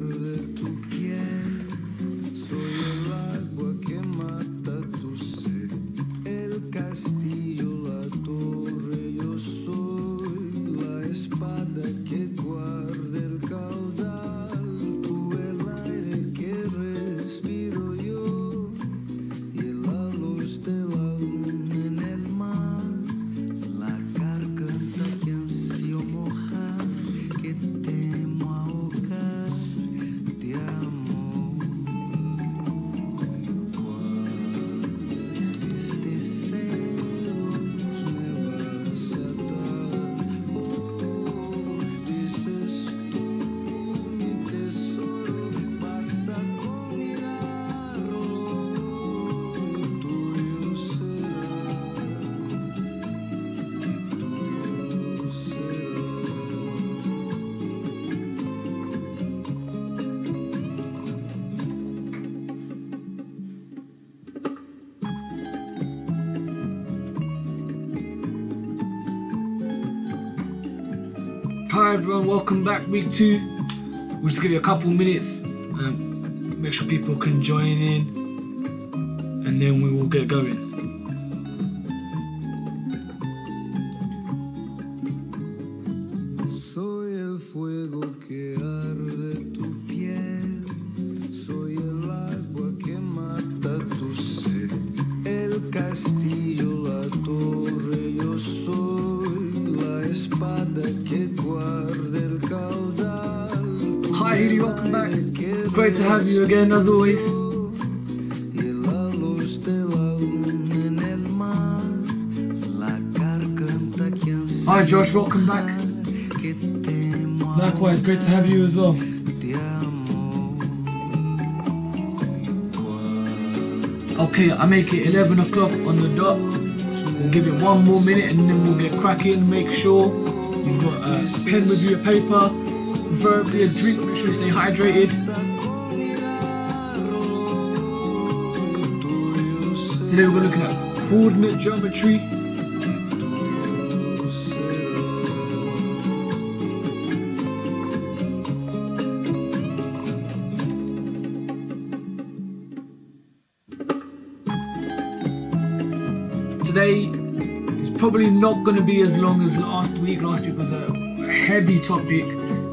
de tu piel, soy el agua que mata tu sed, el castillo, la torre, yo soy la espada que guarda el caudal, tú el aire que respiro yo y la luz de la luna en el mar, la garganta que ansio mojar, que temo ahogar de amor. ¿Cuál deseos me vas a dar? Oh, dices tú, mi tesoro, basta con mirarlo y tuyo será, tuyo será. Hi everyone, welcome back, week 2. We'll just give you a couple minutes, make sure people can join in, and then we will get going. Soy el fuego que arde tu piel, soy el agua que mata tu sed, el castillo, la torre, yo soy la espada que guarda el caudal. Hi Edie, welcome back. Great to have you again as always. Y la luz de la luna en el mar, la garganta que Hi Josh, welcome back. que temo Likewise, great to have you as well. de amor. Okay, I make it 11 o'clock on the dot. We'll give it one more minute and then we'll get cracking. Make sure you've got a pen with you, a paper, preferably a drink, make sure you stay hydrated. Today we're looking at coordinate geometry. Today is probably not going to be as long as last week. Last week was a heavy topic,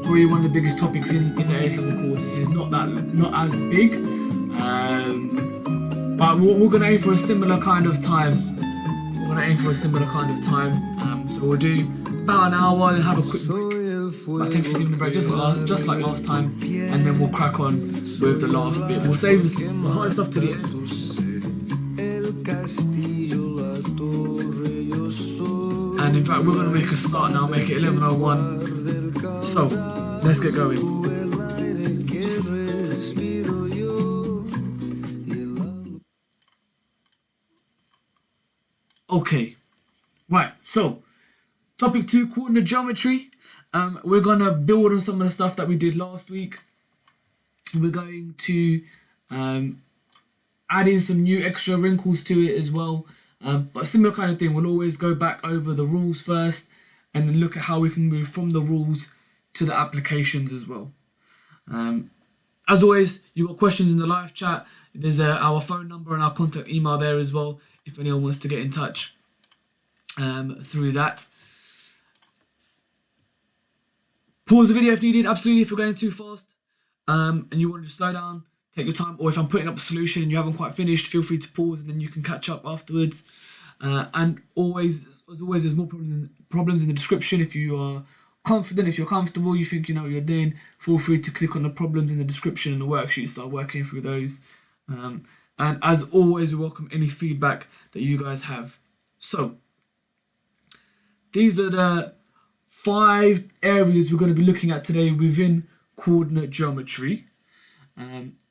probably one of the biggest topics in the AS level course. This is not as big, but we're going to aim for a similar kind of time. So we'll do about an hour and have a quick break, about 10-15 minute break, just like last time, and then we'll crack on with the last bit. We'll save the hard stuff to the end. And in fact, we're going to make a start now, make it 11:01. So, let's get going. Okay, right, so, topic 2, coordinate geometry. We're going to build on some of the stuff that we did last week. We're going to add in some new extra wrinkles to it as well. But a similar kind of thing, we'll always go back over the rules first and then look at how we can move from the rules to the applications as well. As always, you've got questions in the live chat. There's our phone number and our contact email there as well if anyone wants to get in touch through that. Pause the video if needed, absolutely, if you're going too fast and you want to slow down. Take your time, or if I'm putting up a solution and you haven't quite finished, feel free to pause and then you can catch up afterwards. And always, as always, there's more problems in the description. If you are confident, if you're comfortable, you think you know what you're doing, feel free to click on the problems in the description and the worksheet, start working through those. And as always, we welcome any feedback that you guys have. So, these are the 5 areas we're going to be looking at today within coordinate geometry.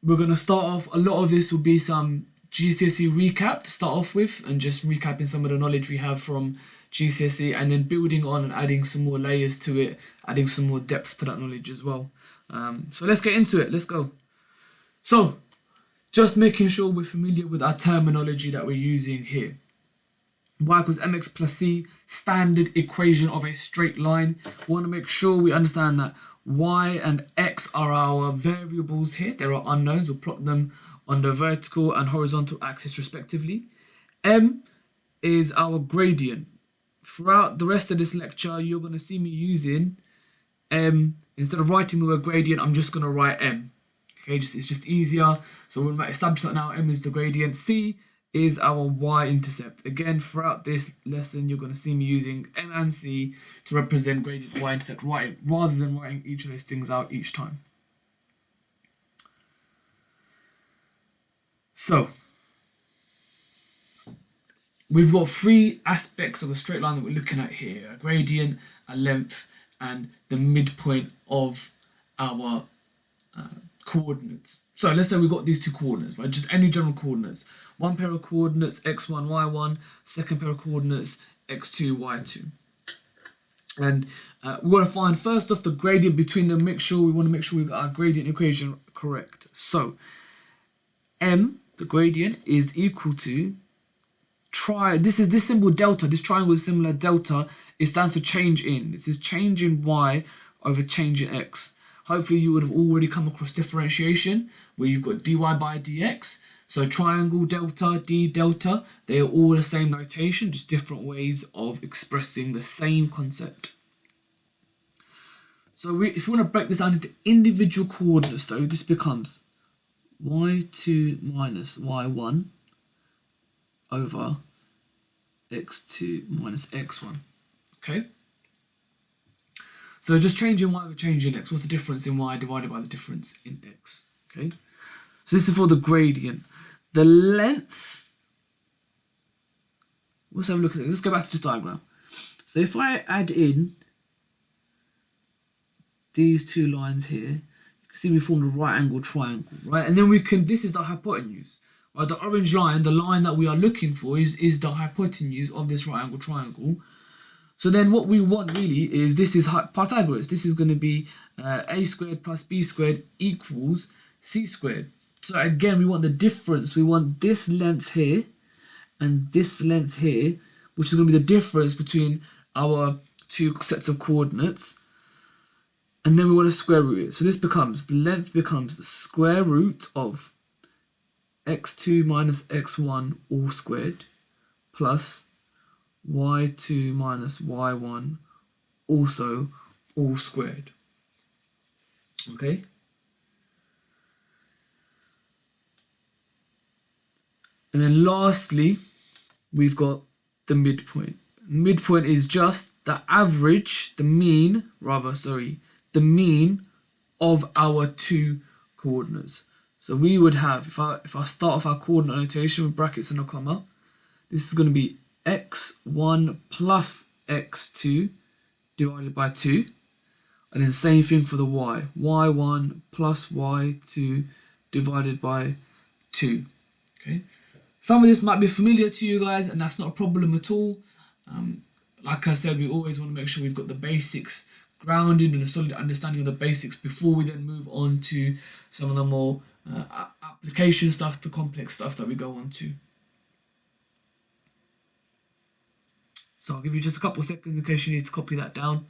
We're going to start off, a lot of this will be some GCSE recap to start off with, and just recapping some of the knowledge we have from GCSE, and then building on and adding some more layers to it, adding some more depth to that knowledge as well. So let's get into it, let's go. So, just making sure we're familiar with our terminology that we're using here. Y equals mx plus c, standard equation of a straight line. We want to make sure we understand that Y and X are our variables here. There are unknowns. We'll plot them on the vertical and horizontal axis respectively. M is our gradient. Throughout the rest of this lecture, you're going to see me using M. Instead of writing the word gradient, I'm just going to write M. Okay, it's just easier. So we'll establish that now. M is the gradient. C is our y-intercept. Again, throughout this lesson, you're going to see me using M and C to represent gradient y-intercept, rather than writing each of those things out each time. So, we've got three aspects of a straight line that we're looking at here: a gradient, a length, and the midpoint of our coordinates. So let's say we've got these two coordinates, right? Just any general coordinates. One pair of coordinates, x1, y1. Second pair of coordinates, x2, y2. And we want to find first off the gradient between them. We want to make sure we've got our gradient equation correct. So m, the gradient, is equal to this symbol delta. This triangle is similar delta. It stands for change in. This is change in y over change in x. Hopefully you would have already come across differentiation where you've got dy by dx. So triangle delta, d delta, they are all the same notation, just different ways of expressing the same concept. So if you want to break this down into individual coordinates though, this becomes y2 minus y1 over x2 minus x1. Okay? So just changing y with changing x. What's the difference in y divided by the difference in x? Okay. So this is for the gradient. The length. Let's have a look at this. Let's go back to this diagram. So if I add in these two lines here, you can see we formed a right angle triangle, right? And then we can. This is the hypotenuse. Right? The orange line, the line that we are looking for, is the hypotenuse of this right angle triangle. So then what we want really is, this is Pythagoras. This is going to be a squared plus b squared equals c squared. So again, we want the difference. We want this length here and this length here, which is going to be the difference between our two sets of coordinates. And then we want to square root it. So this becomes, the length becomes the square root of x2 minus x1 all squared plus y2 minus y1 also all squared. Okay? And then lastly, we've got the midpoint. Midpoint is just the average, the mean of our two coordinates. So we would have, if I start off our coordinate notation with brackets and a comma, this is going to be x1 plus x2 divided by 2. And then same thing for the y. y1 plus y2 divided by 2. Okay. Some of this might be familiar to you guys, and that's not a problem at all. Like I said, we always want to make sure we've got the basics grounded and a solid understanding of the basics before we then move on to some of the more application stuff, the complex stuff that we go on to. So I'll give you just a couple of seconds in case you need to copy that down.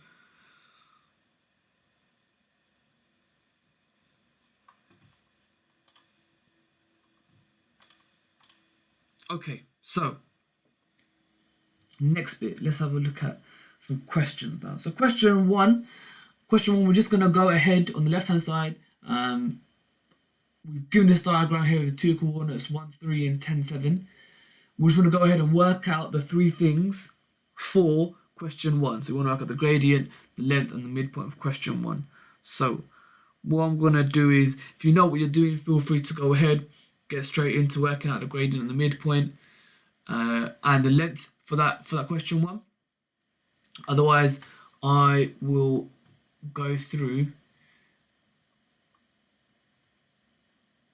Okay, so next bit, let's have a look at some questions now. So question one, we're just going to go ahead on the left hand side. We've given this diagram here with the two coordinates 1, 3 and 10, 7. We're just going to go ahead and work out the three things for question one. So we want to work out the gradient, the length and the midpoint of question one. So what I'm going to do is, if you know what you're doing, feel free to go ahead, get straight into working out the gradient and the midpoint and the length for that question one. Otherwise, I will go through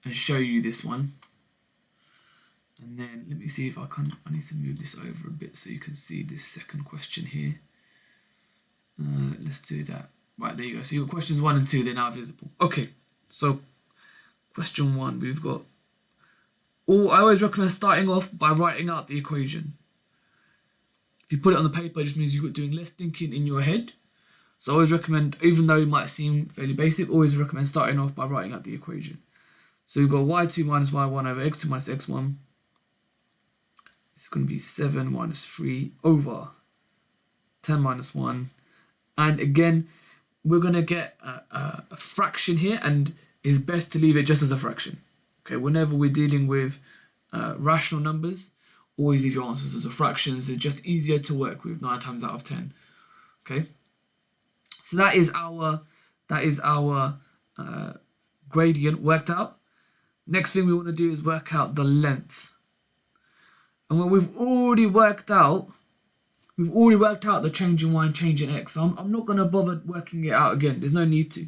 and show you this one. And then let me see if I need to move this over a bit so you can see this second question here. Let's do that. Right, there you go. So you've got questions 1 and 2, they're now visible. Okay, so question 1, we've got, I always recommend starting off by writing out the equation. If you put it on the paper, it just means you're doing less thinking in your head. So I always recommend, even though it might seem fairly basic, always recommend starting off by writing out the equation. So we've got y2 minus y1 over x2 minus x1. It's going to be 7 minus 3 over 10 minus 1. And again, we're going to get a fraction here, and it's best to leave it just as a fraction. Okay, whenever we're dealing with rational numbers, always leave your answers as a fractions. They're just easier to work with 9 times out of 10. Okay, so that is our gradient worked out. Next thing we want to do is work out the length. And when we've already worked out the change in y and change in x. So I'm not going to bother working it out again. There's no need to.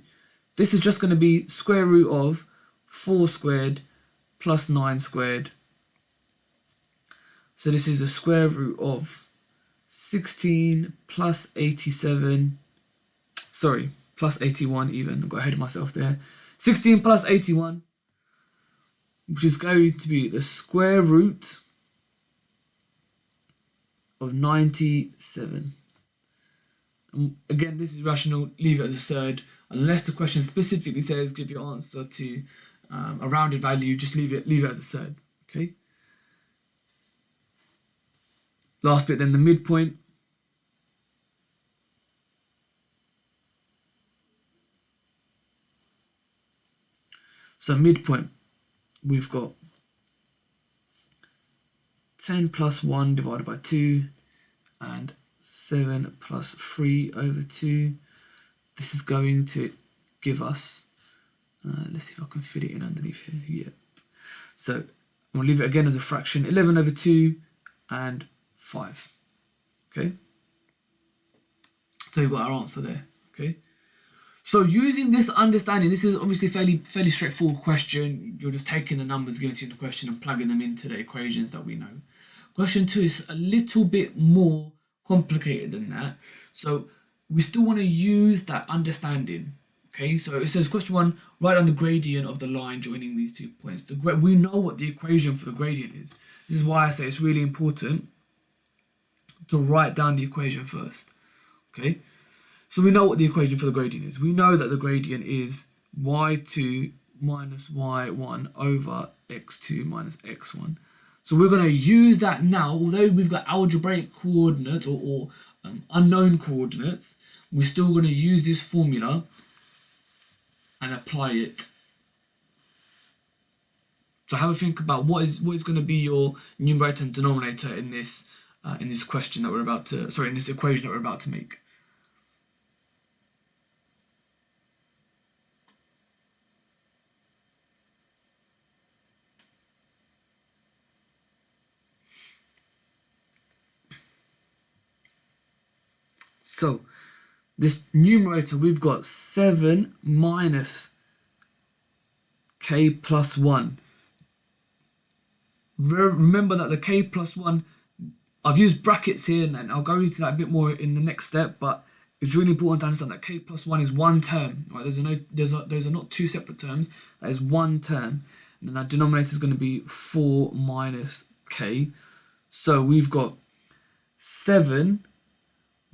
This is just going to be square root of 4 squared plus 9 squared. So this is a square root of 16 plus 87. Sorry, plus 81 even. I got ahead of myself there. 16 plus 81, which is going to be the square root of 97. And again, this is rational. Leave it as a third. Unless the question specifically says give your answer to a rounded value, just leave it as a third. Okay. Last bit then, the midpoint. So midpoint, we've got 10 plus 1 divided by 2 and 7 plus 3 over 2. This is going to give us, let's see if I can fit it in underneath here. Yep. So I'm going to leave it again as a fraction, 11 over 2 and 5. Okay. So you've got our answer there. Okay. So using this understanding, this is obviously a fairly straightforward question. You're just taking the numbers given to you in the question and plugging them into the equations that we know. Question 2 is a little bit more complicated than that. So we still want to use that understanding. Okay, so it says question 1, write down the gradient of the line joining these 2 points. We know what the equation for the gradient is. This is why I say it's really important to write down the equation first. Okay. So we know what the equation for the gradient is. We know that the gradient is y2 minus y1 over x2 minus x1. So we're going to use that now. Although we've got algebraic coordinates or unknown coordinates, we're still going to use this formula and apply it. So have a think about what is going to be your numerator and denominator in this question that we're about to, in this equation that we're about to make. So this numerator, we've got 7 minus k plus 1. Remember that the k plus 1, I've used brackets here, and I'll go into that a bit more in the next step, but it's really important to understand that k plus 1 is one term. Right? Those are not two separate terms. That is one term. And then our denominator is going to be 4 minus k. So we've got 7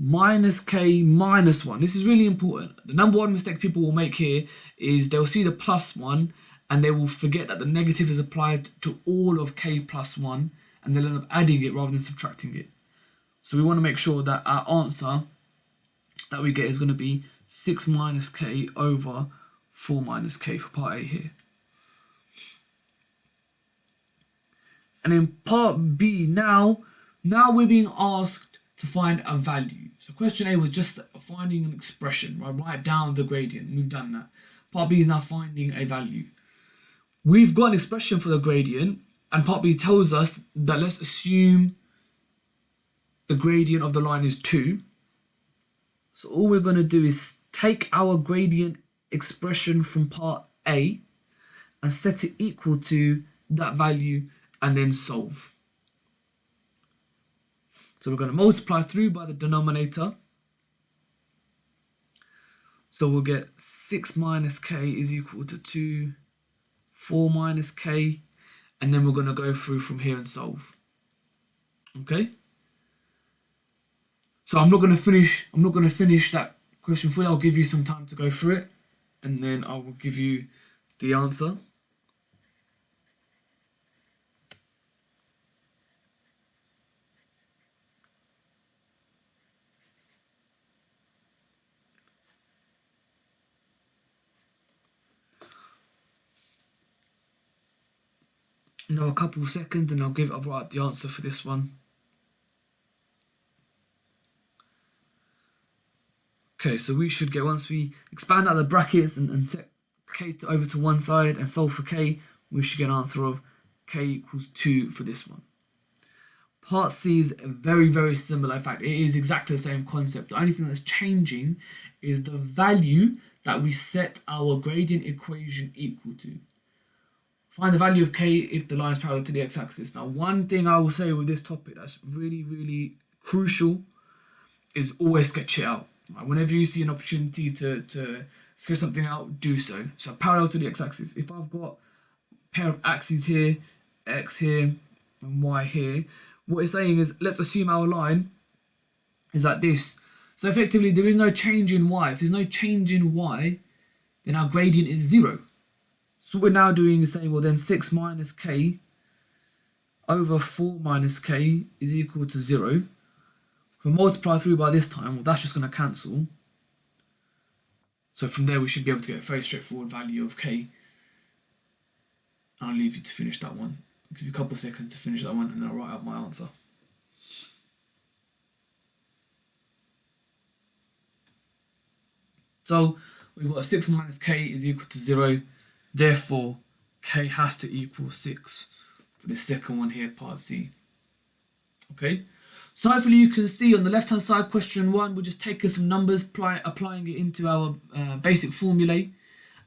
minus k minus 1. This is really important. The number one mistake people will make here is they'll see the plus 1 and they will forget that the negative is applied to all of k plus 1, and they'll end up adding it rather than subtracting it. So we want to make sure that our answer that we get is going to be 6 minus k over 4 minus k for part A here. And in part B, now we're being asked to find a value. So question A was just finding an expression, right? Write down the gradient. We've done that. Part B is now finding a value. We've got an expression for the gradient, and part B tells us that let's assume the gradient of the line is 2. So all we're going to do is take our gradient expression from part A and set it equal to that value and then solve. So we're going to multiply through by the denominator. So we'll get 6 minus k is equal to 2, 4 minus k, and then we're going to go through from here and solve. Okay? So I'm not going to finish that question 3, I'll give you some time to go through it, and then I will give you the answer. A couple of seconds, and I'll write the answer for this one. Okay, so we should get, once we expand out the brackets and set k over to one side and solve for k, we should get an answer of k equals 2 for this one. Part C is very, very similar. In fact, it is exactly the same concept. The only thing that's changing is the value that we set our gradient equation equal to. Find the value of k if the line is parallel to the x-axis. Now, one thing I will say with this topic that's really, really crucial is always sketch it out. Right? Whenever you see an opportunity to sketch something out, do so. So parallel to the x-axis. If I've got a pair of axes here, x here, and y here, what it's saying is, let's assume our line is like this. So effectively, there is no change in y. If there's no change in y, then our gradient is 0. So what we're now doing is saying, well, then 6 minus k over 4 minus k is equal to 0. If we multiply through by this time, well, that's just going to cancel. So from there, we should be able to get a very straightforward value of k. I'll leave you to finish that one. I'll give you a couple of seconds to finish that one, and then I'll write out my answer. So we've got 6 minus k is equal to 0. Therefore, k has to equal 6 for the second one here, part C. Okay, so hopefully you can see on the left-hand side, question 1, we're just taking some numbers, applying it into our basic formulae.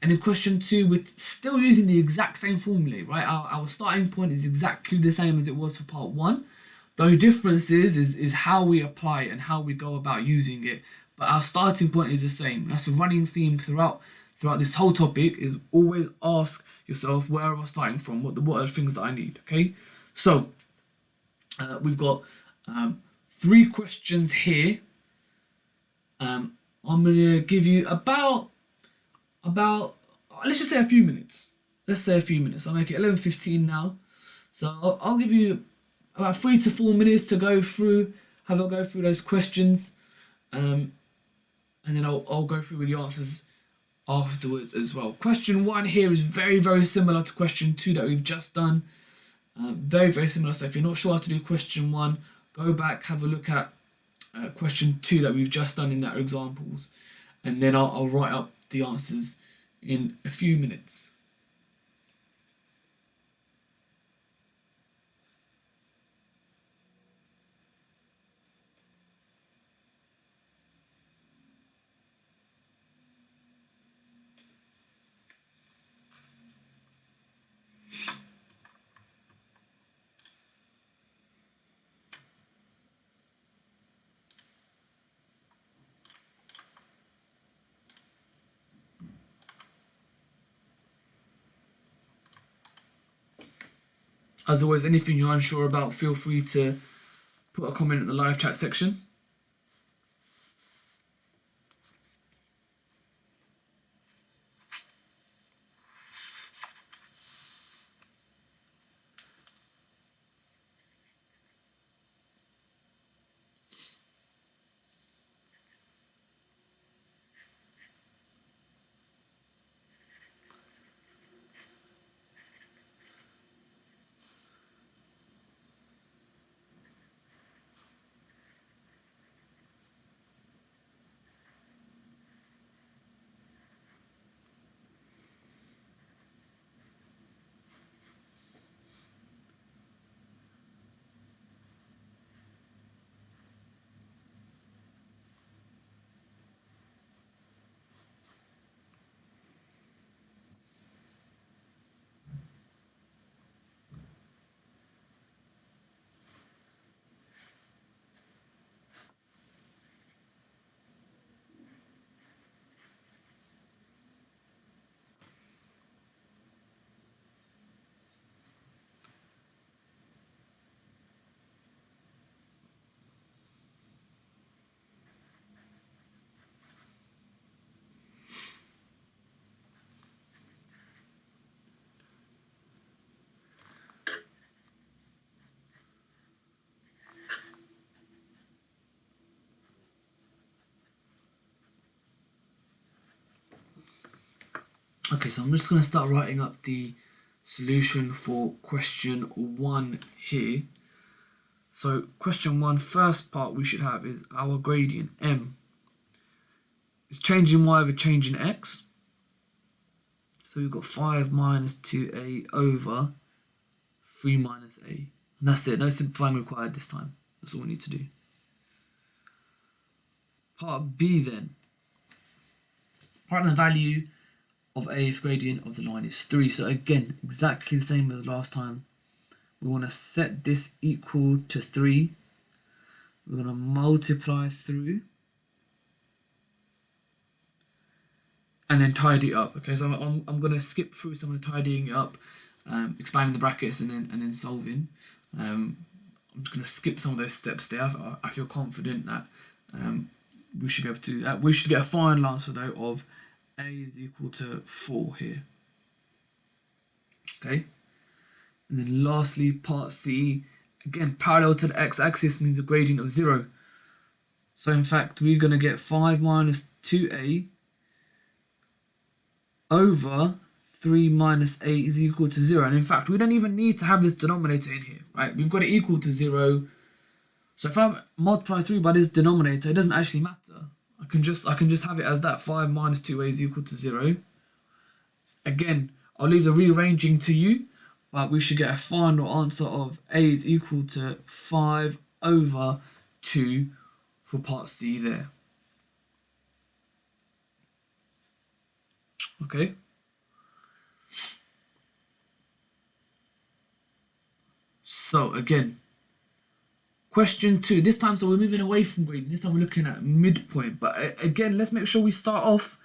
And in question 2, we're still using the exact same formulae, right? Our starting point is exactly the same as it was for part 1. The only difference is how we apply it and how we go about using it. But our starting point is the same. That's a running theme throughout this whole topic, is always ask yourself, where am I starting from? What are the things that I need, okay? So, we've got 3 questions here. I'm going to give you about, let's just say a few minutes. Let's say a few minutes. I'll make it 11:15 now. So I'll give you about 3 to 4 minutes to go through, have a go through those questions. And then I'll go through with the answers afterwards as well. Question 1 here is very, very similar to question 2 that we've just done. Very, very similar. So if you're not sure how to do question 1, go back, have a look at question 2 that we've just done in our examples, and then I'll write up the answers in a few minutes. As always, anything you're unsure about, feel free to put a comment in the live chat section. Okay, so I'm just going to start writing up the solution for question 1 here. So question 1, first part we should have is our gradient m is changing y over changing x. So we've got 5 minus 2a over 3 minus a. And that's it, no simplifying required this time. That's all we need to do. Part B then. Part of the value of a's gradient of the line is 3. So again, exactly the same as last time. We want to set this equal to 3. We're going to multiply through. And then tidy it up. Okay, so I'm going to skip through some of the tidying it up, expanding the brackets and then solving. I'm just going to skip some of those steps there. I feel confident that we should be able to do that. We should get a final answer though of a is equal to 4 here. Okay. And then lastly, part C, again, parallel to the x-axis means a gradient of 0. So in fact, we're going to get 5 minus 2a over 3 minus a is equal to 0. And in fact, we don't even need to have this denominator in here, right? We've got it equal to 0. So if I multiply through by this denominator, it doesn't actually matter. I can just have it as that 5 minus 2a is equal to 0. Again, I'll leave the rearranging to you, but we should get a final answer of a is equal to 5 over 2 for part C there. Okay. So again, question 2. This time, so we're moving away from gradient. This time we're looking at midpoint. But again, let's make sure we start off,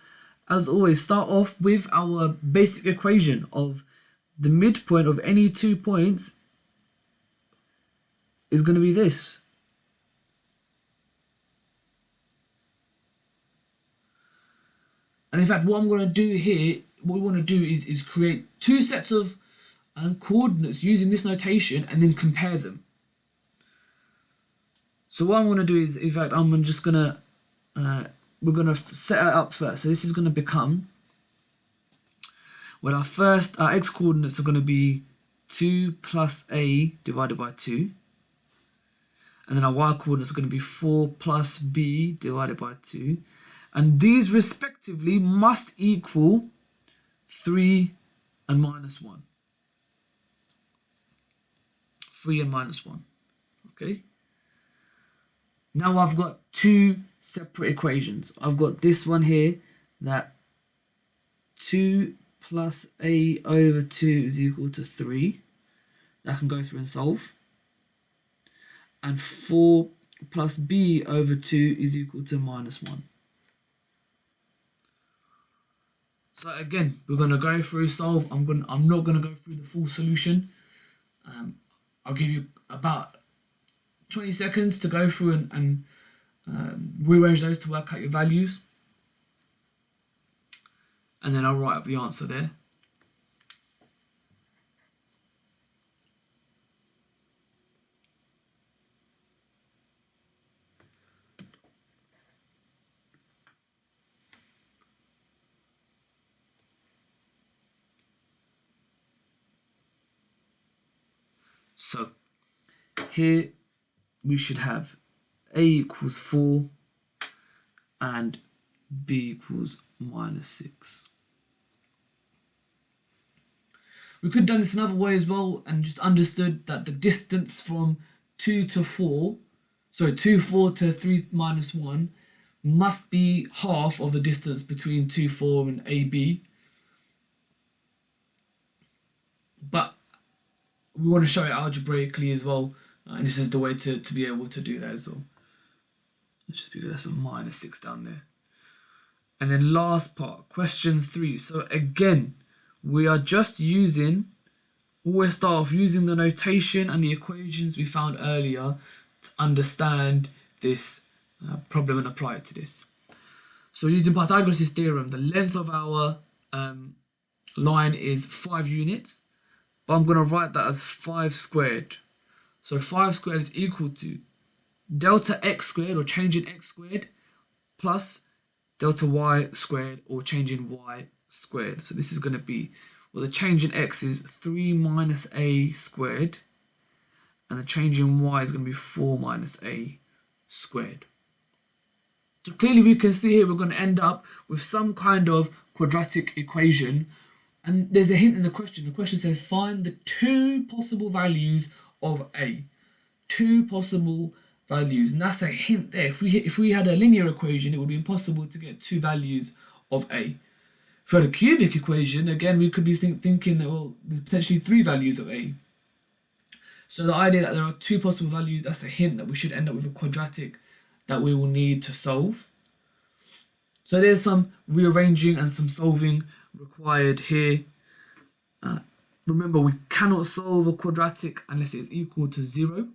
as always, start off with our basic equation of the midpoint of any 2 points is going to be this. And in fact, what I'm going to do here, what we want to do is create 2 sets of coordinates using this notation and then compare them. So what I'm going to do is, in fact, I'm just going to, we're going to set it up first. So this is going to become, well, our x coordinates are going to be 2 plus a divided by 2. And then our y coordinates are going to be 4 plus b divided by 2. And these respectively must equal 3 and minus 1. 3 and minus 1. Okay? Now I've got 2 separate equations. I've got this one here, that 2 plus a over 2 is equal to 3. That can go through and solve. And 4 plus b over 2 is equal to minus 1. So again, we're going to go through solve. I'm not going to go through the full solution. I'll give you about 20 seconds to go through and rearrange those to work out your values. And then I'll write up the answer there. So here we should have a equals 4 and b equals minus 6. We could have done this another way as well and just understood that the distance from 2 to 4, so 2, 4 to 3 minus 1 must be half of the distance between 2, 4 and AB. But we want to show it algebraically as well, and this is the way to be able to do that as well. Let's just because that's a minus 6 down there. And then last part, question 3. So again, we are just using, always start off using the notation and the equations we found earlier to understand this problem and apply it to this. So using Pythagoras' theorem, the length of our line is 5 units. But I'm going to write that as 5 squared. So 5 squared is equal to delta x squared, or change in x squared, plus delta y squared, or change in y squared. So this is going to be, well, the change in x is 3 minus a squared, and the change in y is going to be 4 minus a squared. So clearly we can see here we're going to end up with some kind of quadratic equation, and there's a hint in the question. The question says find the two possible values of a. Two possible values, and that's a hint there. If we had a linear equation, it would be impossible to get two values of a. For a cubic equation, again, we could be thinking that, well, there's potentially three values of a. So the idea that there are two possible values, that's a hint that we should end up with a quadratic that we will need to solve. So there's some rearranging and some solving required here. Remember, we cannot solve a quadratic unless it's equal to 0.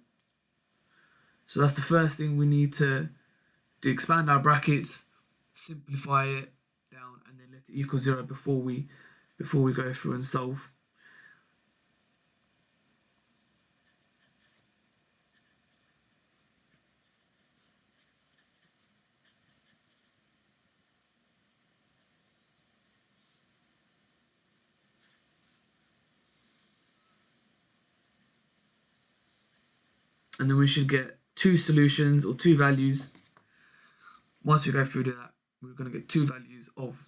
So that's the first thing we need to do, expand our brackets, simplify it down, and then let it equal 0 before we go through and solve. And then we should get two solutions or two values. Once we go through to that, we're going to get two values of,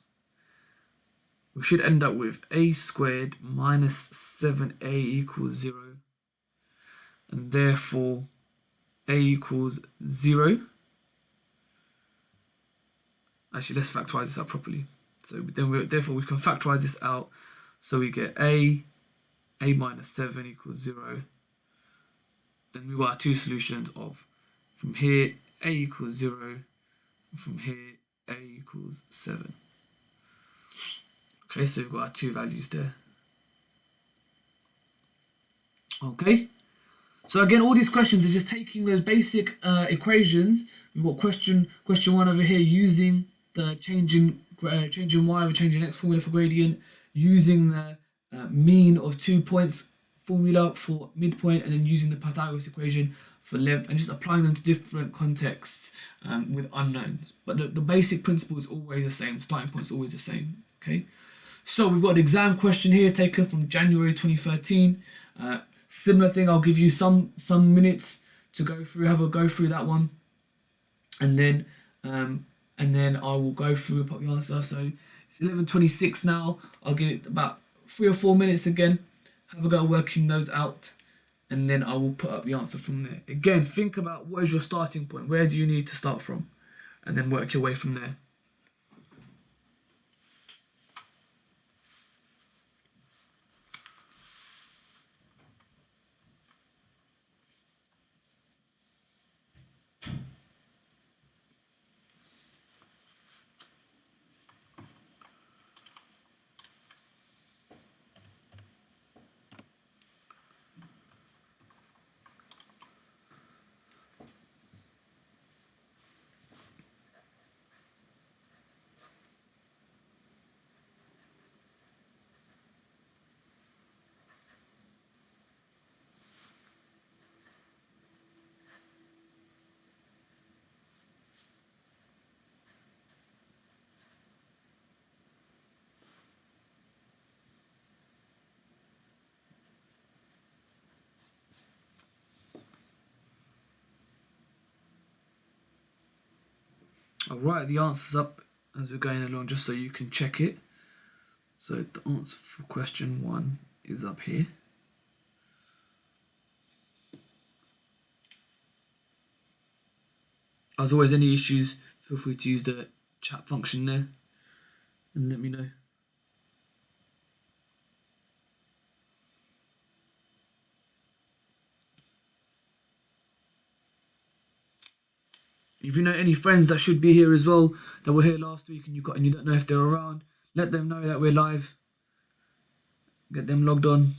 we should end up with a squared minus 7a equals 0. And therefore, a equals 0. Actually, let's factorize this out properly. So then therefore we can factorize this out. So we get a minus 7 equals 0. Then we've got our two solutions of, from here, a equals 0, and from here, a equals 7. Okay, so we've got our two values there. Okay, so again, all these questions are just taking those basic equations. We've got question 1 over here, using the changing y with changing x formula for gradient, using the mean of 2 points formula for midpoint, and then using the Pythagoras equation for length, and just applying them to different contexts with unknowns. But the basic principle is always the same, starting point is always the same. Okay, so we've got an exam question here taken from January 2013. Similar thing, I'll give you some minutes to go through that one, and then I will go through and pop the answer. So it's 11:26 now. I'll give it about 3 or 4 minutes again. Have a go working those out, and then I will put up the answer from there. Again, think about what is your starting point. Where do you need to start from? And then work your way from there. I'll write the answers up as we're going along just so you can check it. So the answer for question 1 is up here. As always, any issues, feel free to use the chat function there and let me know. If you know any friends that should be here as well, that were here last week and you don't know if they're around, let them know that we're live. Get them logged on.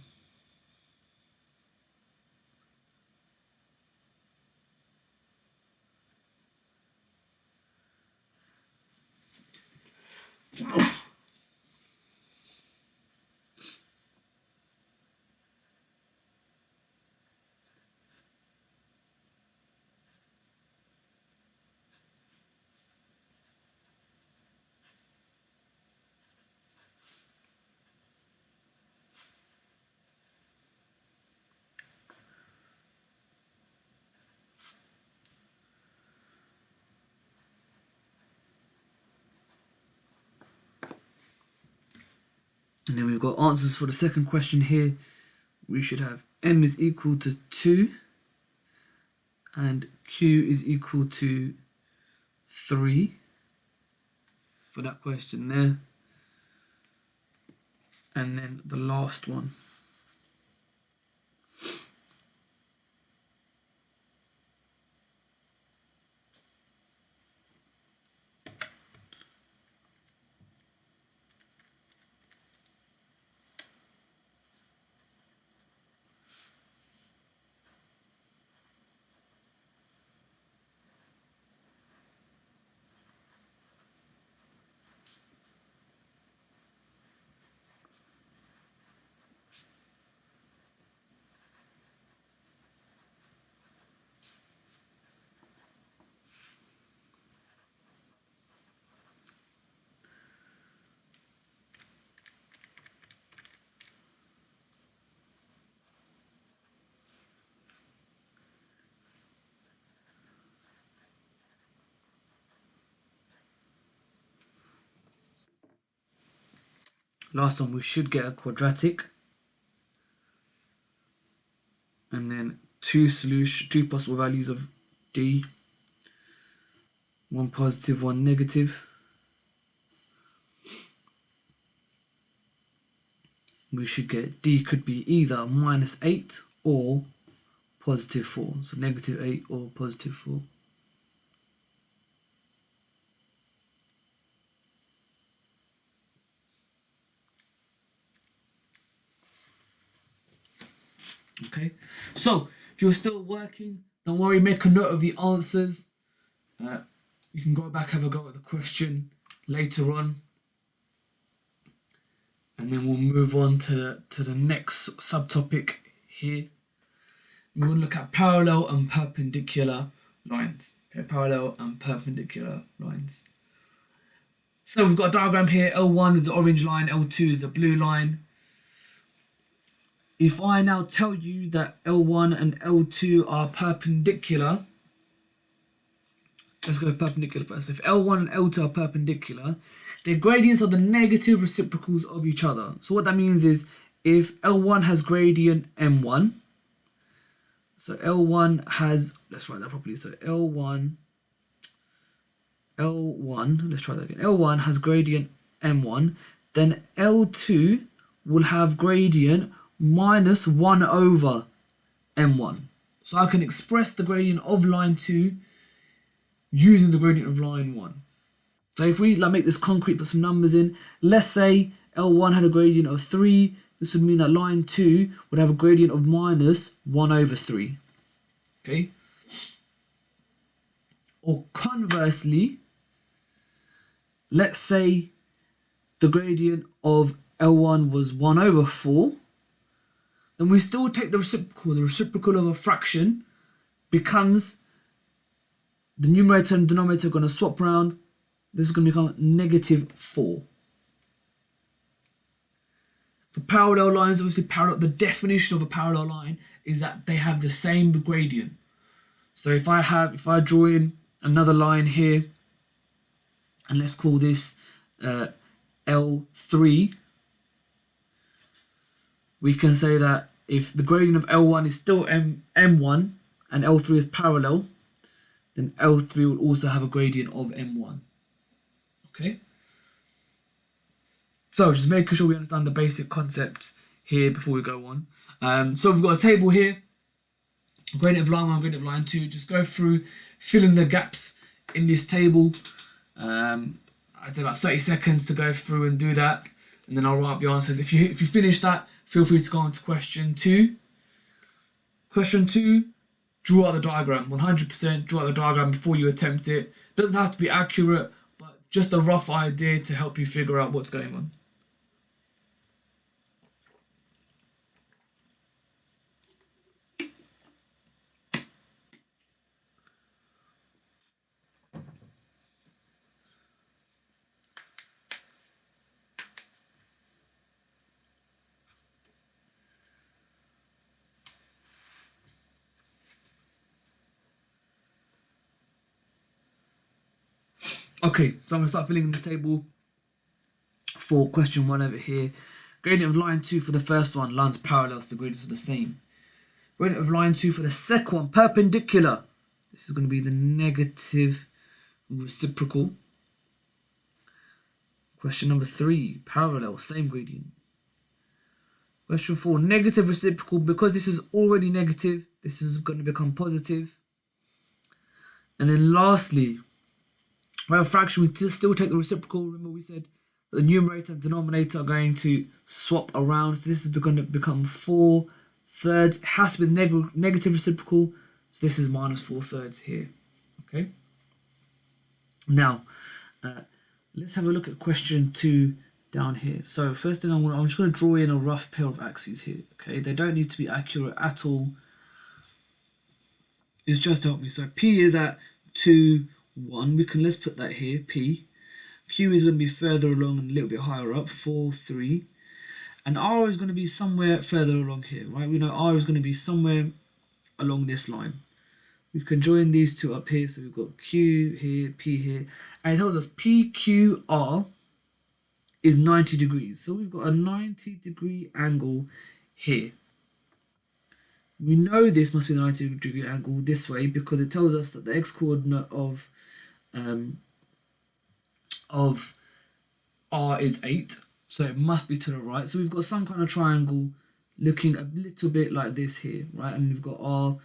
And then we've got answers for the second question here. We should have m is equal to 2 and q is equal to 3 for that question there. And then the last one. Last one, we should get a quadratic. And then two possible values of d. One positive, one negative. We should get d could be either -8 or +4. So -8 or +4. Okay, so if you're still working, don't worry, make a note of the answers. You can go back, have a go at the question later on. And then we'll move on to the next subtopic here. We'll look at parallel and perpendicular lines. Okay, parallel and perpendicular lines. So we've got a diagram here. L1 is the orange line, L2 is the blue line. If I now tell you that L1 and L2 are perpendicular, let's go with perpendicular first. If L1 and L2 are perpendicular, their gradients are the negative reciprocals of each other. So what that means is if L1 has gradient M1, so L1 has, let's write that properly, so L1, let's try that again. L1 has gradient M1, then L2 will have gradient -1 over M1. So I can express the gradient of line 2 using the gradient of line 1. So if we make this concrete, put some numbers in, let's say L1 had a gradient of 3, this would mean that line 2 would have a gradient of -1 over 3. Okay? Or conversely, let's say the gradient of L1 was 1 over 4, then we still take the reciprocal. The reciprocal of a fraction becomes, the numerator and denominator are going to swap around. This is going to become -4. For parallel lines, obviously the definition of a parallel line is that they have the same gradient. So if I draw in another line here, and let's call this L3, we can say that if the gradient of L1 is still M1 and L3 is parallel, then L3 will also have a gradient of M1. Okay? So just making sure we understand the basic concepts here before we go on. So we've got a table here, gradient of line 1, gradient of line 2. Just go through, fill in the gaps in this table. I'd say about 30 seconds to go through and do that, and then I'll write up the answers. If you finish that, feel free to go on to question 2. Question 2, draw out the diagram. 100% draw out the diagram before you attempt it. Doesn't have to be accurate, but just a rough idea to help you figure out what's going on. Okay, so I'm going to start filling in this table for question 1 over here. Gradient of line 2 for the first one, lines parallel, so the gradients are the same. Gradient of line 2 for the second one, perpendicular. This is going to be the negative reciprocal. Question number 3, parallel, same gradient. Question 4, negative reciprocal. Because this is already negative, this is going to become positive. And then lastly, by a fraction, we still take the reciprocal. Remember we said the numerator and denominator are going to swap around. So this is going to become 4 thirds. It has to be negative reciprocal. So this is minus 4 thirds here. Okay. Now, let's have a look at question 2 down here. So first thing I'm just going to draw in a rough pair of axes here. Okay, they don't need to be accurate at all. It's just to help me. So P is at 2, 1. Let's put that here. P. Q is going to be further along and a little bit higher up. 4, 3. And R is going to be somewhere further along here, right? We know R is going to be somewhere along this line. We can join these two up here. So we've got Q here, P here. And it tells us PQR is 90 degrees. So we've got a 90-degree angle here. We know this must be the 90-degree angle this way because it tells us that the x-coordinate of R is 8. So it must be to the right. So we've got some kind of triangle looking a little bit like this here, right? And we've got R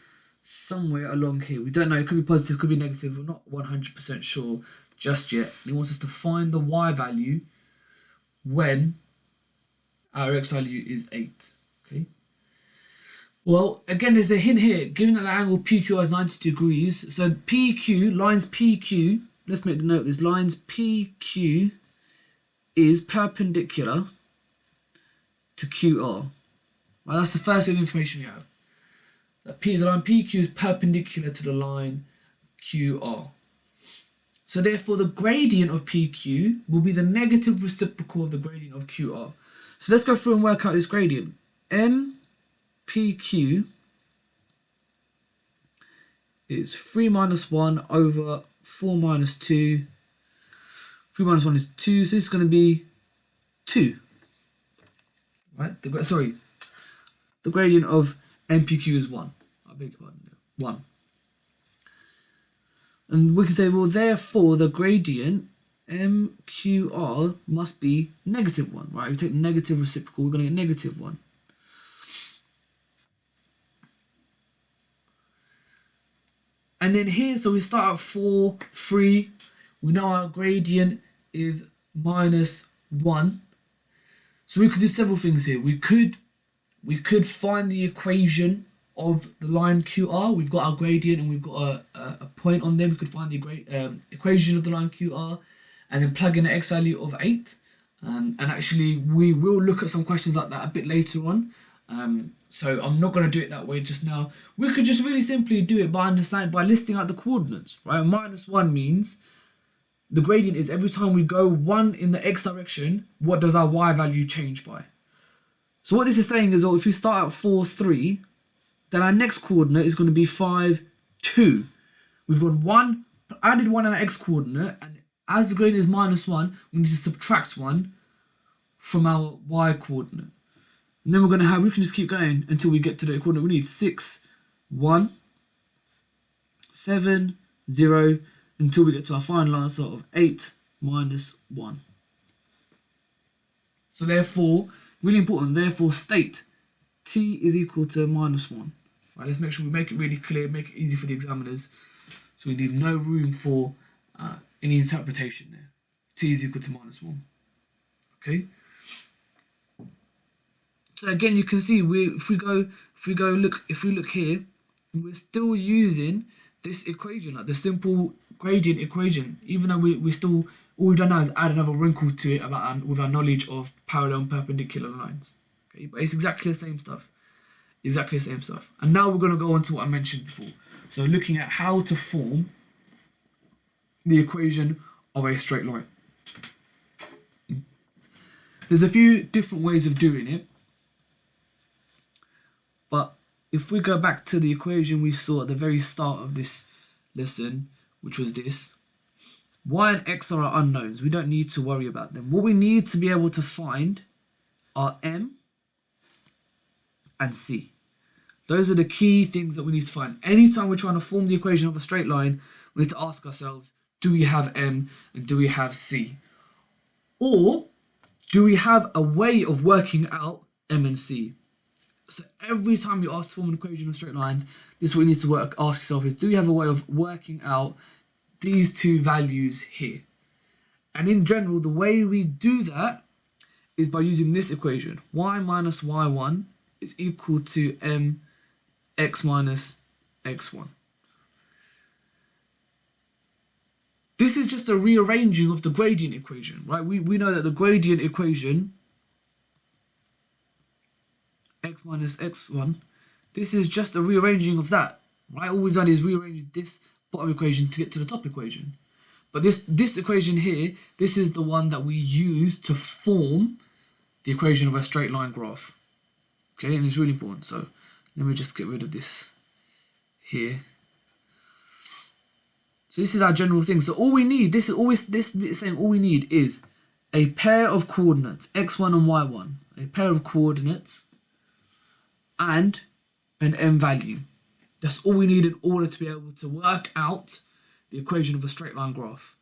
somewhere along here. We don't know. It could be positive, could be negative. We're not 100% sure just yet. And it wants us to find the y value when our x value is 8. Okay. Well, again, there's a hint here. Given that the angle PQR is 90 degrees, so PQ, lines PQ, let's make the note of this, lines PQ is perpendicular to QR. Right, that's the first bit of information we have. That the line PQ is perpendicular to the line QR. So therefore the gradient of PQ will be the negative reciprocal of the gradient of QR. So let's go through and work out this gradient. MPQ is 3 minus 1 over 4 minus 2. 3 minus 1 is 2, so this is going to be 2. Right? The gradient of MPQ is 1. I beg your pardon. 1. And we can say, well, therefore, the gradient MQR must be negative 1, right? We take the negative reciprocal, we're going to get negative 1. And then here, so we start at 4, 3. We know our gradient is minus 1. So we could do several things here. We could find the equation of the line QR. We've got our gradient and we've got a point on there. We could find the equation of the line QR and then plug in the x value of 8. And actually, we will look at some questions like that a bit later on. So I'm not going to do it that way just now. We could just really simply do it by listing out the coordinates, right? Minus 1 means the gradient is every time we go 1 in the x direction, what does our y value change by? So what this is saying is, well, if we start at 4, 3, then our next coordinate is going to be 5, 2. We've got added 1 in our x coordinate, and as the gradient is minus 1, we need to subtract 1 from our y coordinate. And then we can just keep going until we get to the coordinate. We need 6, 1, 7, 0, until we get to our final answer of 8 minus 1. So therefore, really important, therefore state t is equal to minus 1. Right, let's make sure we make it really clear, make it easy for the examiners, so we leave no room for any interpretation there. T is equal to minus 1. Okay. So again, you can see if we look here, we're still using this equation, like the simple gradient equation, even though we still, all we've done now is add another wrinkle to it with our knowledge of parallel and perpendicular lines. Okay, but it's exactly the same stuff. Exactly the same stuff. And now we're going to go on to what I mentioned before. So looking at how to form the equation of a straight line. There's a few different ways of doing it. But if we go back to the equation we saw at the very start of this lesson, which was this, y and x are our unknowns. We don't need to worry about them. What we need to be able to find are m and c. Those are the key things that we need to find. Anytime we're trying to form the equation of a straight line, we need to ask ourselves, do we have m and do we have c? Or do we have a way of working out m and c? So every time you ask to form an equation of straight lines, this is what you need to ask yourself is, do you have a way of working out these two values here? And in general, the way we do that is by using this equation. Y minus y1 is equal to mx minus x1. This is just a rearranging of the gradient equation, right? We know that the gradient equation, x minus x1, this is just a rearranging of that, right? All we've done is rearrange this bottom equation to get to the top equation. But this equation here, this is the one that we use to form the equation of a straight line graph. Okay, and it's really important. So let me just get rid of this here. So this is our general thing. So all we need, this is saying all we need is a pair of coordinates, x1 and y1, a pair of coordinates and an m value. That's all we need in order to be able to work out the equation of a straight line graph.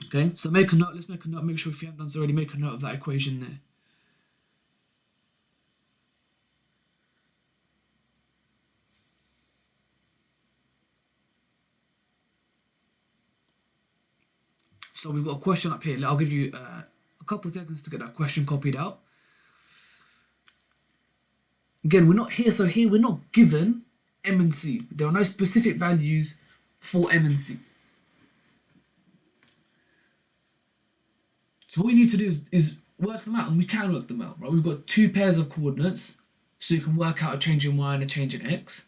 Okay, so make a note, let's make a note, make sure if you haven't done so already, make a note of that equation there. So we've got a question up here. I'll give you a couple of seconds to get that question copied out. Again, we're not here, so here we're not given m and c. There are no specific values for m and c. So what we need to do is work them out, and we can work them out, right? We've got two pairs of coordinates, so you can work out a change in y and a change in x.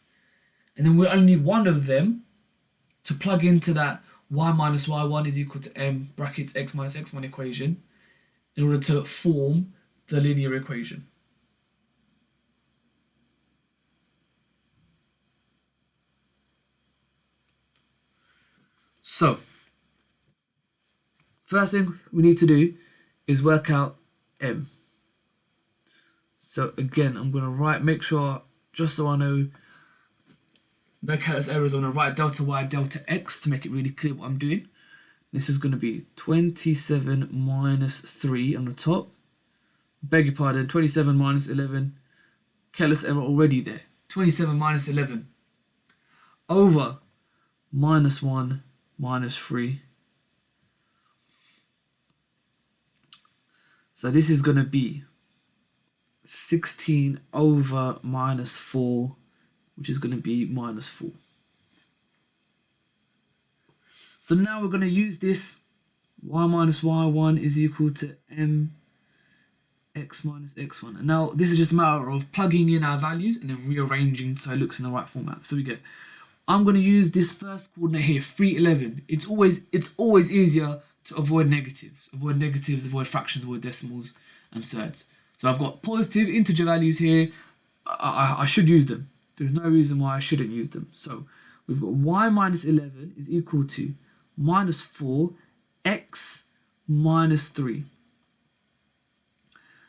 And then we only need one of them to plug into that y minus y1 is equal to m brackets x minus x1 equation in order to form the linear equation. So, first thing we need to do is work out m. So again, I'm going to make sure, just so I know, no careless errors, I'm going to write delta y, delta x to make it really clear what I'm doing. This is going to be 27 minus 3 on the top. Beg your pardon, 27 minus 11. Careless error already there. 27 minus 11 over minus 1 minus 3. So this is going to be 16 over minus 4, which is going to be minus 4. So now we're going to use this y minus y1 is equal to m x minus x1. And now this is just a matter of plugging in our values and then rearranging so it looks in the right format. So we get, I'm going to use this first coordinate here, 3, 11. It's always easier to avoid negatives, avoid fractions, avoid decimals and thirds. So I've got positive integer values here. I should use them. There's no reason why I shouldn't use them. So we've got y minus 11 is equal to minus 4 x minus 3.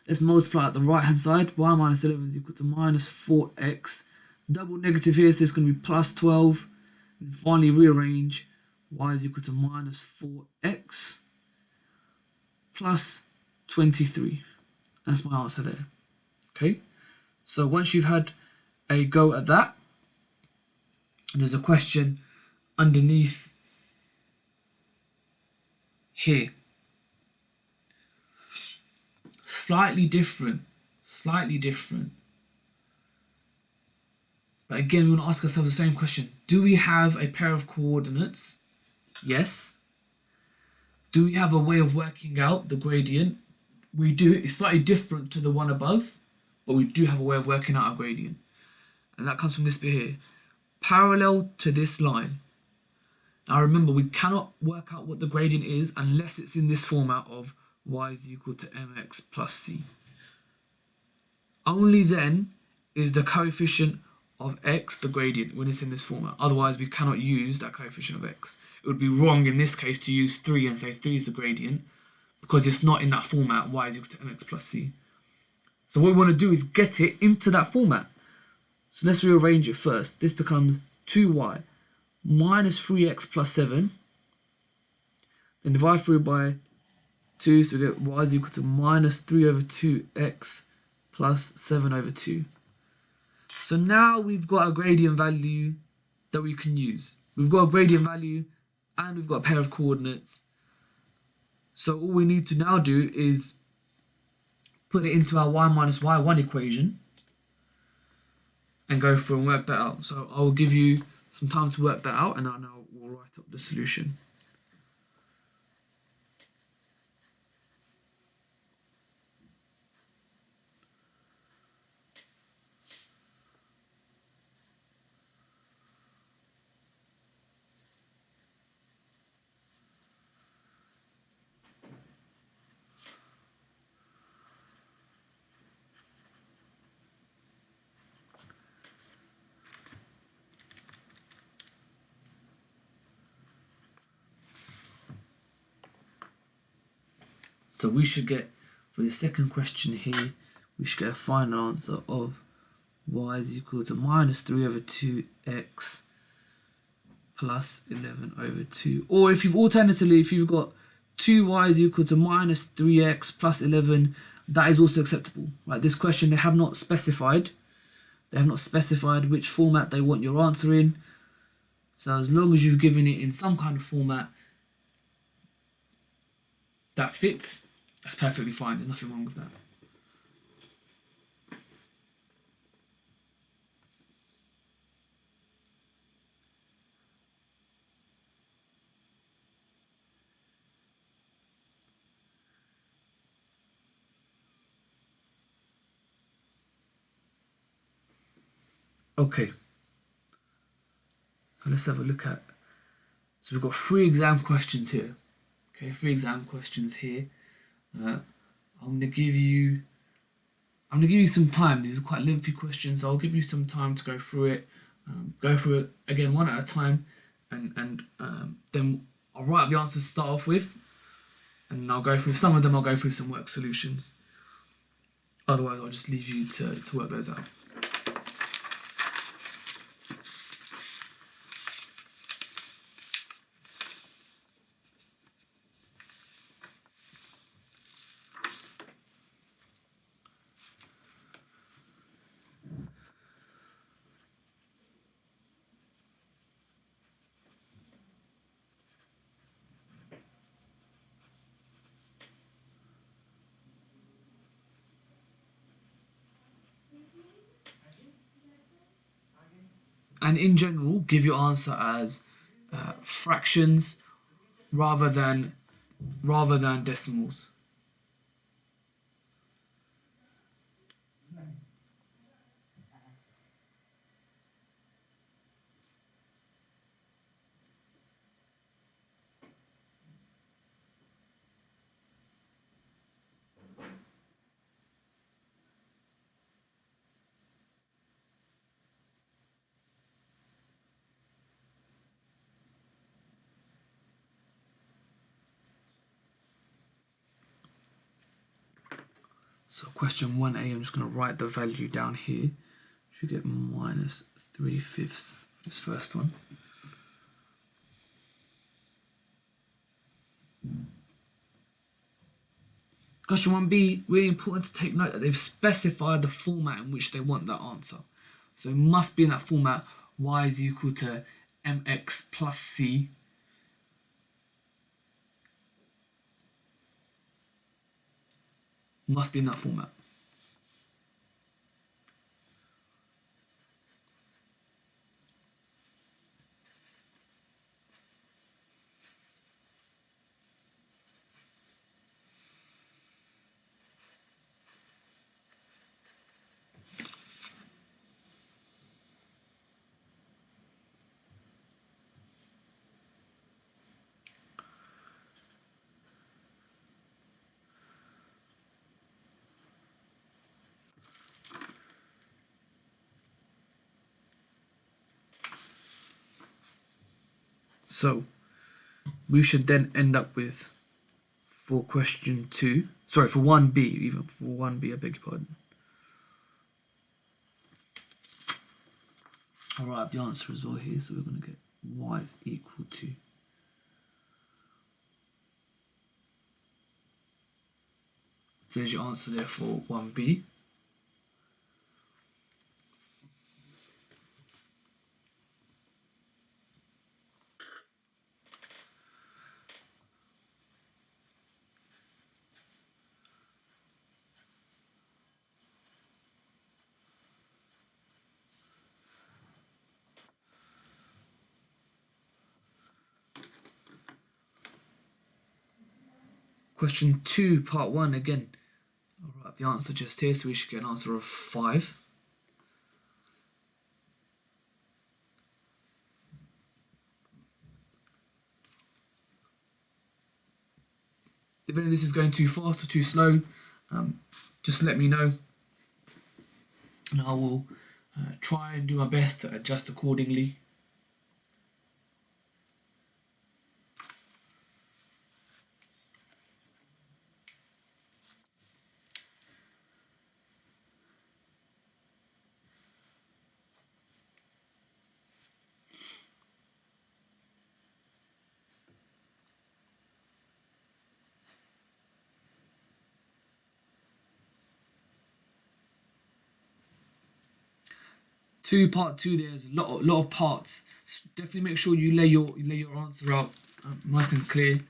Let's multiply at the right hand side. Y minus 11 is equal to minus 4x. Double negative here, so it's going to be plus 12. And finally rearrange. Y is equal to minus 4x plus 23. That's my answer there. Okay. So once you've had a go at that, and there's a question underneath here. Slightly different. But again, we want to ask ourselves the same question. Do we have a pair of coordinates? Yes. Do we have a way of working out the gradient? We do. It's slightly different to the one above, but we do have a way of working out our gradient. And that comes from this bit here. Parallel to this line. Now remember, we cannot work out what the gradient is unless it's in this format of y is equal to mx plus c. Only then is the coefficient of x the gradient when it's in this format. Otherwise, we cannot use that coefficient of x. It would be wrong in this case to use 3 and say 3 is the gradient, because it's not in that format, y is equal to mx plus c. So what we want to do is get it into that format. So let's rearrange it first. This becomes 2y minus 3x plus 7. Then divide through by 2, so we get y is equal to minus 3 over 2x plus 7 over 2. So now we've got a gradient value that we can use. We've got a gradient value and we've got a pair of coordinates. So all we need to now do is put it into our y minus y1 equation and go through and work that out. So I will give you some time to work that out, and now we'll write up the solution. So we should get, for the second question here, we should get a final answer of y is equal to minus 3 over 2x plus 11 over 2. Or if you've alternatively, if you've got 2y is equal to minus 3x plus 11, that is also acceptable. Right? This question, they have not specified. They have not specified which format they want your answer in. So as long as you've given it in some kind of format that fits, that's perfectly fine. There's nothing wrong with that. Okay. So let's have a look at. So we've got 3 exam questions here. Okay, 3 exam questions here. I'm gonna give you some time. These are quite lengthy questions, so I'll give you some time to go through it. Go through it again one at a time, and then I'll write up the answers to start off with, and I'll go through some of them. I'll go through some work solutions. Otherwise, I'll just leave you to work those out. And in general, give your answer as fractions rather than decimals. So question 1a, I'm just going to write the value down here. Should get minus 3/5, this first one. Question 1b, really important to take note that they've specified the format in which they want that answer. So it must be in that format, y is equal to mx plus c. Must be in that format. So we should then end up with for question 2. Sorry, for 1b, even for 1b, I beg your pardon. I'll write up the answer as well here, so we're going to get y is equal to. So there's your answer there for 1b. Question 2, part 1, again. I'll write up the answer just here, so we should get an answer of 5. If any of this is going too fast or too slow, just let me know, and I will try and do my best to adjust accordingly. Part 2, there's a lot of parts. So definitely make sure you lay your answer out nice and clear.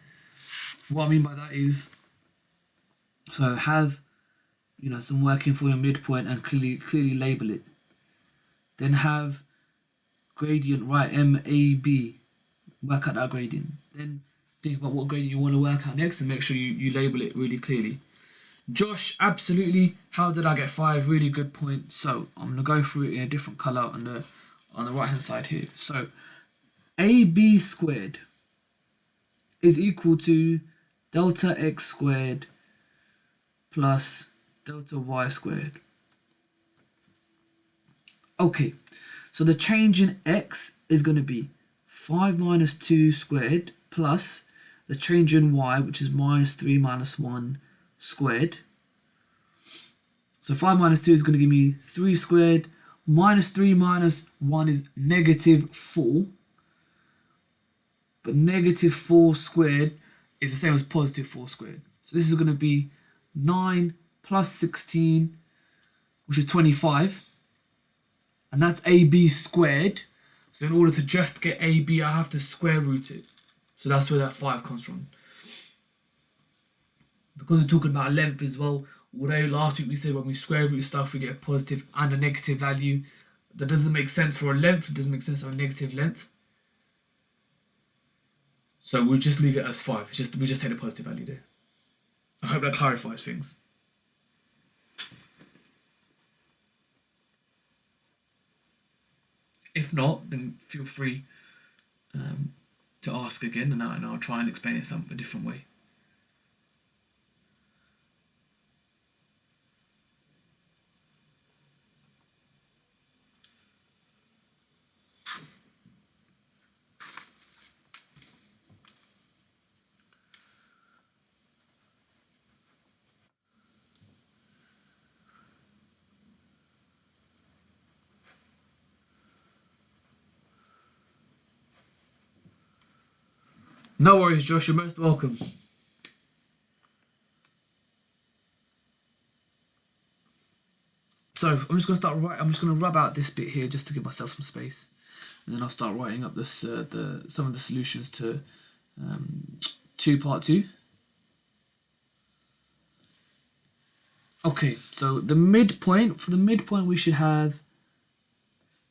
What I mean by that is, so have some working for your midpoint and clearly label it. Then have gradient, write MAB, work out that gradient. Then think about what gradient you want to work out next and make sure you label it really clearly. Josh, absolutely. How did I get 5? Really good point. So I'm gonna go through it in a different color on the right hand side here. So AB squared is equal to delta x squared plus delta y squared. Okay, so the change in x is going to be 5 minus 2 squared plus the change in y, which is minus 3 minus 1 squared. So 5 minus 2 is going to give me 3 squared. Minus 3 minus 1 is negative 4. But negative 4 squared is the same as positive 4 squared. So this is going to be 9 plus 16, which is 25. And that's AB squared. So in order to just get AB, I have to square root it. So that's where that 5 comes from. Because we're talking about length as well, although last week we said when we square root stuff, we get a positive and a negative value. That doesn't make sense for a length. It doesn't make sense for a negative length. So we'll just leave it as 5. We just take the positive value there. I hope that clarifies things. If not, then feel free to ask again, and I'll try and explain it a different way. No worries, Josh, you're most welcome. So I'm just going to rub out this bit here just to give myself some space, and then I'll start writing up this some of the solutions to part 2. Okay, so the midpoint, we should have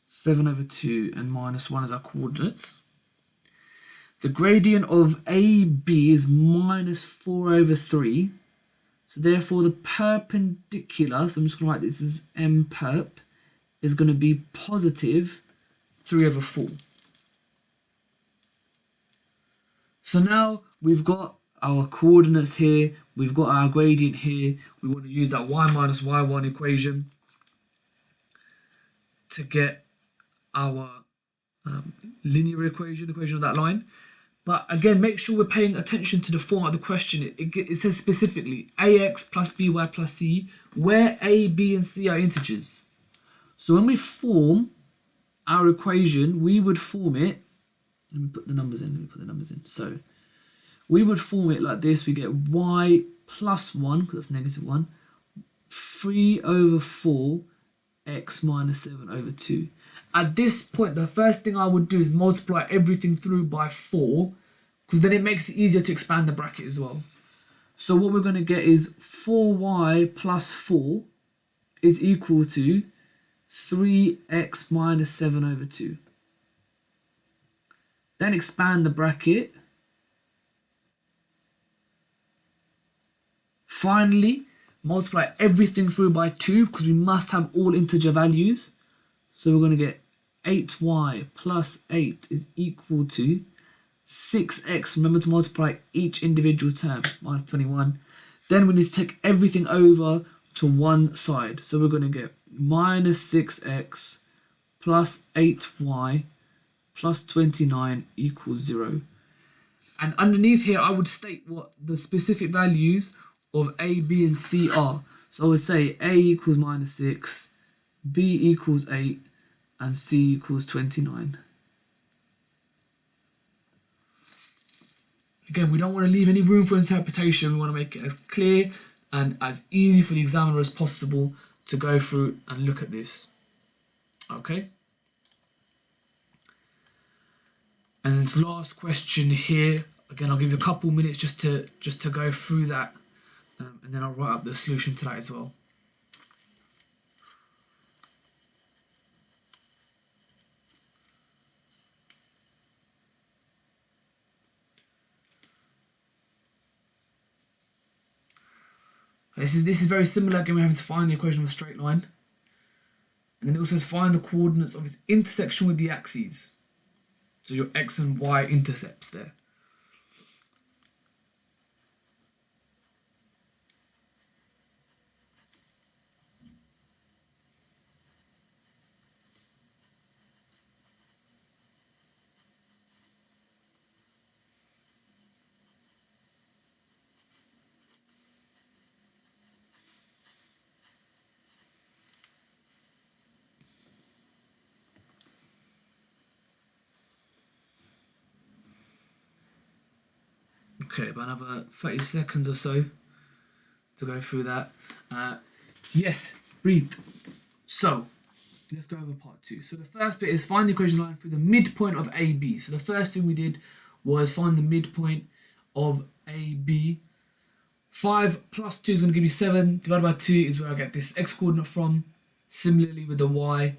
7 over 2 and minus 1 as our coordinates. The gradient of AB is minus 4 over 3. So therefore the perpendicular, so I'm just going to write this as M perp, is going to be positive 3 over 4. So now we've got our coordinates here, we've got our gradient here, we want to use that y minus y1 equation to get our linear equation of that line. But again, make sure we're paying attention to the format of the question. It says specifically ax plus by plus c, where a, b, and c are integers. So when we form our equation, we would form it. Let me put the numbers in. So we would form it like this. We get y plus 1, because that's negative 1, 3 over 4, x minus 7 over 2. At this point, the first thing I would do is multiply everything through by 4, because then it makes it easier to expand the bracket as well. So what we're going to get is 4y plus 4 is equal to 3x minus 7 over 2. Then expand the bracket. Finally, multiply everything through by 2, because we must have all integer values. So we're going to get 8y plus 8 is equal to 6x. Remember to multiply each individual term, minus 21. Then we need to take everything over to one side. So we're going to get minus 6x plus 8y plus 29 equals 0. And underneath here, I would state what the specific values of a, b, and c are. So I would say a equals minus 6, b equals 8, and c equals 29. Again, we don't want to leave any room for interpretation. We want to make it as clear and as easy for the examiner as possible to go through and look at this. Okay? And this last question here, again, I'll give you a couple minutes just to go through that, and then I'll write up the solution to that as well. This is very similar. Again, we're having to find the equation of a straight line. And then it also says find the coordinates of its intersection with the axes. So your x and y intercepts there. Okay, about another 30 seconds or so to go through that. Yes, breathe. So, let's go over part 2. So the first bit is find the equation line through the midpoint of AB. So the first thing we did was find the midpoint of AB. 5 plus 2 is going to give me 7. Divided by 2 is where I get this x coordinate from. Similarly with the y,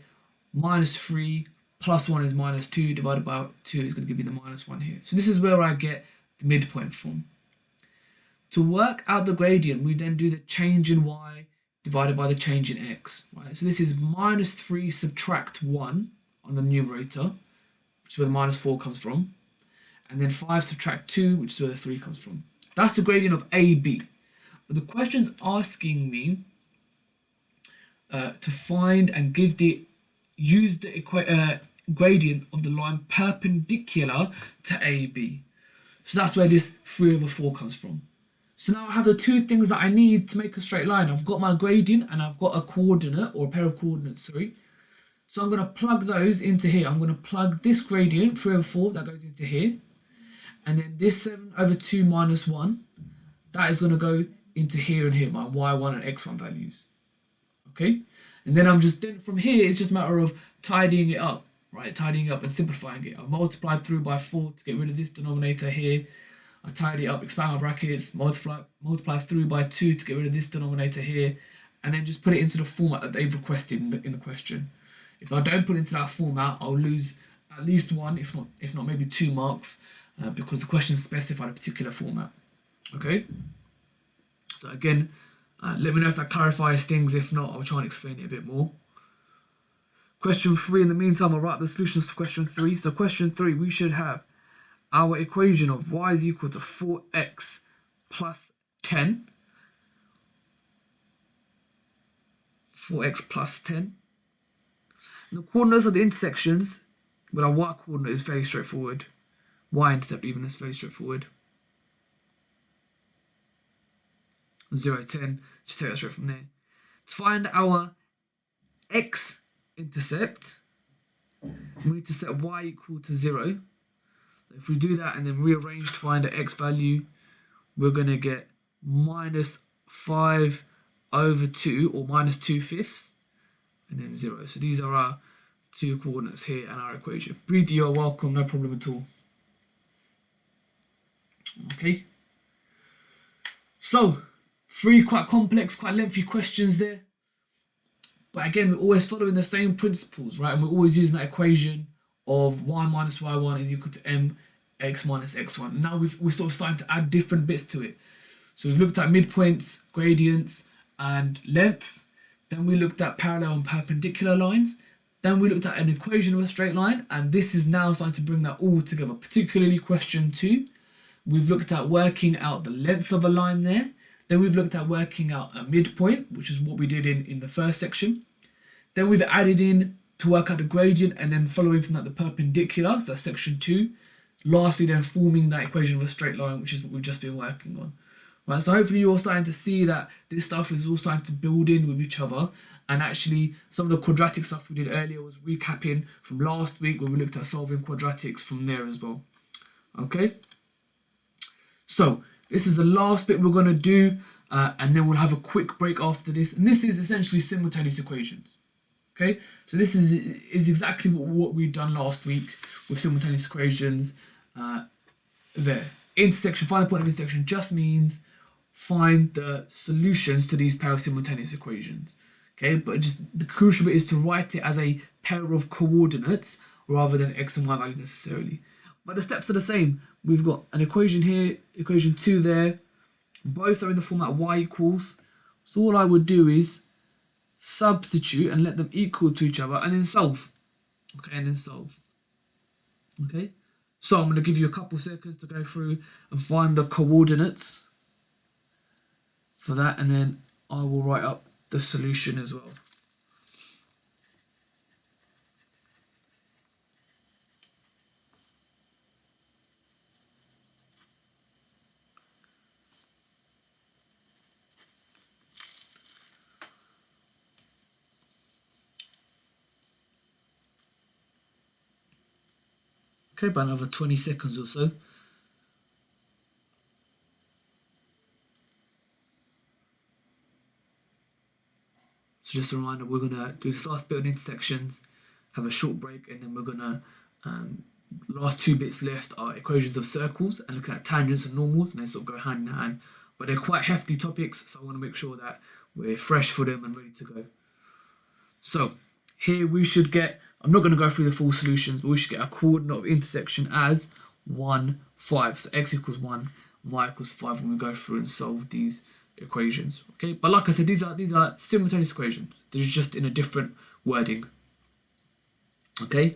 minus 3 plus 1 is minus 2. Divided by 2 is going to give me the minus 1 here. So this is where I get the midpoint from. To work out the gradient, we then do the change in y divided by the change in x. Right? So this is minus 3 subtract 1 on the numerator, which is where the minus 4 comes from. And then 5 subtract 2, which is where the 3 comes from. That's the gradient of AB. But the question's asking me to find and use the gradient of the line perpendicular to AB. So that's where this 3 over 4 comes from. So now I have the two things that I need to make a straight line. I've got my gradient and I've got a coordinate, or a pair of coordinates, sorry. So I'm going to plug those into here. I'm going to plug this gradient, 3 over 4, that goes into here. And then this 7 over 2 minus 1, that is going to go into here and here, my y1 and x1 values. Okay? And then from here, it's just a matter of tidying it up. Right, tidying it up and simplifying it. I've multiplied through by 4 to get rid of this denominator here. I tidy it up, expand my brackets, multiply through by 2 to get rid of this denominator here, and then just put it into the format that they've requested in the question. If I don't put it into that format, I'll lose at least 1, if not maybe 2 marks, because the question specified a particular format. Okay? So again, let me know if that clarifies things. If not, I'll try and explain it a bit more. Question 3, in the meantime, I'll write the solutions to question 3. So question 3, we should have our equation of y is equal to 4x plus 10. 4x plus 10. And the coordinates of the intersections with our y coordinate is very straightforward. y-intercept even, that's very straightforward. 0, 10, just take that straight from there. To find our x-intercept, we need to set y equal to 0. If we do that and then rearrange to find the x value, we're going to get minus 5 over 2, or minus 2/5, and then 0. So these are our two coordinates here and our equation. Breathe, you're welcome, no problem at all. Okay. So, 3 quite complex, quite lengthy questions there. But again, we're always following the same principles, right? And we're always using that equation of y minus y1 is equal to mx minus x1. Now we're sort of starting to add different bits to it. So we've looked at midpoints, gradients, and lengths. Then we looked at parallel and perpendicular lines. Then we looked at an equation of a straight line. And this is now starting to bring that all together, particularly question 2. We've looked at working out the length of a line there. Then we've looked at working out a midpoint, which is what we did in the first section. Then we've added in to work out the gradient, and then following from that the perpendicular, so that's section 2. Lastly, then forming that equation of a straight line, which is what we've just been working on. Right, so hopefully you're starting to see that this stuff is all starting to build in with each other. And actually, some of the quadratic stuff we did earlier was recapping from last week when we looked at solving quadratics from there as well. Okay? So, this is the last bit we're going to do, and then we'll have a quick break after this. And this is essentially simultaneous equations. Okay, so this is exactly what we've done last week with simultaneous equations. There, intersection, find the point of intersection just means find the solutions to these pair of simultaneous equations. Okay, but just the crucial bit is to write it as a pair of coordinates rather than x and y value necessarily. But the steps are the same. We've got an equation here, equation 2 there. Both are in the format y equals. So all I would do is substitute and let them equal to each other and then solve. Okay, and then solve. Okay, so I'm going to give you a couple seconds to go through and find the coordinates for that, and then I will write up the solution as well. Okay, about another 20 seconds or so. So just a reminder, we're going to do this last bit on intersections, have a short break, and then we're going to, last 2 bits left are equations of circles and looking at tangents and normals, and they sort of go hand in hand. But they're quite hefty topics, so I want to make sure that we're fresh for them and ready to go. So here we should get, I'm not going to go through the full solutions, but we should get a coordinate of intersection as 1, 5. So x equals 1, y equals 5 when we go through and solve these equations. Okay, but like I said, these are simultaneous equations. They're just in a different wording. Okay.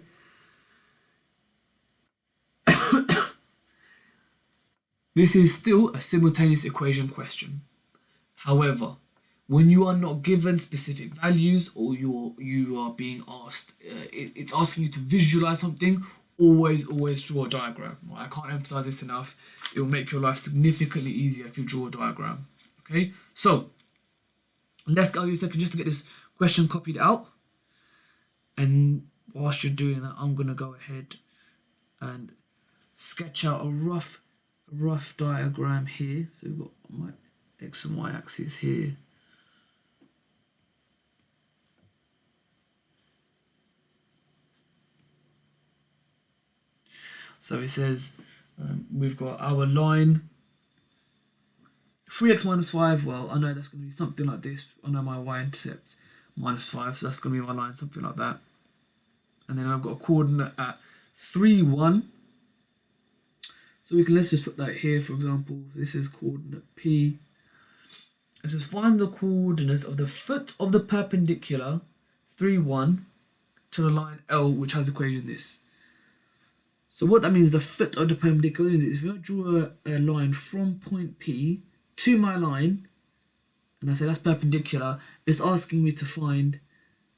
This is still a simultaneous equation question. However, when you are not given specific values or you are being asked, it's asking you to visualize something, always draw a diagram. Right? I can't emphasize this enough. It will make your life significantly easier if you draw a diagram. Okay, so let's go a second just to get this question copied out. And whilst you're doing that, I'm going to go ahead and sketch out a rough diagram here. So we've got my x and y axis here. So it says we've got our line 3x minus 5. Well, I know that's going to be something like this. I know my y-intercept minus 5, so that's going to be my line, something like that. And then I've got a coordinate at 3, 1. So let's just put that here, for example. This is coordinate P. It says find the coordinates of the foot of the perpendicular 3, 1 to the line L, which has equation this. So what that means, the foot of the perpendicular is if I draw a line from point P to my line, and I say that's perpendicular, it's asking me to find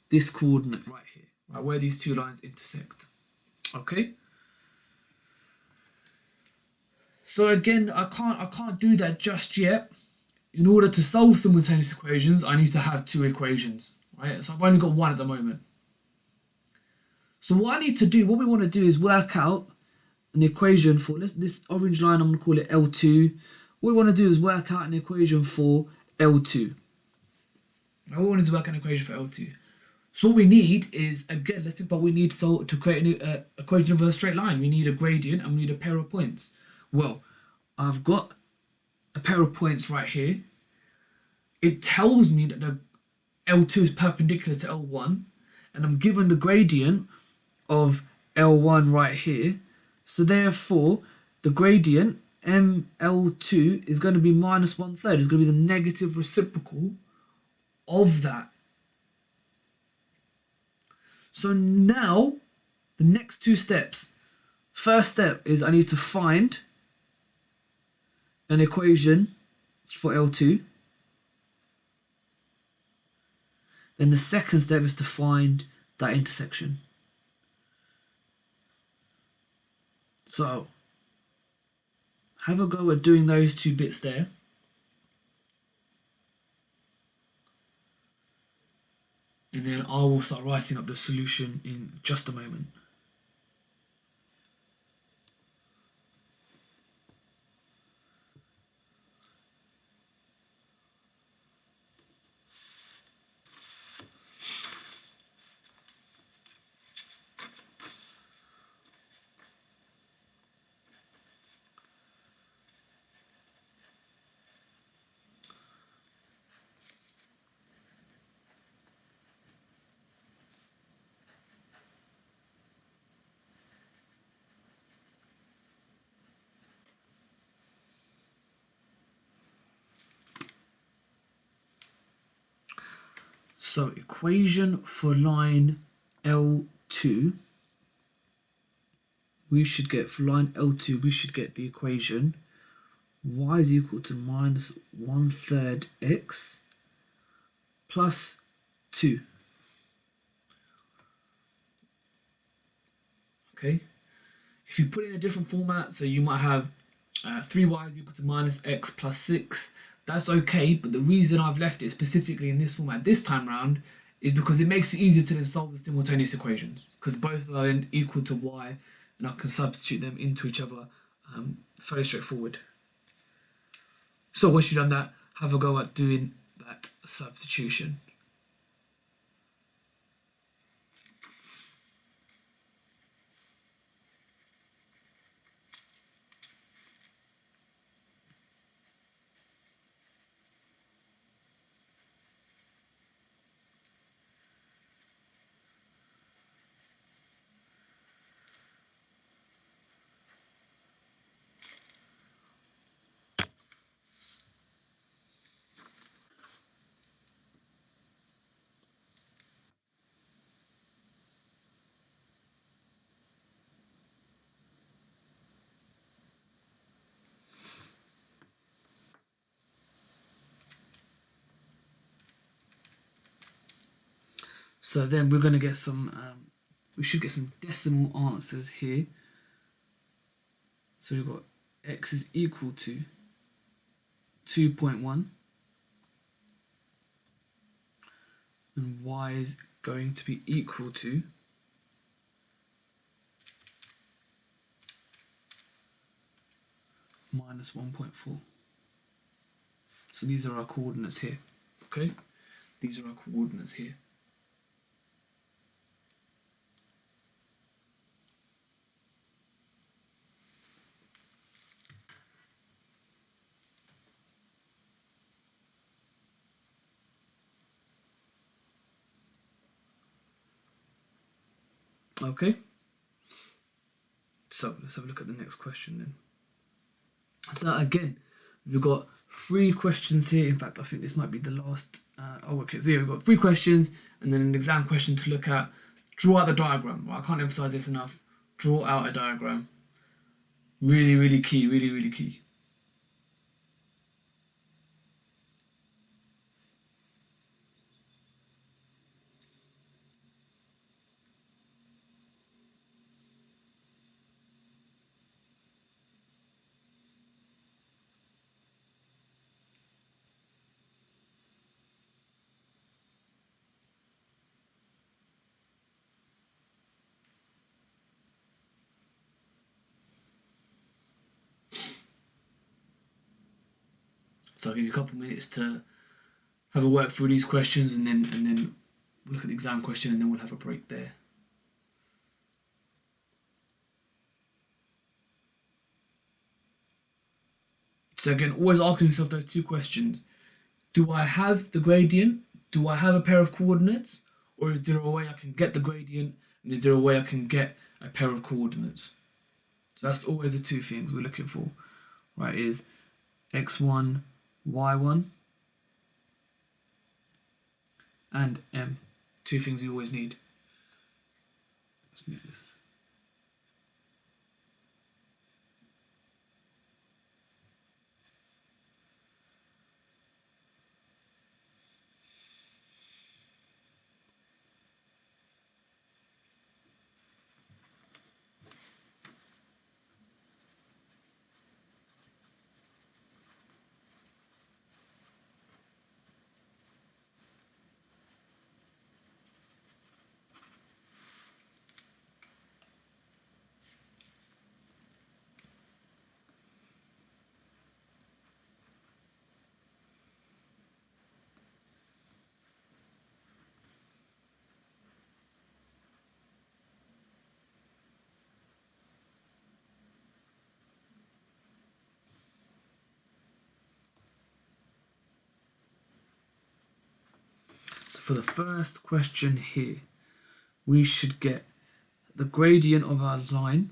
this coordinate right here, right, where these two lines intersect. Okay? So again, I can't do that just yet. In order to solve simultaneous equations, I need to have two equations, right? So I've only got one at the moment. So what I need to do, what we want to do is work out an equation for this orange line, I'm going to call it L2. What we want to do is work out an equation for L2. Now we want to work out an equation for L2. So what we need is, again, let's think about what we need to create an equation of a straight line. We need a gradient and we need a pair of points. Well, I've got a pair of points right here. It tells me that the L2 is perpendicular to L1, and I'm given the gradient of L1 right here. So therefore, the gradient ML2 is going to be minus 1/3. It's going to be the negative reciprocal of that. So now, the next two steps. First step is I need to find an equation for L2. Then the second step is to find that intersection. So, have a go at doing those two bits there. And then I will start writing up the solution in just a moment. So equation for line L2, we should get, for line L2, we should get the equation y is equal to minus 1/3 x plus 2. Okay, if you put it in a different format, so you might have 3y is equal to minus x plus 6. That's okay, but the reason I've left it specifically in this format this time round is because it makes it easier to then solve the simultaneous equations, because both are then equal to y, and I can substitute them into each other fairly straightforward. So once you've done that, have a go at doing that substitution. So then we're going to get some, we should get some decimal answers here. So we've got x is equal to 2.1 and y is going to be equal to minus 1.4. So these are our coordinates here, okay? These are our coordinates here. Okay, so let's have a look at the next question then. So again, we've got 3 questions here. In fact, I think this might be the last. Okay, so yeah, we've got 3 questions and then an exam question to look at. Draw out the diagram. Well, I can't emphasize this enough. Draw out a diagram. Really, really key. Really, really key. So I'll give you a couple of minutes to have a work through these questions, and then we'll look at the exam question, and then we'll have a break there. So again, always asking yourself those two questions. Do I have the gradient? Do I have a pair of coordinates? Or is there a way I can get the gradient? And is there a way I can get a pair of coordinates? So that's always the two things we're looking for, right? Is x1, y1, and m. Two things we always need. Let's move this. For the first question here, we should get the gradient of our line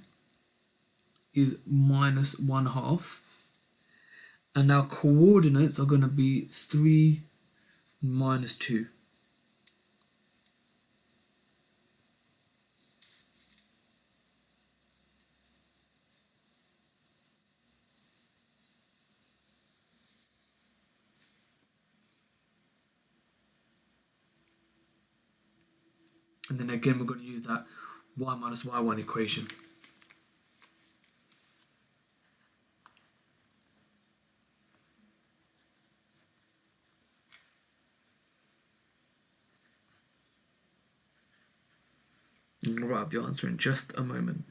is minus 1/2, and our coordinates are going to be 3 minus 2. And then again, we're going to use that y minus y1 equation. And we'll write up the answer in just a moment.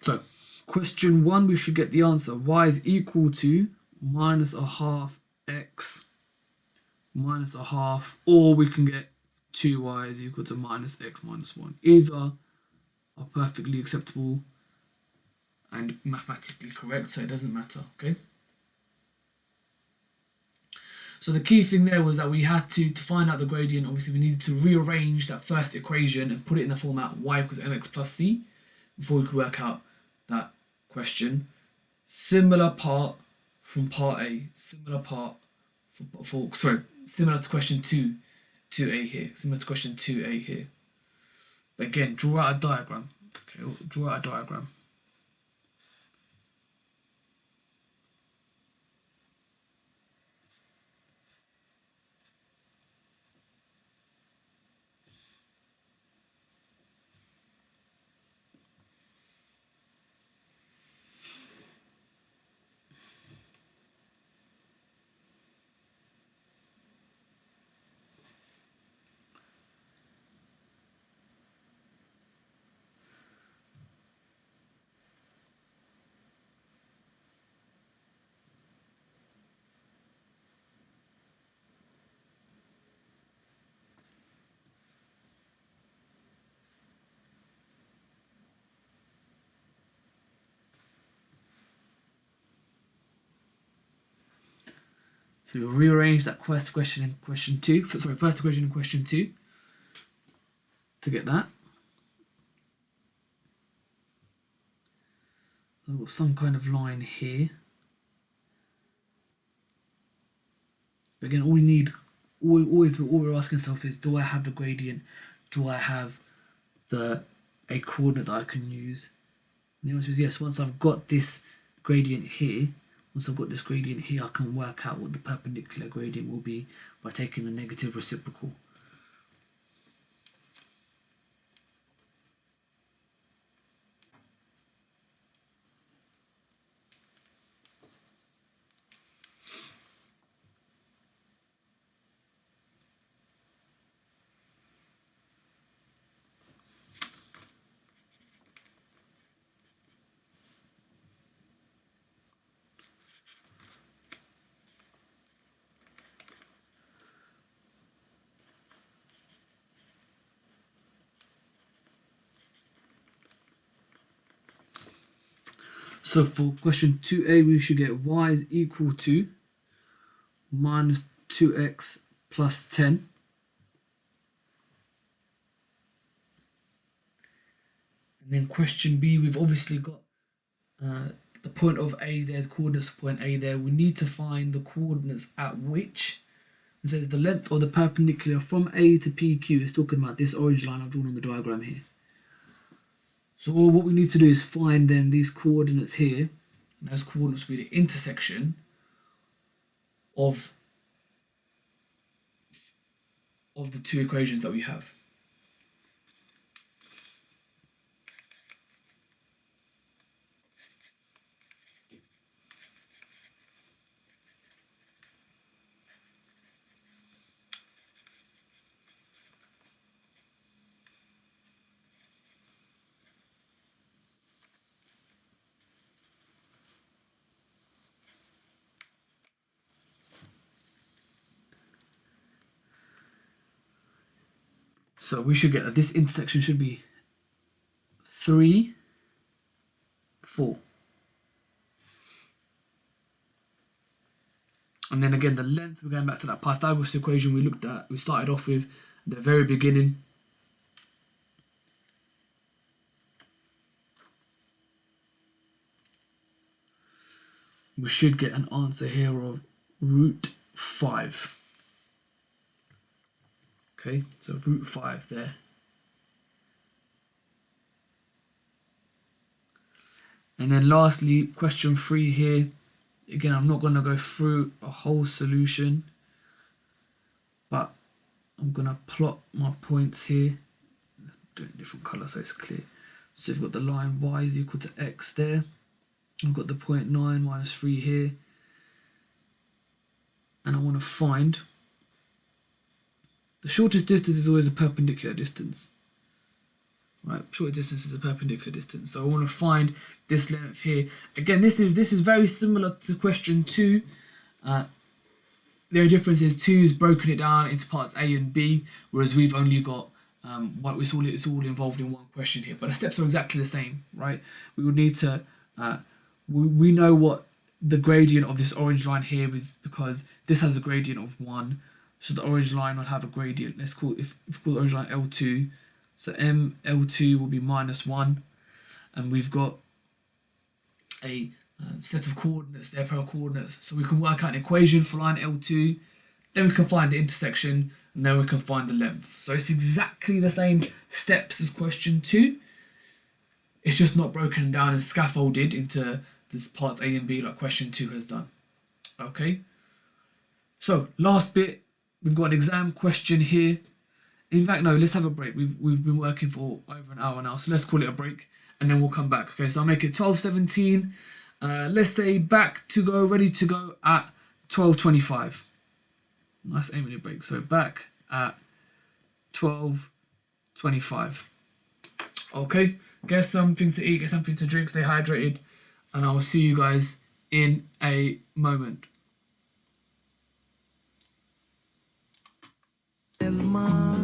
So, question 1, we should get the answer. Y is equal to minus 1/2 x minus 1/2, or we can get 2y is equal to minus x minus 1. Either are perfectly acceptable and mathematically correct, so it doesn't matter, okay? So the key thing there was that we had to find out the gradient. Obviously, we needed to rearrange that first equation and put it in the format y equals mx plus c before we could work out that question. Similar part from part A, similar part similar to question 2a here, similar to question 2a here. But again, draw out a diagram. Okay, draw out a diagram. So we'll rearrange that first question in question 2. First equation in question 2 to get that. I've got some kind of line here. But again, all we're asking ourselves is, do I have the gradient? Do I have a coordinate that I can use? And the answer is yes. Once I've got this gradient here, I can work out what the perpendicular gradient will be by taking the negative reciprocal. So for question 2a, we should get y is equal to minus 2x plus 10. And then question b, we've obviously got the point of A there, the coordinates of point A there. We need to find the coordinates at which. It says the length of the perpendicular from A to PQ is talking about this orange line I've drawn on the diagram here. So what we need to do is find then these coordinates here. And those coordinates will be the intersection of the two equations that we have. So we should get that this intersection should be 3, 4. And then again, the length, we're going back to that Pythagoras equation we looked at, we started off with at the very beginning. We should get an answer here of root 5. Okay, so root 5 there. And then lastly, question 3 here. Again, I'm not going to go through a whole solution, but I'm going to plot my points here. Do it in different colour so it's clear. So you've got the line y is equal to x there. I've got the point 9 minus 3 here. And I want to find the shortest distance is always a perpendicular distance. Right, shortest distance is a perpendicular distance. So I want to find this length here. Again, this is very similar to question 2. The only difference is 2 is broken it down into parts A and B, whereas we've only got it's all involved in one question here. But the steps are exactly the same, right? We would need to we know what the gradient of this orange line here is because this has a gradient of 1. So the orange line will have a gradient. Let's call if we call the orange line L2. So L2 will be minus 1. And we've got a set of coordinates, their pair of coordinates. So we can work out an equation for line L2. Then we can find the intersection. And then we can find the length. So it's exactly the same steps as question 2. It's just not broken down and scaffolded into this parts A and B like question 2 has done. Okay. So last bit. We've got an exam question here. In fact, no, let's have a break. We've been working for over an hour now, so let's call it a break and then we'll come back. Okay, so I'll make it 12:17. Let's say back to go, ready to go at 12:25. Nice 8-minute break. So back at 12:25. Okay, get something to eat, get something to drink, stay hydrated, and I'll see you guys in a moment. El mar,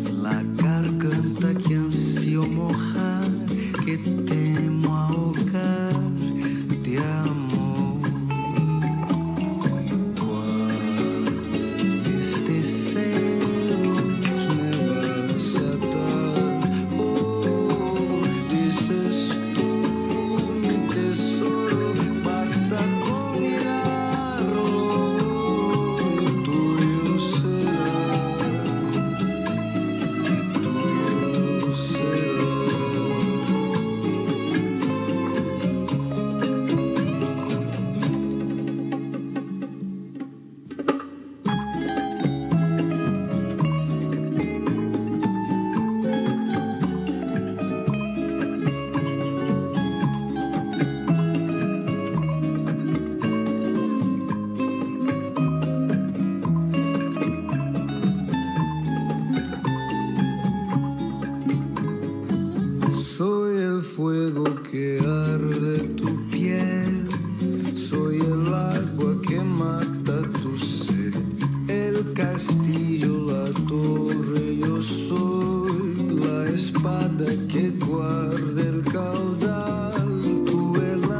la garganta que ansio mojar, que temo ahogar de amor. Igual este celos me vas a dar. Oh, dices tú, mi tesoro, basta con mirarlo y tuyo será. Soy el fuego que arde tu piel, soy el agua que mata tu sed, el castillo, la torre, yo soy la espada que guarda el caudal, tú el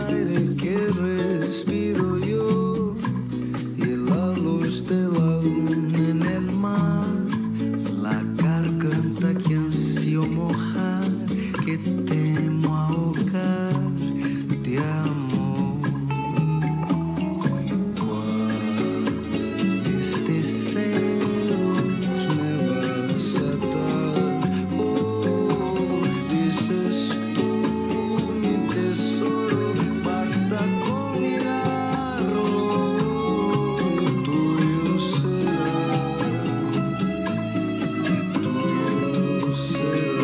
que temo ahogar de amor. Y este celos me vas a dar. Oh, dices tú, mi tesoro, basta con mirarlo y tuyo será. Tuyo será.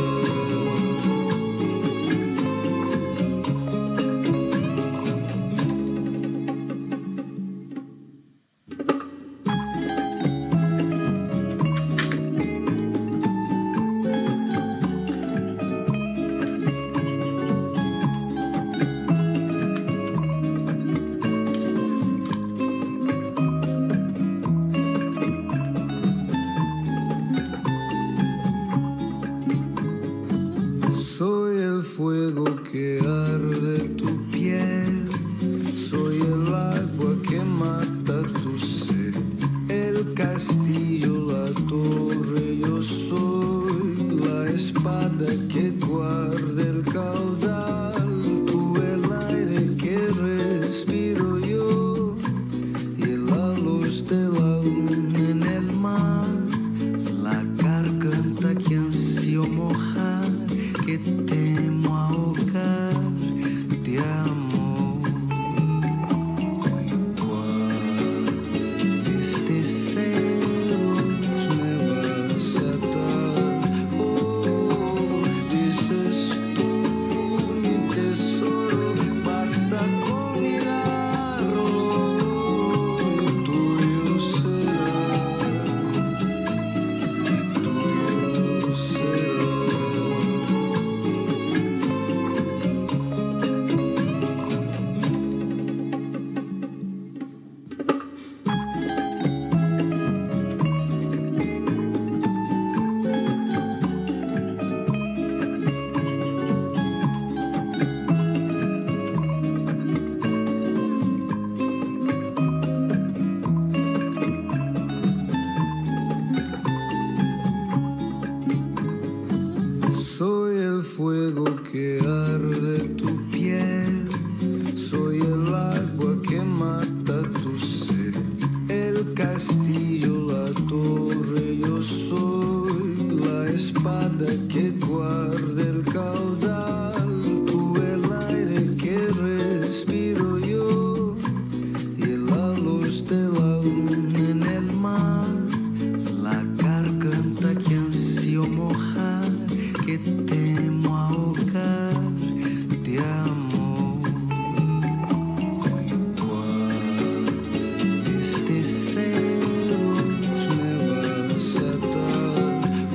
Soy el fuego que arde tu piel, soy el agua que mata tu sed, el castillo, la torre, yo soy la espada que guarda el caudal, tú el aire que respiro yo y la luz de la luna en el mar, la garganta que ansío mojar, que temo ahogar de amor. Igual este celos me vas a dar. Oh, dices tú, mi tesoro, basta con mirarlo y tuyo será. Tuyo será. Soy el fuego que arde tu piel, soy el agua que mata tu sed, el castillo, la torre, yo soy la espada que guarda el caudal, tú el aire que respiro yo y la luz de la luna en el mar, la garganta que ansío mojar, que temo ahogar de amor. Igual este celos me vas a dar.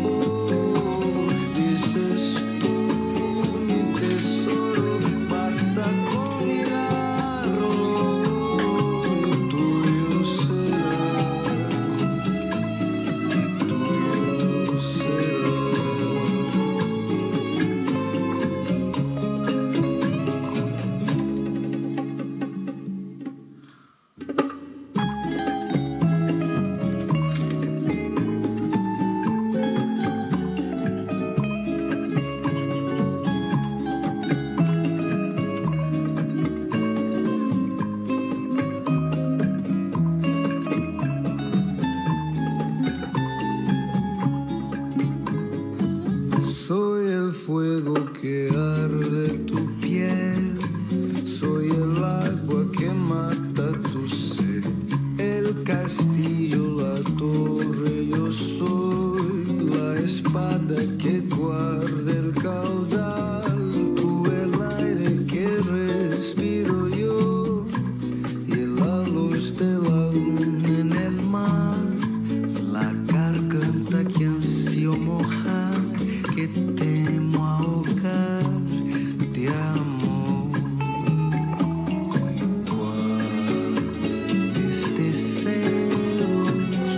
Oh, dices tú, mi tesoro, basta con mirarlo y tuyo será. Tuyo será. Soy el fuego que arde tu piel, soy el agua que mata tu sed, el castillo, la torre, yo soy la espada que guarda el caudal, tú el aire que respiro yo y la luz de la luna en el mar, la garganta que ansío mojar, que temo ahogar de amor. Igual este celos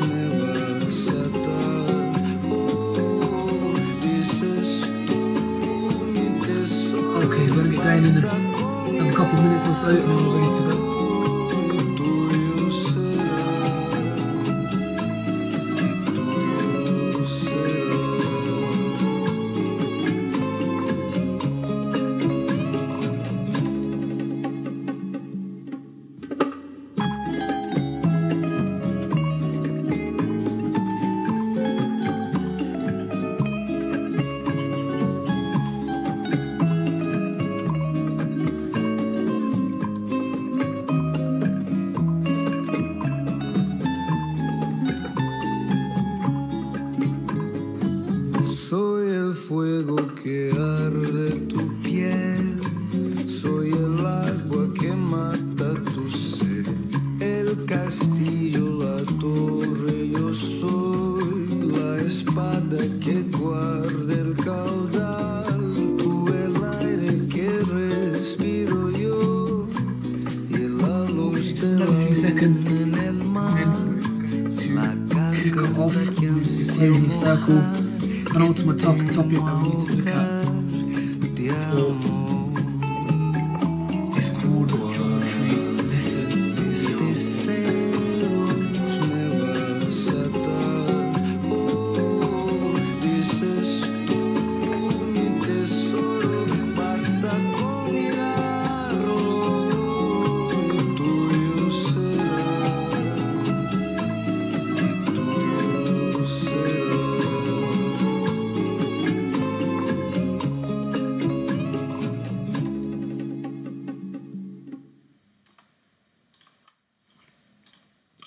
me vas a dar. Oh, dices tú, mi tesoro. Okay, we're gonna get going in a couple minutes or so and then we're ready to go. Tuyo será. Tuyo será. circle, penultimate topic that we need to look at is called geometry lesson.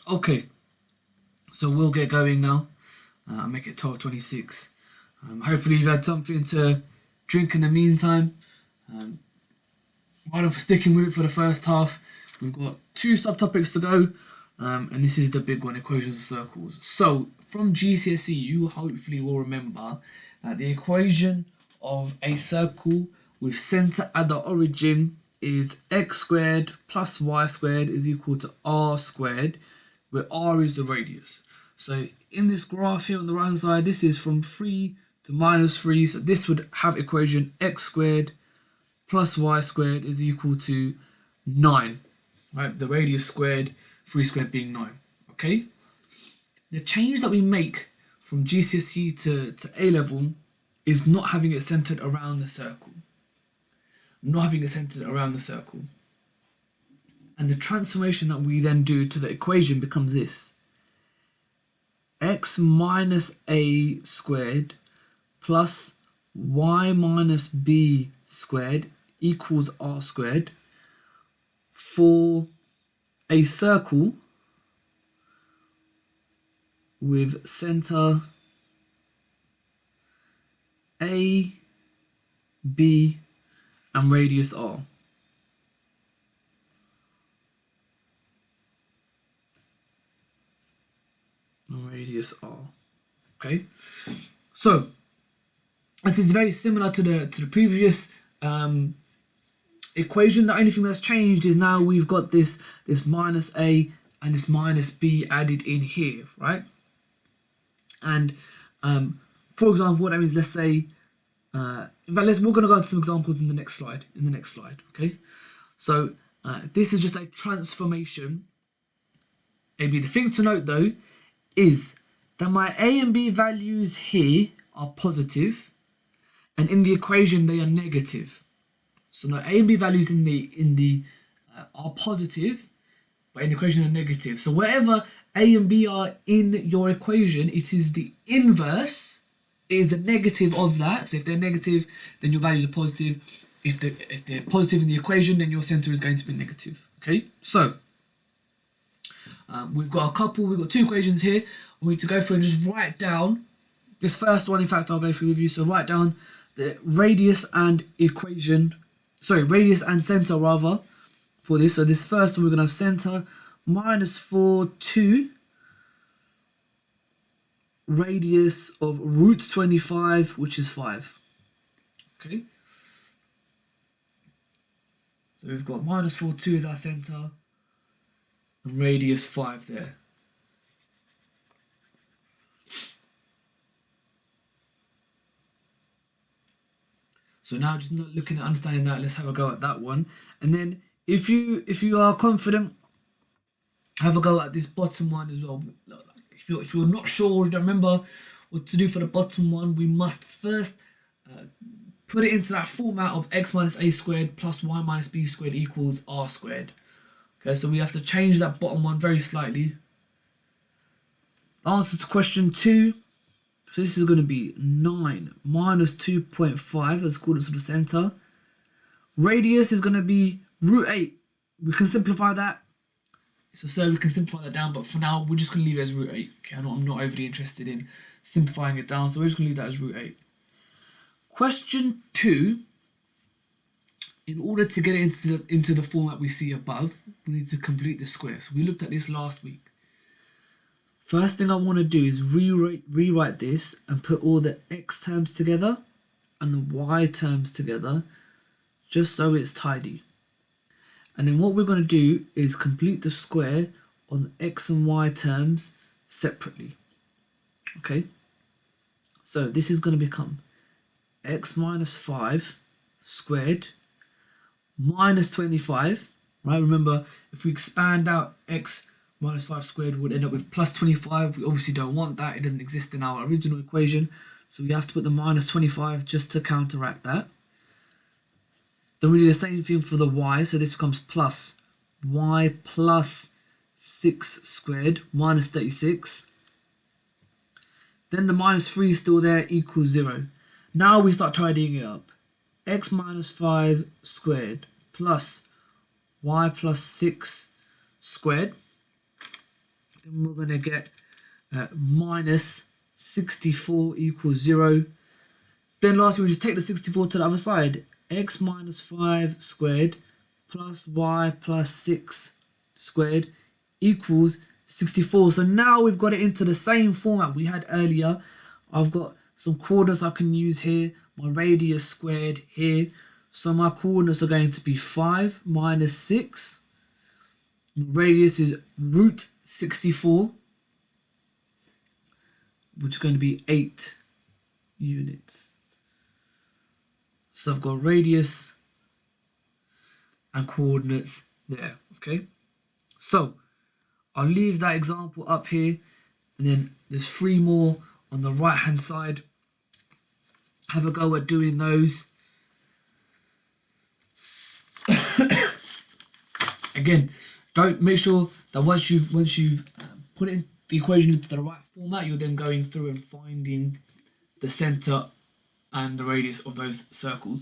Okay, so we'll get going now. Make it 12:26. Hopefully you've had something to drink in the meantime. While I'm sticking with it for the first half, we've got 2 subtopics to go, and this is the big one, equations of circles. So from GCSE, you hopefully will remember that the equation of a circle with centre at the origin is x squared plus y squared is equal to r squared, where r is the radius. So in this graph here on the right hand side, this is from 3 to minus 3. So this would have equation x squared plus y squared is equal to 9. Right? The radius squared, 3 squared being 9. Okay? The change that we make from GCSE to A level is not having it centered around the circle. Not having it centered around the circle. And the transformation that we then do to the equation becomes this. X minus a squared plus y minus b squared equals r squared for a circle with center A, B, and radius r. Radius r. Okay, so this is very similar to the previous equation. The only thing that's changed is now we've got this minus a and this minus b added in here, right? And for example, what that means, let's say, in fact, we're going to go into some examples in the next slide. Okay, so this is just a transformation. Maybe the thing to note though is that my a and b values here are positive, and in the equation they are negative. So now a and b values in the are positive, but in the equation are negative. So wherever a and b are in your equation, it is the inverse. It is the negative of that. So if they're negative, then your values are positive. If they're positive in the equation, then your center is going to be negative. Okay, so we've got 2 equations here. We need to go through and just write down this first one. In fact, I'll go through with you. So write down the radius and center rather for this. So this first one, we're going to have center minus 4, 2, radius of root 25, which is 5. Okay. So we've got minus 4, 2 is our center, and radius 5 there. So now just looking at understanding that, let's have a go at that one. And then if you are confident, have a go at this bottom one as well. If you're not sure or you don't remember what to do for the bottom one, we must first put it into that format of x minus a squared plus y minus b squared equals r squared. Okay, so we have to change that bottom one very slightly. The answer to question 2. So this is going to be 9 minus 2.5 as coordinates of the center. Radius is going to be root 8. We can simplify that. So we can simplify that down, but for now we're just going to leave it as root 8. Okay, I'm not overly interested in simplifying it down, so we're just going to leave that as root 8. Question 2. In order to get it into the format we see above, we need to complete the square. So we looked at this last week. First thing I want to do is rewrite this and put all the x terms together and the y terms together, just so it's tidy. And then what we're going to do is complete the square on x and y terms separately. Okay? So this is going to become x minus 5 squared minus 25, right? Remember, if we expand out x minus 5 squared, we'd end up with plus 25. We obviously don't want that. It doesn't exist in our original equation. So we have to put the minus 25 just to counteract that. Then we do the same thing for the y. So this becomes plus y plus 6 squared minus 36. Then the minus 3 is still there, equals 0. Now we start tidying it up. X minus 5 squared plus y plus 6 squared. Then we're going to get minus 64 equals 0. Then lastly, we just take the 64 to the other side. X minus 5 squared plus y plus 6 squared equals 64. So now we've got it into the same format we had earlier. I've got some coordinates I can use here. My radius squared here. So my coordinates are going to be 5 minus 6. My radius is root 64, which is going to be 8 units. So I've got radius and coordinates there, okay? So I'll leave that example up here, and then there's 3 more on the right hand side. Have a go at doing those. Again, don't make sure that once you've put it in the equation into the right format, you're then going through and finding the center and the radius of those circles.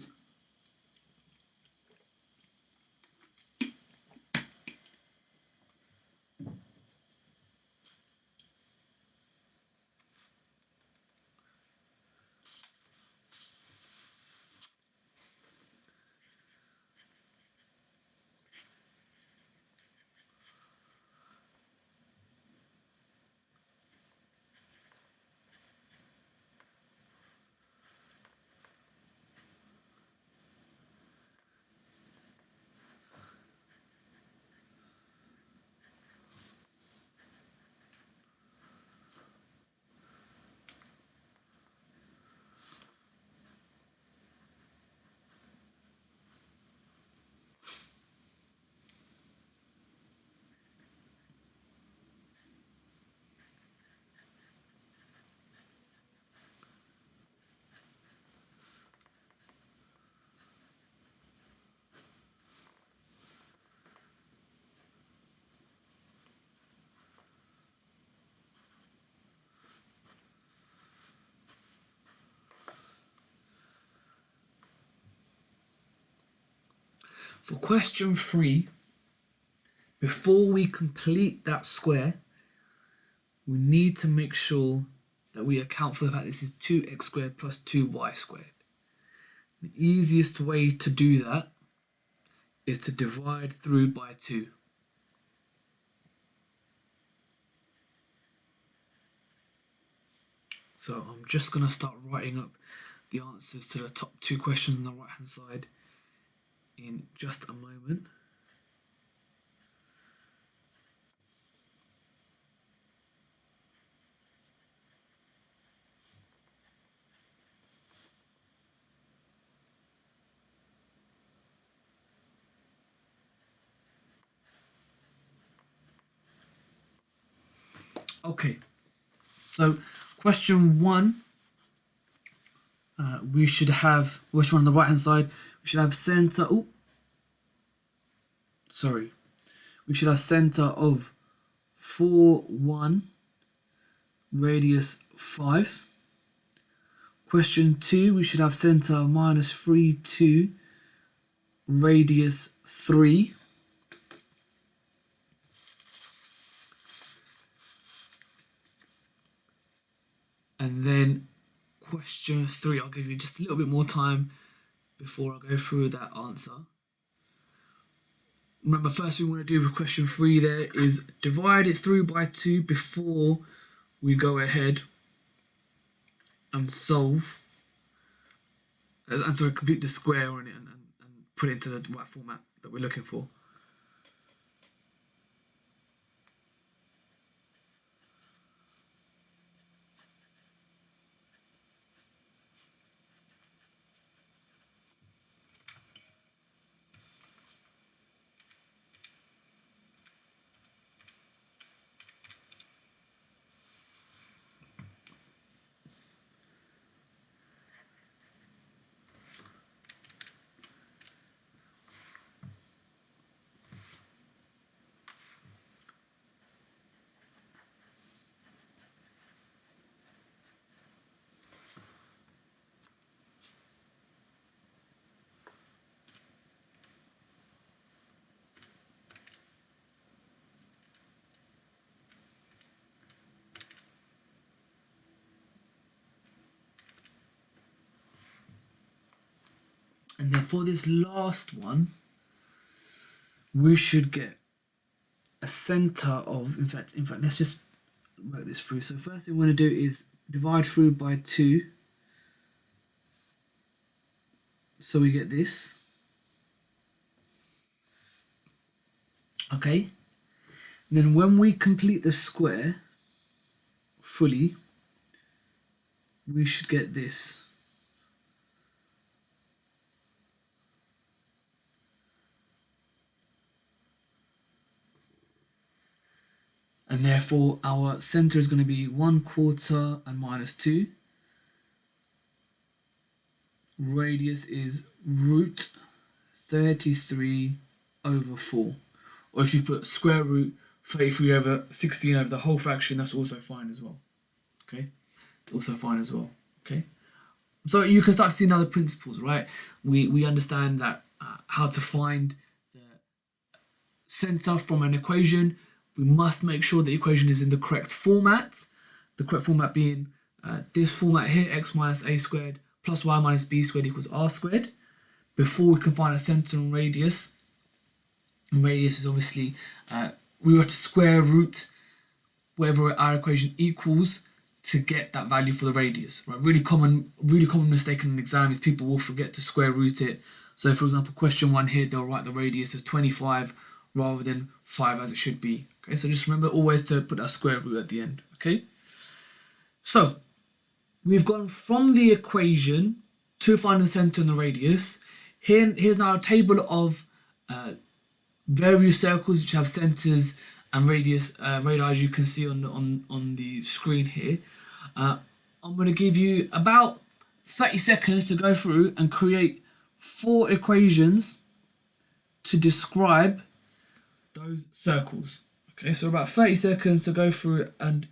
For question 3, before we complete that square, we need to make sure that we account for the fact this is 2x squared plus 2y squared. The easiest way to do that is to divide through by 2. So I'm just going to start writing up the answers to the top 2 questions on the right hand side in just a moment. Okay, so question 1, we should have, question 1 on the right hand side, we should have center, we should have center of 4, 1, radius 5. Question 2, we should have center minus 3, 2, radius 3. And then question 3, I'll give you just a little bit more time before I go through that answer. Remember, first thing we want to do with question 3 there is divide it through by 2 before we go ahead and solve. And so complete the square on it and put it into the right format that we're looking for. And then for this last one, we should get a center of, in fact, let's just work this through. So first thing we want to do is divide through by 2. So we get this. Okay. And then when we complete the square fully, we should get this. And therefore our center is going to be 1/4 and minus 2. Radius is root 33 over 4. Or if you put square root 33 over 16 over the whole fraction, that's also fine as well. Okay, also fine as well. Okay, so you can start seeing other principles, right? We understand that how to find the center from an equation. We must make sure the equation is in the correct format. The correct format being this format here: x minus a squared plus y minus b squared equals r squared. Before we can find a center and radius. And radius is obviously we have to square root whatever our equation equals to get that value for the radius. Right? Really common mistake in an exam is people will forget to square root it. So for example, question 1 here, they'll write the radius as 25 rather than 5 as it should be. Okay, so just remember always to put that square root at the end. Okay, so we've gone from the equation to find the center and the radius. Here's now a table of various circles which have centers and radius, radii, you can see on the screen here. I'm going to give you about 30 seconds to go through and create 4 equations to describe those circles. Okay, so about 30 seconds to go through and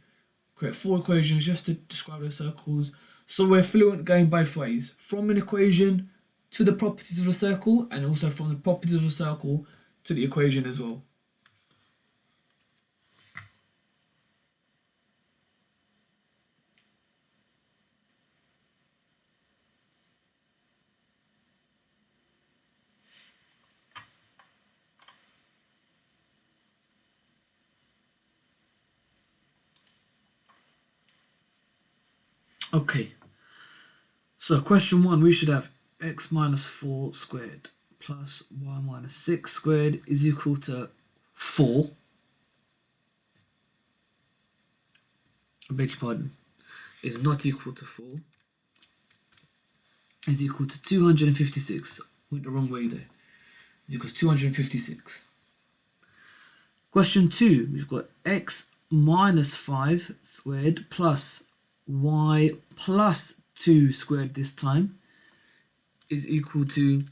create 4 equations just to describe those circles. So we're fluent going both ways, from an equation to the properties of a circle, and also from the properties of a circle to the equation as well. Okay, so question 1, we should have x minus 4 squared plus y minus 6 squared is equal to 4. I beg your pardon, is not equal to 4. Is equal to 256. Went the wrong way there. Is equals 256. Question 2, we've got x minus 5 squared plus y plus 2 squared this time is equal to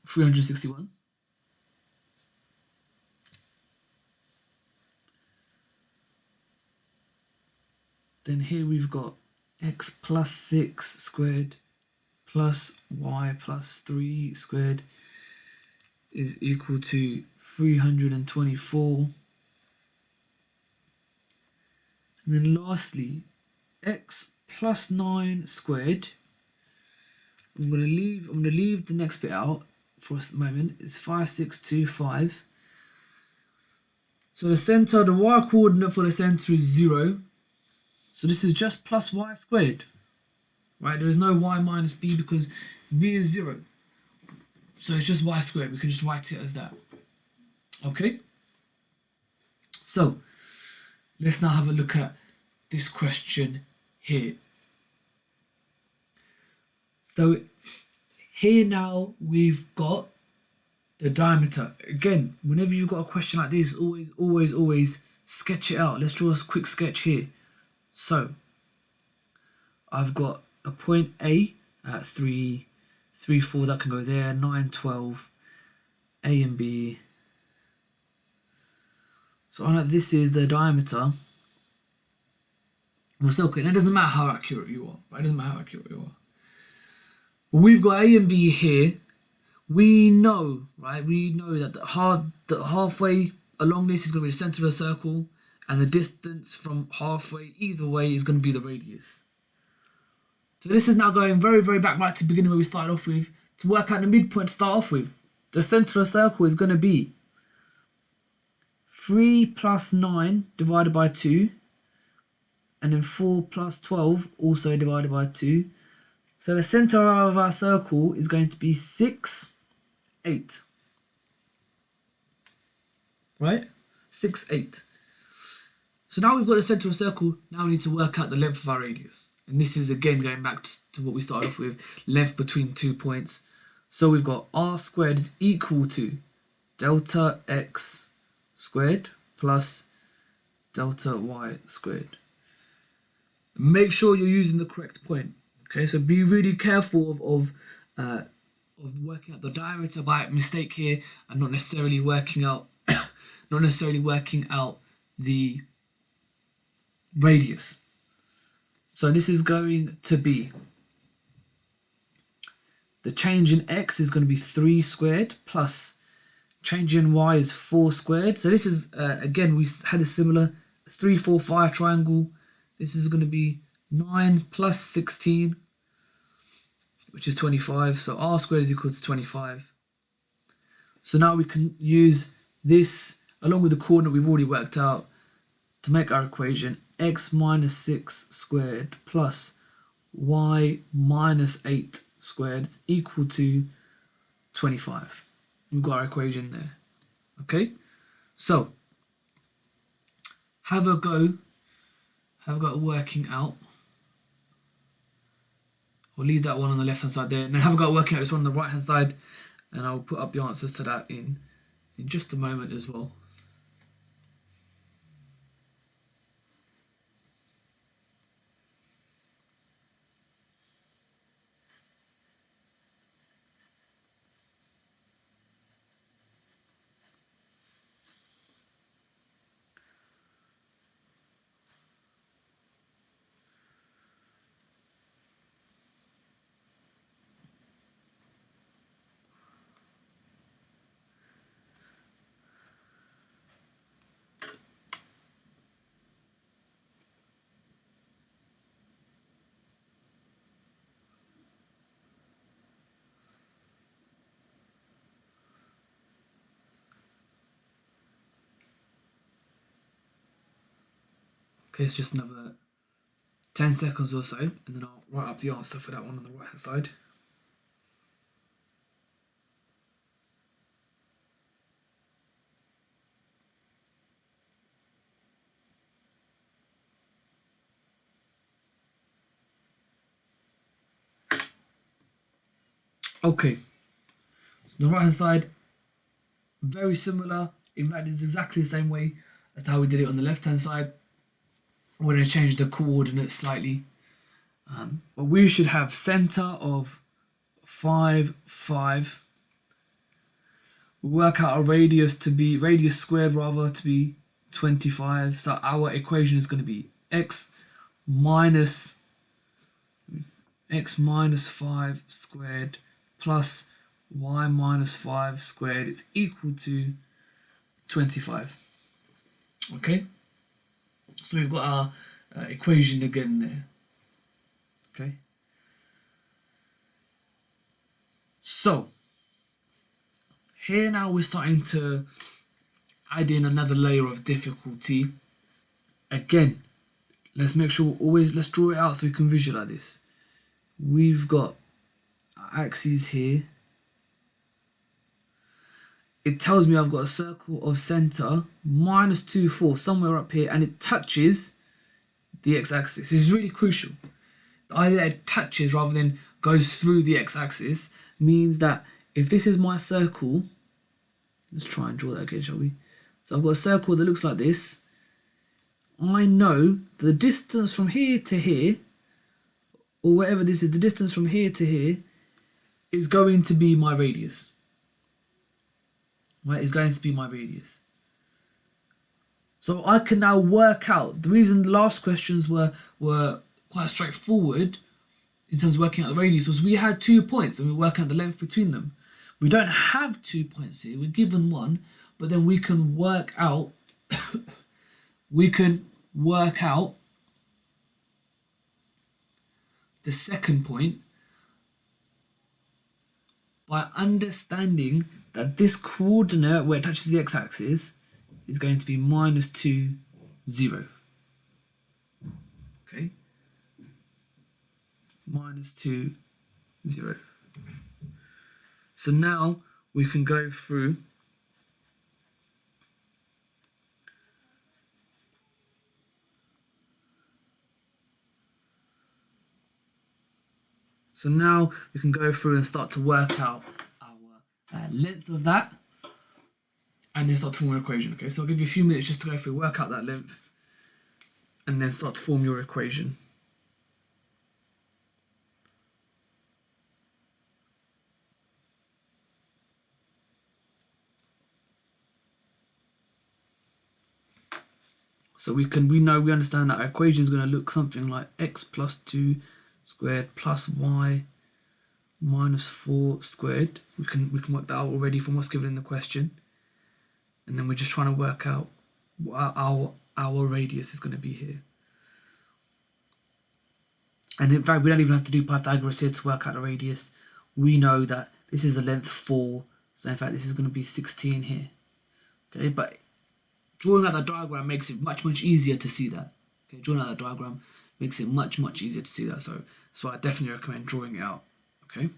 361. Then here we've got x plus 6 squared plus y plus 3 squared is equal to 324. And then lastly, x plus 9 squared. I'm gonna leave the next bit out for a moment. It's 5625. So the center, the y coordinate for the center is 0. So this is just plus y squared. Right? There is no y minus b because b is 0. So it's just y squared. We can just write it as that. Okay? So let's now have a look at this question here. So here now we've got the diameter. Again, whenever you've got a question like this, always sketch it out. Let's draw a quick sketch here. So I've got a point A at 3, 3, 4, that can go there, 9, 12, A and B. So this is the diameter. Well, so okay, and it doesn't matter how accurate you are, right? It doesn't matter how accurate you are. But we've got A and B here. We know, right? We know that the halfway along this is going to be the center of the circle, and the distance from halfway either way is going to be the radius. So this is now going very back right to the beginning where we started off with to work out the midpoint to start off with. The centre of the circle is going to be 3 plus 9 divided by 2, and then 4 plus 12 also divided by 2. So the centre of our circle is going to be 6, 8. Right? 6, 8. So now we've got the centre of the circle, now we need to work out the length of our radius. And this is again going back to what we started off with, length between 2 points. So we've got r squared is equal to delta x squared plus delta y squared. Make sure you're using the correct point. Okay, so be really careful of working out the diameter by mistake here, and not necessarily working out the radius. So this is going to be, the change in x is going to be 3 squared plus change in y is 4 squared. So this is, again, we had a similar 3, 4, 5 triangle. This is going to be 9 plus 16, which is 25. So r squared is equal to 25. So now we can use this along with the coordinate we've already worked out to make our equation. X minus 6 squared plus y minus 8 squared equal to 25. We've got our equation there. Okay, so have a go at working out. We'll leave that one on the left hand side there, and then have a go at working out this one on the right hand side, and I'll put up the answers to that in just a moment as well. Okay, it's just another 10 seconds or so, and then I'll write up the answer for that one on the right hand side. Okay, so the right hand side, very similar. In fact, it's exactly the same way as to how we did it on the left hand side. We're going to change the coordinates slightly. But we should have centre of 5, 5. We work out our radius squared rather, to be 25. So our equation is going to be x minus 5 squared plus y minus 5 squared is equal to 25. Okay, so we've got our equation again there. Okay, so here now we're starting to add in another layer of difficulty. Again, let's make sure let's draw it out so we can visualize this. We've got our axes here. It tells me I've got a circle of center minus 2, 4 somewhere up here, and it touches the x-axis. This is really crucial. The idea that it touches rather than goes through the x-axis means that if this is my circle, let's try and draw that again, shall we? So I've got a circle that looks like this. I know the distance from here to here, or whatever this is, the distance from here to here is going to be my radius. Right, is going to be my radius. So I can now work out, the reason the last questions were quite straightforward in terms of working out the radius was we had 2 points and we work out the length between them. We don't have 2 points here, we're given one, but then we can work out the second point by understanding that this coordinate where it touches the x-axis is going to be -2, 0. Okay? -2, 0. So now we can go through and start to work out our length of that, and then start to form an equation. Okay, so I'll give you a few minutes just to go through, work out that length, and then start to form your equation. So we understand that our equation is going to look something like x plus 2 squared plus y minus 4 squared. We can work that out already from what's given in the question. And then we're just trying to work out what our radius is going to be here. And in fact, we don't even have to do Pythagoras here to work out the radius. We know that this is a length 4. So in fact, this is going to be 16 here. Okay, but drawing out the diagram makes it much easier to see that. Okay, drawing out the diagram makes it much easier to see that. So that's why I definitely recommend drawing it out. Okay.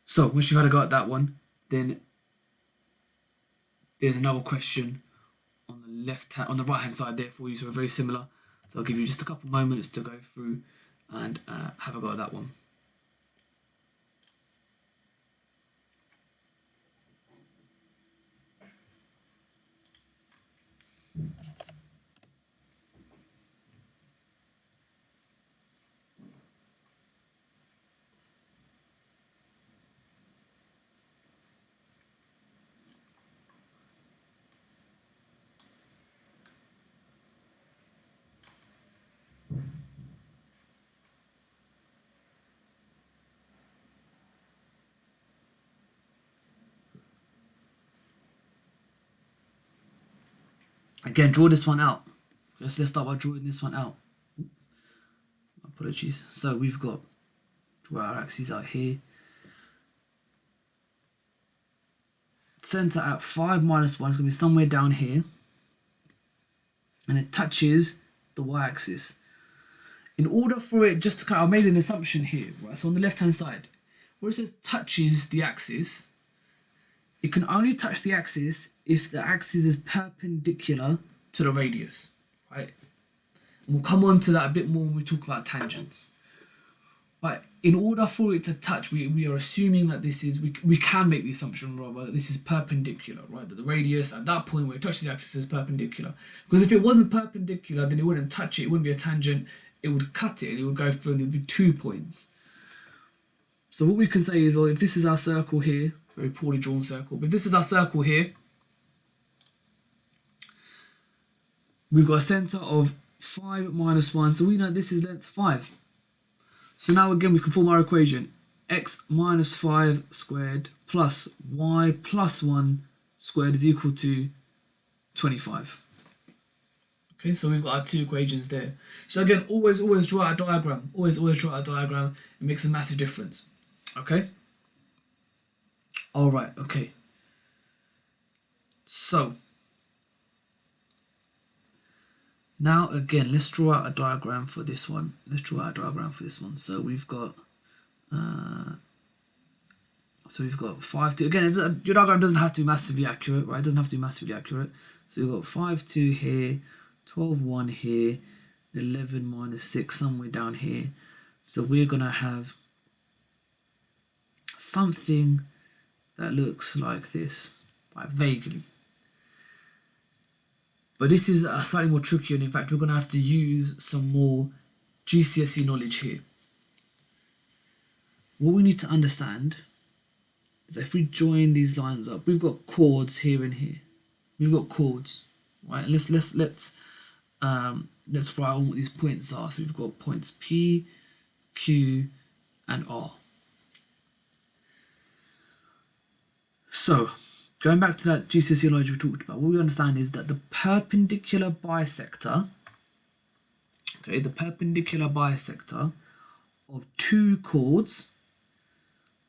So once you've had a go at that one, then there's another question on the right hand side there for you. So very similar. So I'll give you just a couple moments to go through and have a go at that one. Again, draw this one out. Let's start by drawing this one out. Apologies. So we've got, draw our axes out here. Center at 5 minus 1 is going to be somewhere down here. And it touches the y-axis. In order for it just to kind of, I made an assumption here, right? So on the left-hand side, where it says touches the axis, it can only touch the axis if the axis is perpendicular to the radius, right? And we'll come on to that a bit more when we talk about tangents. But in order for it to touch, we are assuming that this is, we can make the assumption rather that this is perpendicular, right? That the radius at that point where it touches the axis is perpendicular. Because if it wasn't perpendicular, then it wouldn't touch it, it wouldn't be a tangent, it would cut it, and it would go through, and there would be 2 points. So what we can say is, well, if this is our circle here, very poorly drawn circle, but if this is our circle here, we've got a centre of 5 minus 1, so we know this is length 5. So now again we can form our equation, x minus 5 squared plus y plus 1 squared is equal to 25. Okay, so we've got our 2 equations there. So again, always draw out a diagram. Always draw out a diagram. It makes a massive difference. Okay? Alright, okay. So, now again, let's draw out a diagram for this one. So we've got 5, 2. Again, your diagram doesn't have to be massively accurate, right? It doesn't have to be massively accurate. So we've got 5, 2 here, 12, 1 here, 11 minus 6 somewhere down here. So we're going to have something that looks like this, like vaguely. But this is slightly more tricky, and in fact we're going to have to use some more GCSE knowledge here. What we need to understand is that if we join these lines up, we've got chords here and here. We've got chords, right? Let's write on what these points are. So we've got points P, Q, and R. So, going back to that GCSE knowledge we talked about, what we understand is that the perpendicular bisector, of 2 chords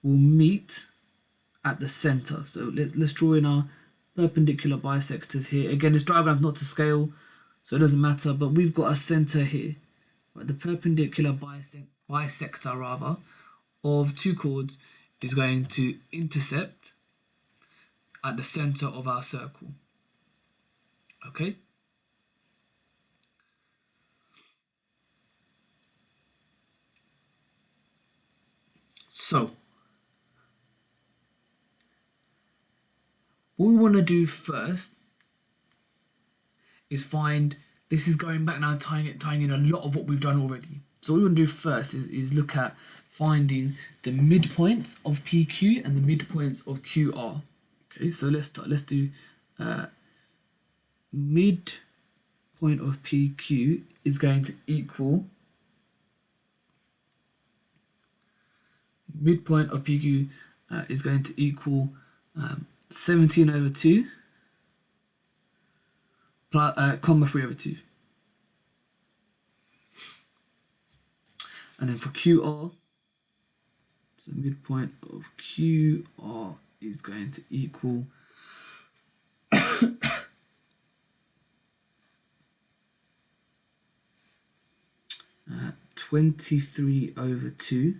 will meet at the center. So let's draw in our perpendicular bisectors here. Again, this diagram's not to scale, so it doesn't matter, but we've got a center here. Right? The perpendicular bisector rather of two chords is going to intercept at the center of our circle. Okay? So, what we want to do first is find, this is going back now, tying in a lot of what we've done already. So what we want to do first is look at finding the midpoints of PQ and the midpoints of QR. Okay, so let's do midpoint of PQ is going to equal midpoint of PQ is going to equal 17 over 2 plus, comma 3 over 2. And then for QR, so midpoint of QR is going to equal 23 over 2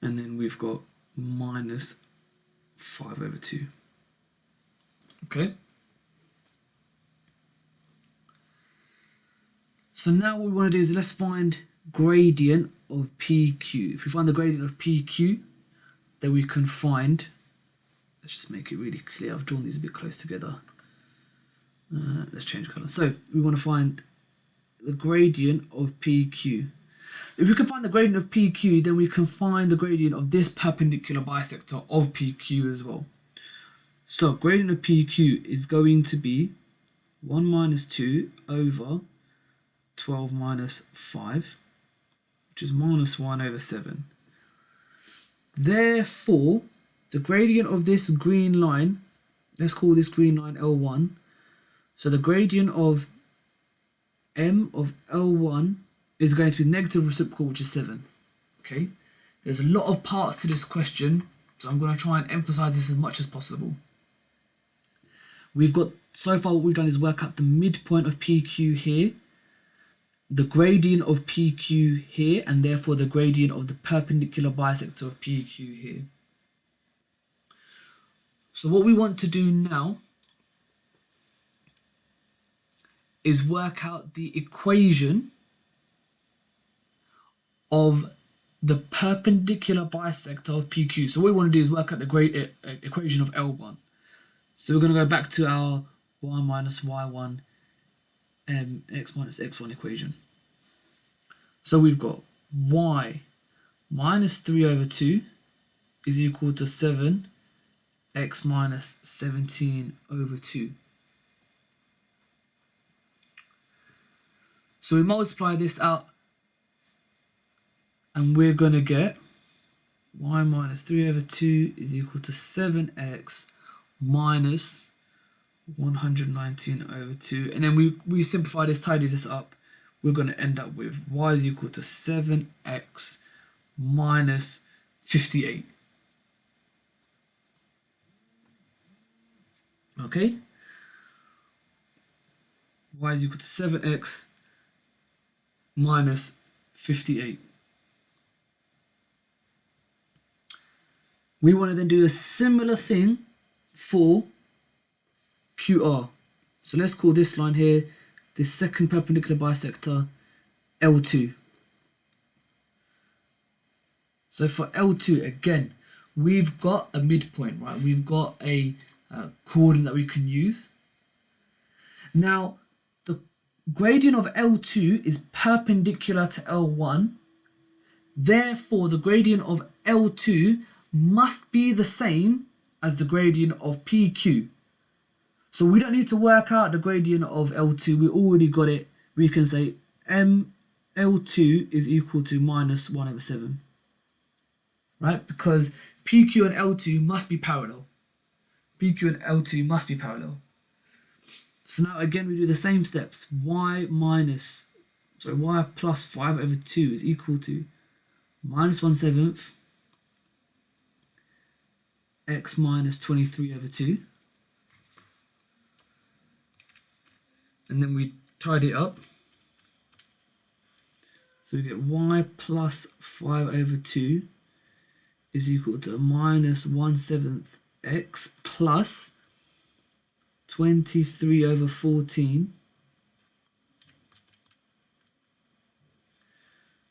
and then we've got minus 5 over 2. Okay? So now what we want to do is let's find gradient of PQ. If we find the gradient of PQ, then we can find, let's just make it really clear. I've drawn these a bit close together. Let's change colour. So we want to find the gradient of PQ. If we can find the gradient of PQ, then we can find the gradient of this perpendicular bisector of PQ as well. So gradient of PQ is going to be 1 minus 2 over 12 minus 5, which is minus 1 over 7. Therefore, the gradient of this green line, let's call this green line L1. So the gradient of M of L1 is going to be negative reciprocal, which is 7. Okay, there's a lot of parts to this question, so I'm going to try and emphasize this as much as possible. We've got, so far what we've done is work out the midpoint of PQ here, the gradient of PQ here, and therefore the gradient of the perpendicular bisector of PQ here. So what we want to do now is work out the equation of the perpendicular bisector of PQ. So what we want to do is work out the equation of L1. So we're going to go back to our y minus y1 x minus x1 equation. So we've got y minus 3 over 2 is equal to 7 x minus 17 over 2. So we multiply this out and we're going to get y minus 3 over 2 is equal to 7x minus 119 over 2. And then we simplify this, tidy this up. We're going to end up with y is equal to 7x minus 58. Okay? Y is equal to 7x minus 58. We want to then do a similar thing for QR. So let's call this line here, this second perpendicular bisector, L2. So for L2, again, we've got a midpoint, right? We've got a coordinate that we can use. Now, the gradient of L2 is perpendicular to L1. Therefore, the gradient of L2 must be the same as the gradient of PQ. So we don't need to work out the gradient of L2. We already got it. We can say L2 is equal to minus 1 over 7. Right? Because PQ and L2 must be parallel. PQ and L2 must be parallel. So now again we do the same steps. Y plus 5 over 2 is equal to minus 1/7 x minus 23 over 2. And then we tidy it up. So we get y plus 5 over 2 is equal to minus 1/7 x plus 23 over 14.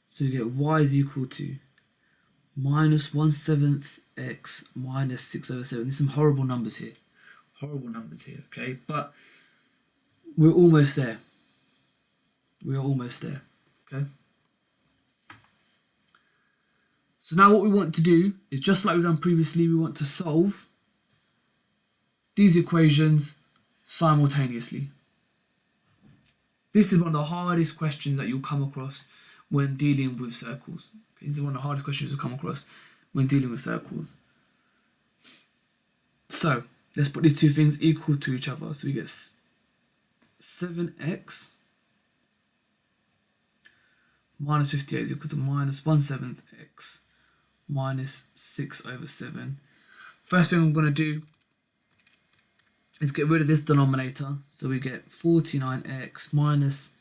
So we get y is equal to minus 1/7 x minus 6 over 7. There's some horrible numbers here. Horrible numbers here, okay? But we're almost there. We are almost there, okay? So now what we want to do is, just like we've done previously, we want to solve these equations simultaneously. This is one of the hardest questions that you'll come across when dealing with circles. This is one of the hardest questions you'll come across when dealing with circles. So let's put these two things equal to each other. So we get 7x minus 58 is equal to minus 1/7 x minus 6 over 7. First thing I'm going to do is get rid of this denominator. So we get 49x minus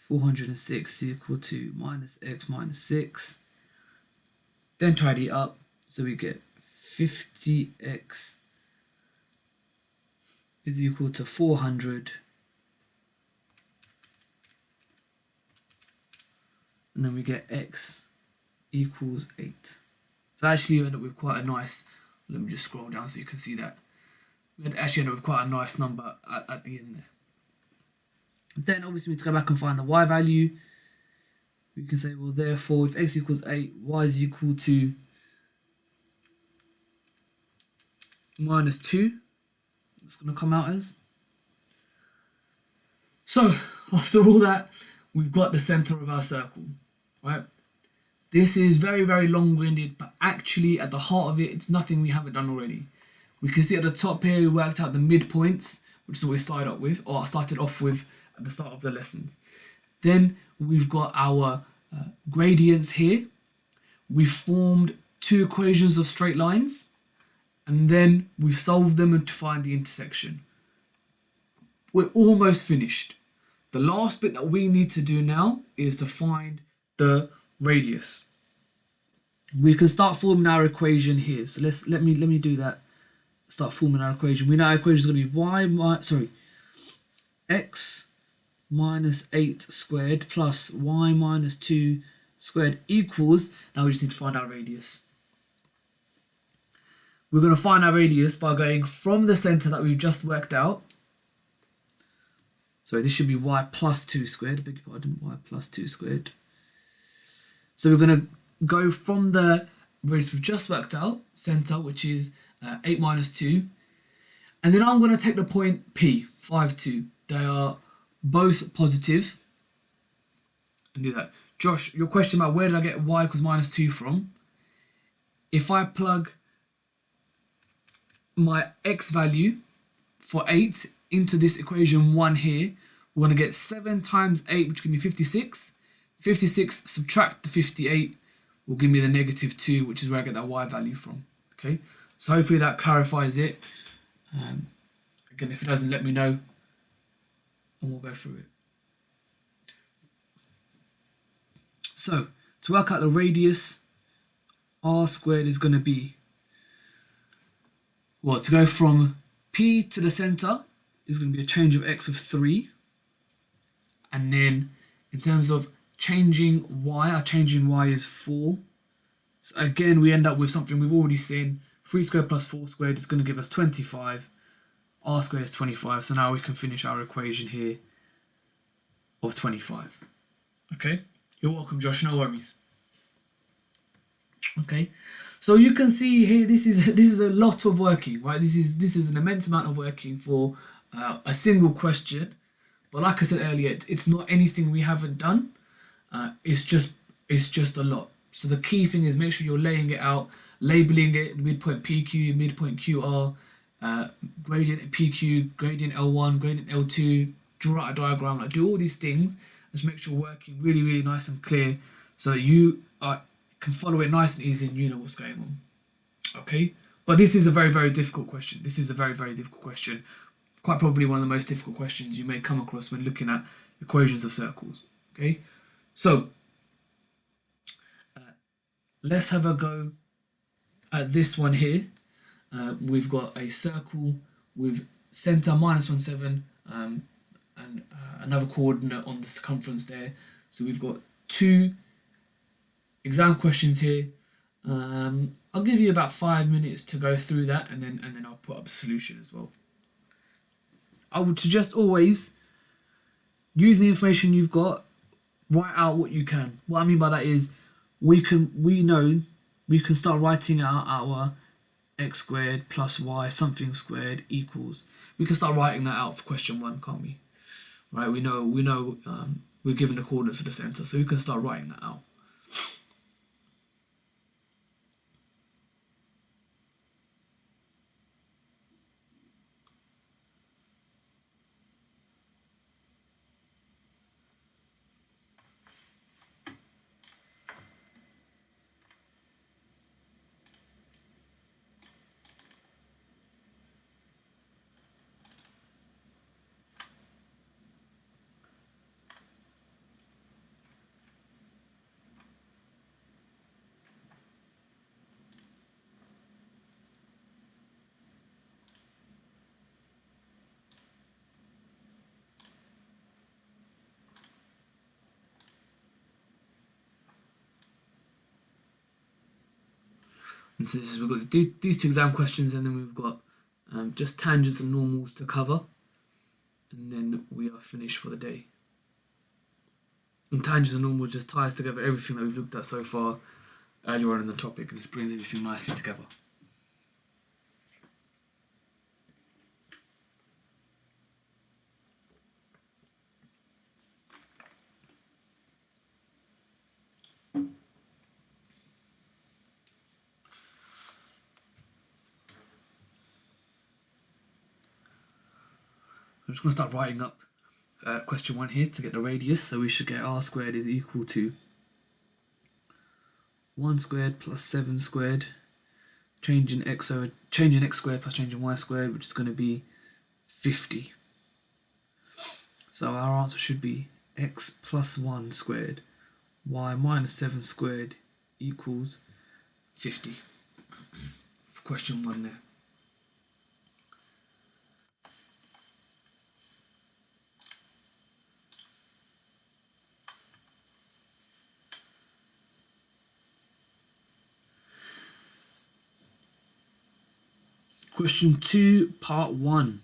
406 is equal to minus x minus 6. Then tidy it up. So we get 50x is equal to 400. And then we get x equals 8. So actually you end up with quite a nice, let me just scroll down so you can see that. We actually end up with quite a nice number at the end there. Then obviously we need to go back and find the y value. We can say, well, therefore, if x equals 8, y is equal to minus 2. It's going to come out as. So, after all that, we've got the centre of our circle, right? This is very, very long-winded, but actually at the heart of it, it's nothing we haven't done already. We can see at the top here, we worked out the midpoints, which is what we started off with at the start of the lessons. Then we've got our gradients here. We've formed two equations of straight lines, and then we've solved them to find the intersection. We're almost finished. The last bit that we need to do now is to find the radius. We can start forming our equation here. So let me do that. Start forming our equation. We know our equation is going to be x minus 8 squared plus y minus 2 squared equals, now we just need to find our radius. We're going to find our radius by going from the centre that we've just worked out. So this should be y plus 2 squared, I beg your pardon, y plus 2 squared. So we're going to go from the radius we've just worked out, centre, which is 8 minus 2. And then I'm going to take the point P, 5, 2. They are both positive. And do that. Josh, your question about where did I get y equals minus 2 from? If I plug my x value for 8 into this equation 1 here, we're going to get 7 times 8, which can be 56. 56 subtract the 58 will give me the negative 2, which is where I get that y value from. Okay, so hopefully that clarifies it. Again, if it doesn't, let me know and we'll go through it. So to work out the radius, r squared is going to be, well, to go from P to the centre is going to be a change of x of 3. And then in terms of changing y, our changing y is 4. So again, we end up with something we've already seen. 3 squared plus 4 squared is going to give us 25. R squared is 25. So now we can finish our equation here of 25. Okay, you're welcome, Josh. No worries. Okay, so you can see here this is a lot of working, right? This is an immense amount of working for a single question. But like I said earlier, it's not anything we haven't done. It's just a lot. So the key thing is make sure you're laying it out, labeling it, midpoint PQ, midpoint QR, gradient PQ, gradient L1, gradient L2, draw out a diagram, like do all these things, just make sure you're working really, really nice and clear so that you can follow it nice and easy and you know what's going on. Okay? But this is a very, very difficult question. This is a very, very difficult question. Quite probably one of the most difficult questions you may come across when looking at equations of circles. Okay? So, let's have a go at this one here. We've got a circle with center -1,7 and another coordinate on the circumference there. So we've got two exam questions here. I'll give you about 5 minutes to go through that, and then I'll put up a solution as well. I would suggest always use the information you've got, write out what you can. What I mean by that is we know we can start writing out our x squared plus y something squared equals. We can start writing that out for question 1, can't we? Right? We know we're given the coordinates of the center, so we can start writing that out. And so we've got these two exam questions, and then we've got just tangents and normals to cover, and then we are finished for the day. And tangents and normals just ties together everything that we've looked at so far earlier on in the topic, and just brings everything nicely together. I'm just going to start writing up question 1 here to get the radius. So we should get r squared is equal to 1 squared plus 7 squared, changing x squared plus changing y squared, which is going to be 50. So our answer should be x plus 1 squared, y minus 7 squared equals 50 for question 1 there. Question 2, part 1.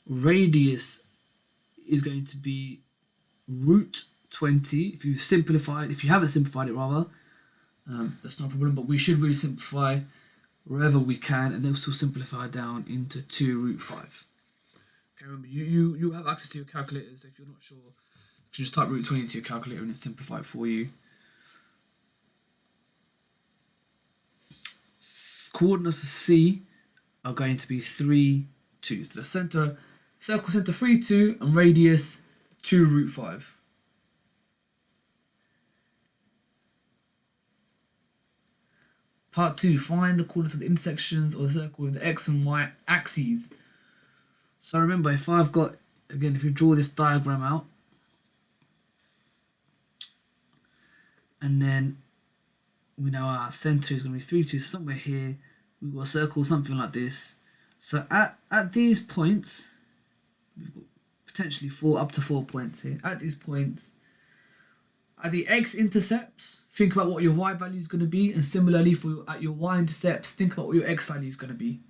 Radius is going to be root 20. If you haven't simplified it rather, that's not a problem, but we should really simplify wherever we can, and this will simplify down into 2 root 5. Okay, remember, you have access to your calculators. If you're not sure, you can just type root 20 into your calculator and it's simplified for you. Coordinates of C are going to be 3, 2. So the center, circle center 3, 2, and radius 2 root 5. Part 2, find the coordinates of the intersections of the circle with the x and y axes. So remember, if I've got, again, if you draw this diagram out, and then we know our center is going to be 3, 2, somewhere here. We've got a circle, something like this. So at these points, we've got potentially up to 4 points here. At these points, at the x-intercepts, think about what your y value is going to be, and similarly at your y-intercepts, think about what your x value is going to be.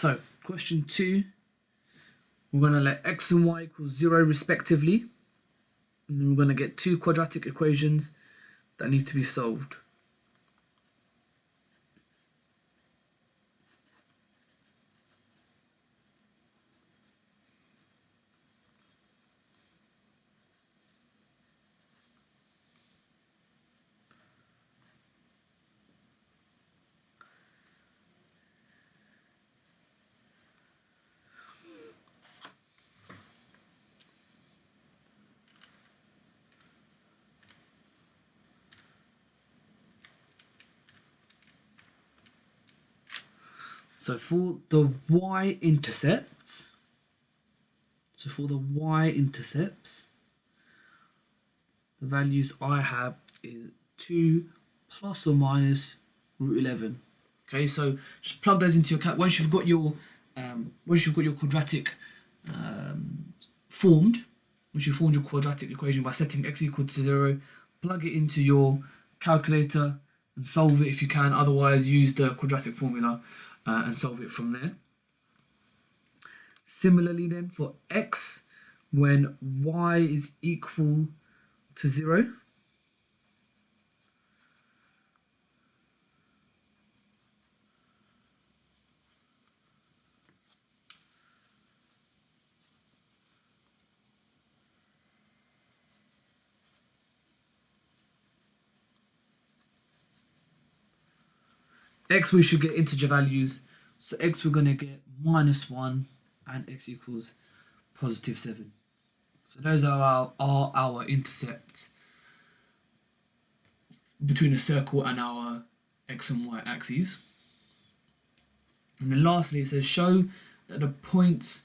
So question 2, we're going to let x and y equal 0 respectively. And then we're going to get two quadratic equations that need to be solved. So for the y-intercepts, the values I have is 2 plus or minus root 11. Okay, so just plug those into your cat. Once you've got your quadratic formed, once you've formed your quadratic equation by setting x equal to 0, plug it into your calculator and solve it if you can. Otherwise, use the quadratic formula and solve it from there. Similarly then, for x, when y is equal to 0, x we should get integer values. So x we're going to get -1 and x equals +7. So those are our intercepts between a circle and our x and y axes. And then lastly, it says show that the points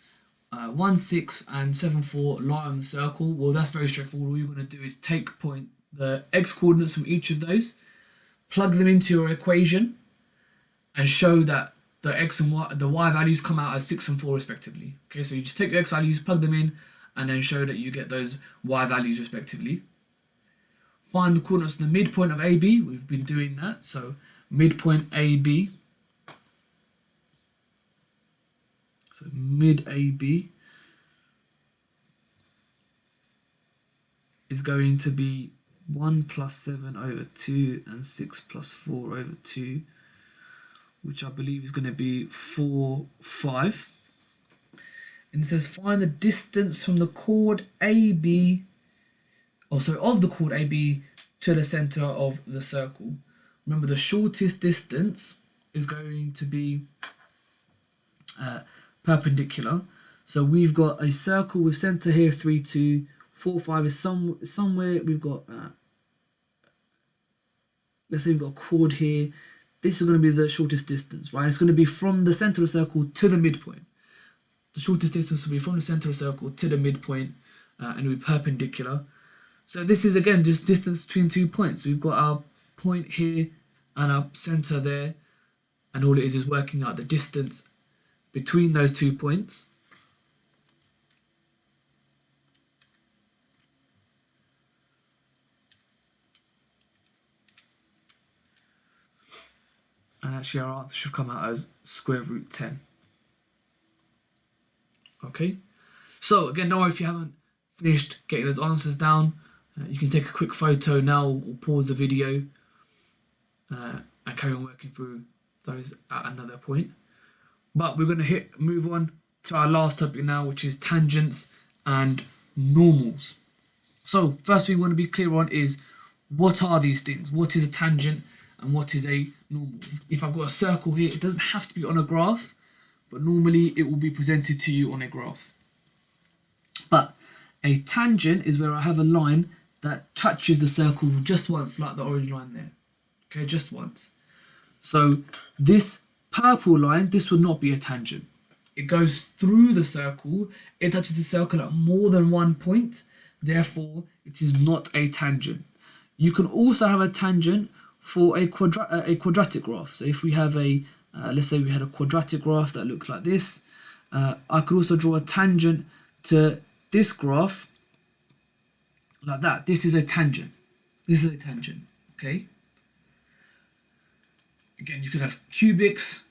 1, 6 and 7, 4 lie on the circle. Well, that's very straightforward. All you're going to do is take the x coordinates from each of those, plug them into your equation, and show that the x and y values come out as 6 and 4 respectively. Okay, so you just take the x values, plug them in, and then show that you get those y values respectively. Find the coordinates of the midpoint of AB. We've been doing that. So midpoint AB. So mid AB is going to be 1 plus 7 over 2 and 6 plus 4 over 2, which I believe is going to be 4, 5. And it says find the distance from the chord AB, of the chord AB to the center of the circle. Remember, the shortest distance is going to be perpendicular. So we've got a circle with center here 3, 2, 4, 5 is somewhere. We've got let's say we've got a chord here. This is going to be the shortest distance, right? It's going to be from the center of the circle to the midpoint. The shortest distance will be from the center of the circle to the midpoint, and it will be perpendicular. So this is again just distance between 2 points. We've got our point here and our center there, and all it is working out the distance between those 2 points. And actually our answer should come out as square root 10. Okay, so again, don't worry if you haven't finished getting those answers down. You can take a quick photo now or pause the video and carry on working through those at another point. But we're going to move on to our last topic now, which is tangents and normals. So first we want to be clear on is, what are these things? What is a tangent and what is a normal? If I've got a circle here, it doesn't have to be on a graph, but normally it will be presented to you on a graph. But a tangent is where I have a line that touches the circle just once, like the orange line there. Okay, just once. So this purple line, this would not be a tangent. It goes through the circle, it touches the circle at more than 1 point, therefore it is not a tangent. You can also have a tangent for a quadratic graph. So if we have let's say we had a quadratic graph that looked like this, I could also draw a tangent to this graph like that. This is a tangent. This is a tangent, okay? Again, you can have cubics,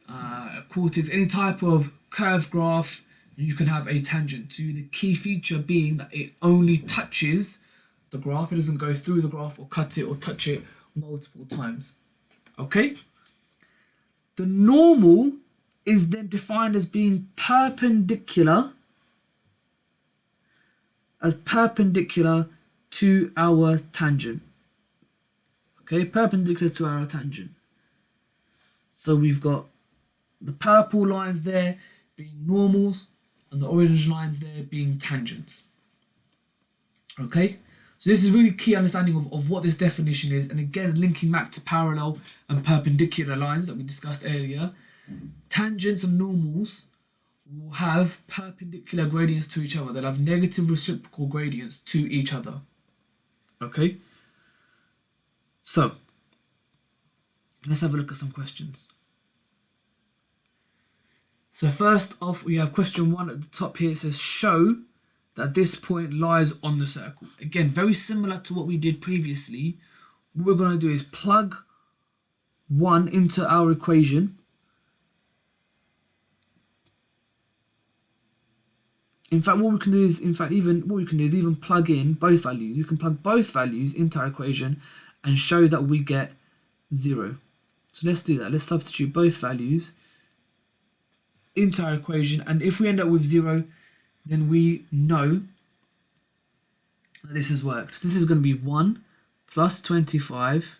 quartics, any type of curved graph. You can have a tangent to, the key feature being that it only touches the graph. It doesn't go through the graph or cut it or touch it multiple times. Okay? The normal is then defined as being perpendicular to our tangent. Okay, perpendicular to our tangent. So we've got the purple lines there being normals and the orange lines there being tangents. Okay, so this is really key understanding of what this definition is, and again linking back to parallel and perpendicular lines that we discussed earlier. Tangents and normals will have perpendicular gradients to each other. They'll have negative reciprocal gradients to each other. Okay, so let's have a look at some questions. So first off, we have question 1 at the top here. It says, show that this point lies on the circle. Again, very similar to what we did previously. What we're going to do is plug 1 into our equation. In fact, what we can do is even plug in both values. You can plug both values into our equation and show that we get 0. So let's do that. Let's substitute both values into our equation, and if we end up with 0, then we know that this has worked. So this is going to be 1 plus 25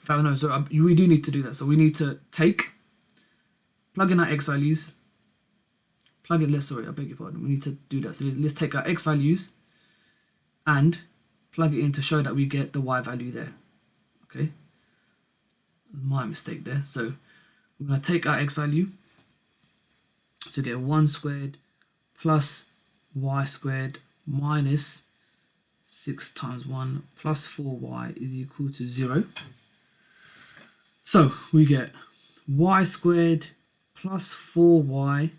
no, so we do need to do that. So we need to plug in our x values, I beg your pardon, we need to do that. So let's take our x values and plug it in to show that we get the y value there. Okay, my mistake there. So we're going to take our x value, so get 1 squared plus y squared minus 6 times 1 plus 4y is equal to 0. So we get y squared plus 4y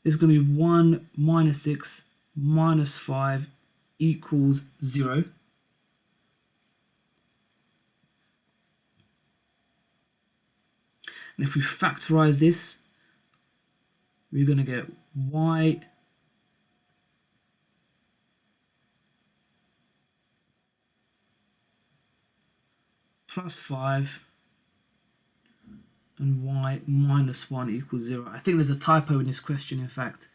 is going to be 1 minus 6 minus 5 equals 0. And if we factorize this, we're going to get y plus 5 and y minus 1 equals 0. I think there's a typo in this question, in fact.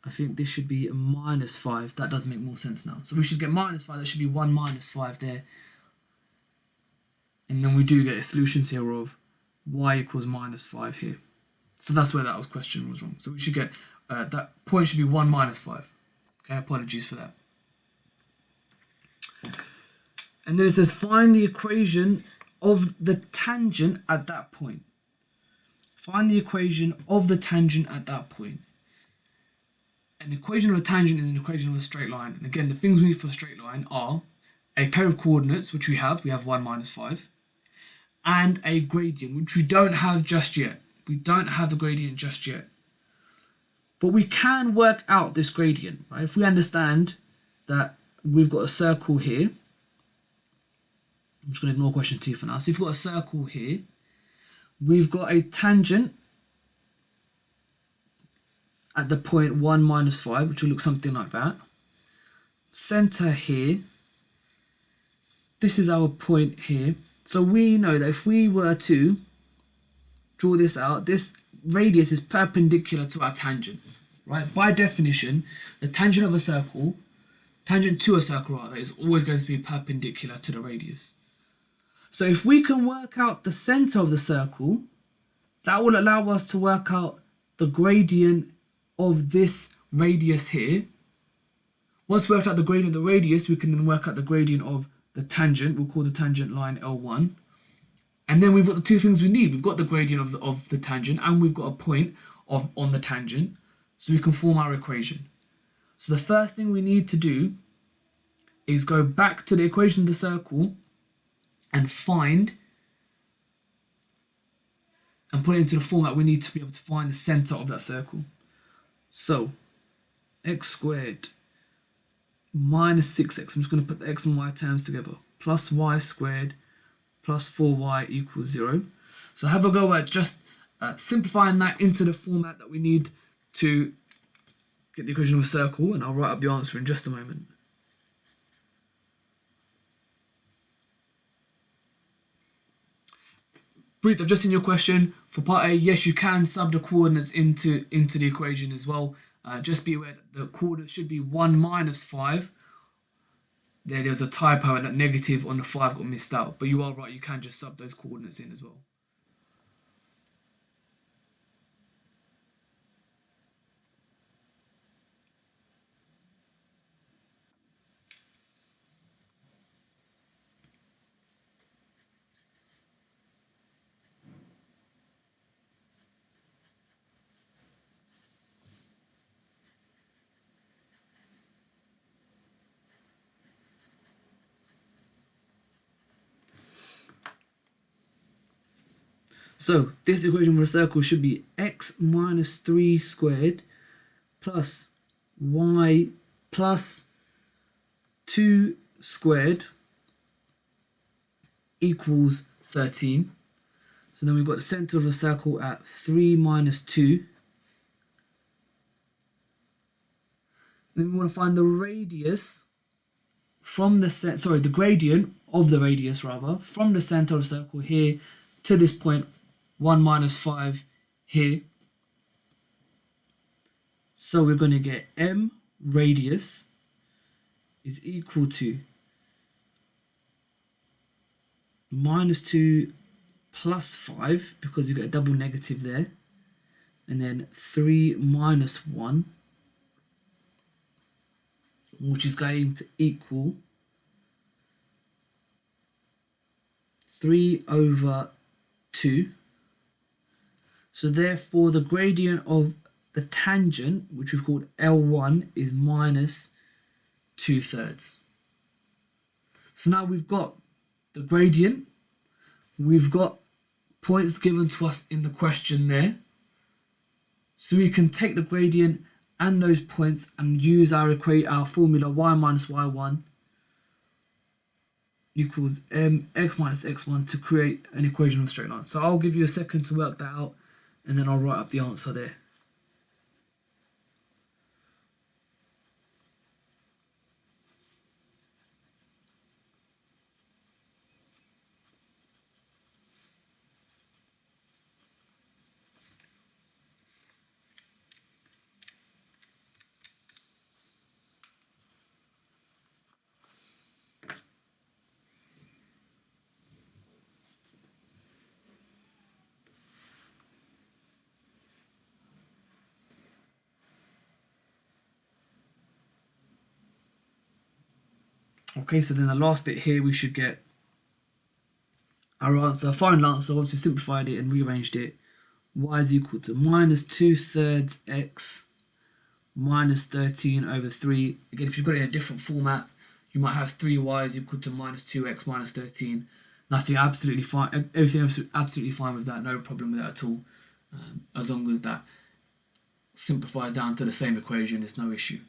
I think this should be a minus 5. That does make more sense now. So we should get minus 5. That should be 1 minus 5 there. And then we do get solutions here of y equals minus 5 here. So that's where that question was wrong. So we should get, that point should be 1 minus 5. Okay, apologies for that. And then it says, find the equation of the tangent at that point. Find the equation of the tangent at that point. An equation of a tangent is an equation of a straight line. And again, the things we need for a straight line are a pair of coordinates, which we have 1 minus 5, and a gradient, which we don't have just yet. We don't have the gradient just yet. But we can work out this gradient, right? If we understand that we've got a circle here, I'm just going to ignore question 2 for now. So if we've got a circle here, we've got a tangent at the point 1 minus 5, which will look something like that. Center here. This is our point here. So we know that if we were to draw this out, this radius is perpendicular to our tangent, right? By definition, the tangent of a circle, tangent to a circle rather, is always going to be perpendicular to the radius. So if we can work out the center of the circle, that will allow us to work out the gradient of this radius here. Once we worked out the gradient of the radius, we can then work out the gradient of the tangent. We'll call the tangent line L1. And then we've got the two things we need. We've got the gradient of the tangent, and we've got a point on the tangent, so we can form our equation. So the first thing we need to do is go back to the equation of the circle and find and put it into the format we need to be able to find the center of that circle. So x squared minus 6x, I'm just going to put the x and y terms together, plus y squared plus 4y equals 0. So have a go at just simplifying that into the format that we need to get the equation of a circle, and I'll write up the answer in just a moment. Breathe, I've just seen your question. For part A, yes, you can sub the coordinates into the equation as well. Just be aware that the coordinates should be 1 minus 5. There's a typo and that negative on the 5 got missed out. But you are right, you can just sub those coordinates in as well. So this equation for a circle should be x minus 3 squared plus y plus 2 squared equals 13. So then we've got the center of the circle at 3 minus 2. Then we want to find the radius from the gradient of the radius rather, from the center of the circle here to this point, 1 minus 5 here. So we're going to get m radius is equal to minus 2 plus 5, because you get a double negative there, and then 3 minus 1, which is going to equal 3 over 2. So therefore the gradient of the tangent, which we've called L1, is minus 2/3. So now we've got the gradient, we've got points given to us in the question there. So we can take the gradient and those points and use our formula y minus y1 equals mx minus x1 to create an equation of a straight line. So I'll give you a second to work that out, and then I'll write up the answer there. Okay, so then the last bit here, we should get our answer, final answer. Once we simplified it and rearranged it, y is equal to minus 2/3 x minus 13 over 3. Again, if you've got it in a different format, you might have 3y is equal to minus 2x minus 13. Nothing, absolutely fine. Everything else is absolutely fine with that. No problem with that at all. As long as that simplifies down to the same equation, it's no issue.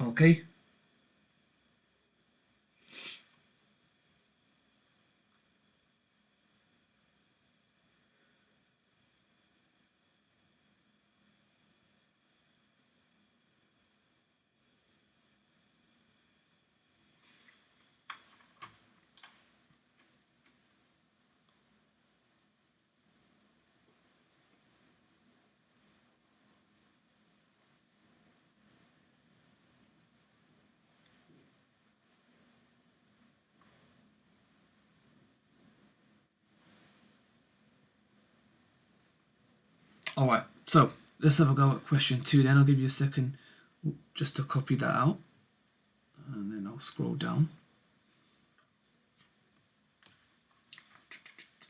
Okay. All right, so let's have a go at question 2 then. I'll give you a second just to copy that out, and then I'll scroll down.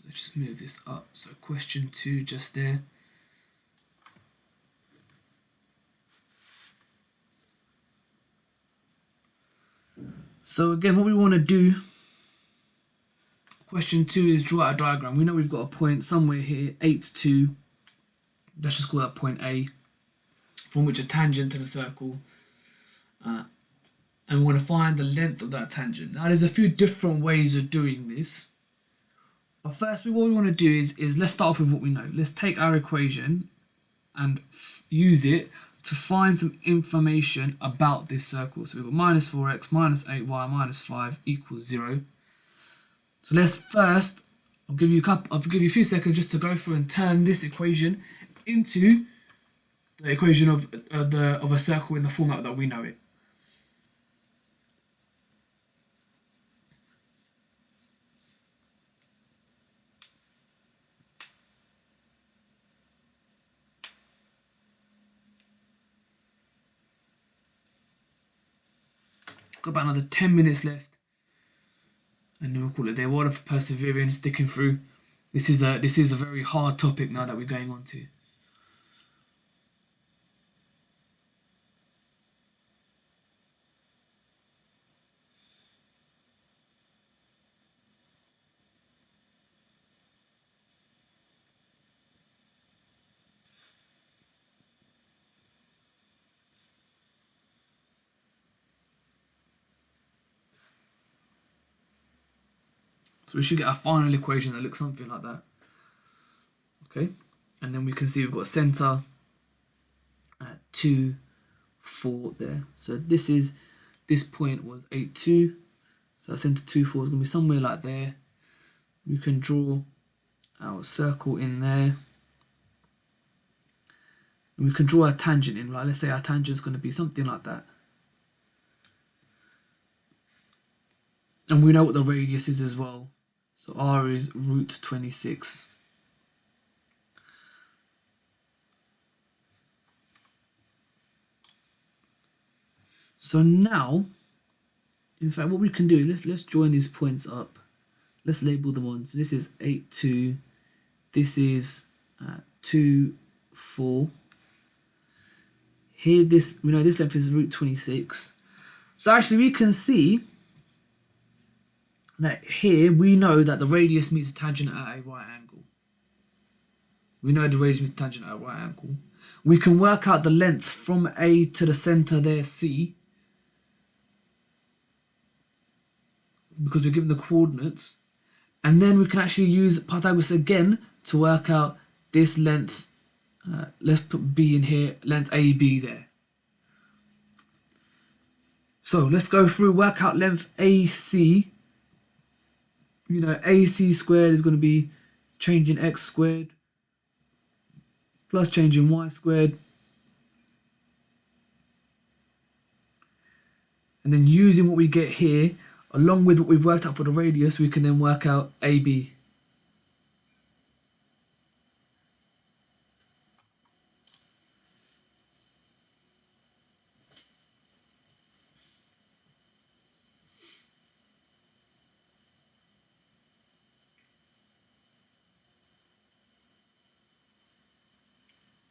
Let's just move this up. So question 2 just there. So again, what we want to do, question 2 is draw out a diagram. We know we've got a point somewhere here, 8, 2. Let's just call that point A, from which a tangent to the circle. And we want to find the length of that tangent. Now there's a few different ways of doing this. But first, what we want to do is let's start off with what we know. Let's take our equation and use it to find some information about this circle. So we've got minus 4x minus 8y minus 5 equals 0. So let's first, I'll give you a few seconds just to go through and turn this equation into the equation of a circle in the format that we know it. Got about another 10 minutes left, and then we'll call it there. What of persevering, sticking through. This is a very hard topic now that we're going on to. So we should get our final equation that looks something like that. Okay, and then we can see we've got a centre at 2, 4 there. So this point was 8, 2. So our centre 2, 4 is going to be somewhere like there. We can draw our circle in there. And we can draw a tangent in, right? Let's say our tangent is going to be something like that. And we know what the radius is as well. So r is root 26. So now, in fact, what we can do is let's join these points up. Let's label them on. So this is 8, 2. This is 2, 4. Here, we know this length is root 26. So actually, we can see that here we know that the radius meets the tangent at a right angle. We know the radius meets the tangent at a right angle. We can work out the length from A to the centre there, C, because we're given the coordinates. And then we can actually use Pythagoras again to work out this length. Let's put B in here, length AB there. So let's go through, work out length AC. You know, AC squared is going to be changing x squared plus changing y squared. And then using what we get here, along with what we've worked out for the radius, we can then work out AB.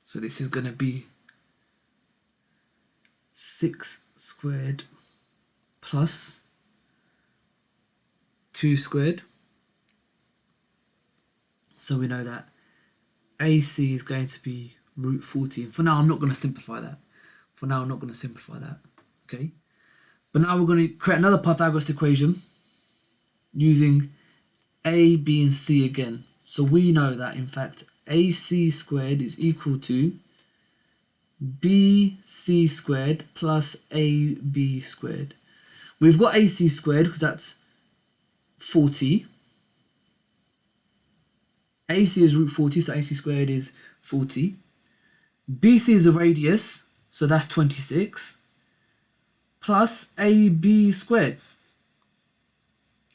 So this is going to be 6 squared plus 2 squared. So we know that AC is going to be root 40. For now, I'm not going to simplify that. Okay. But now we're going to create another Pythagoras equation using A, B, and C again. So we know that, in fact, AC squared is equal to BC squared plus AB squared. We've got AC squared because that's 40. AC is root 40, so AC squared is 40. BC is the radius, so that's 26. Plus AB squared.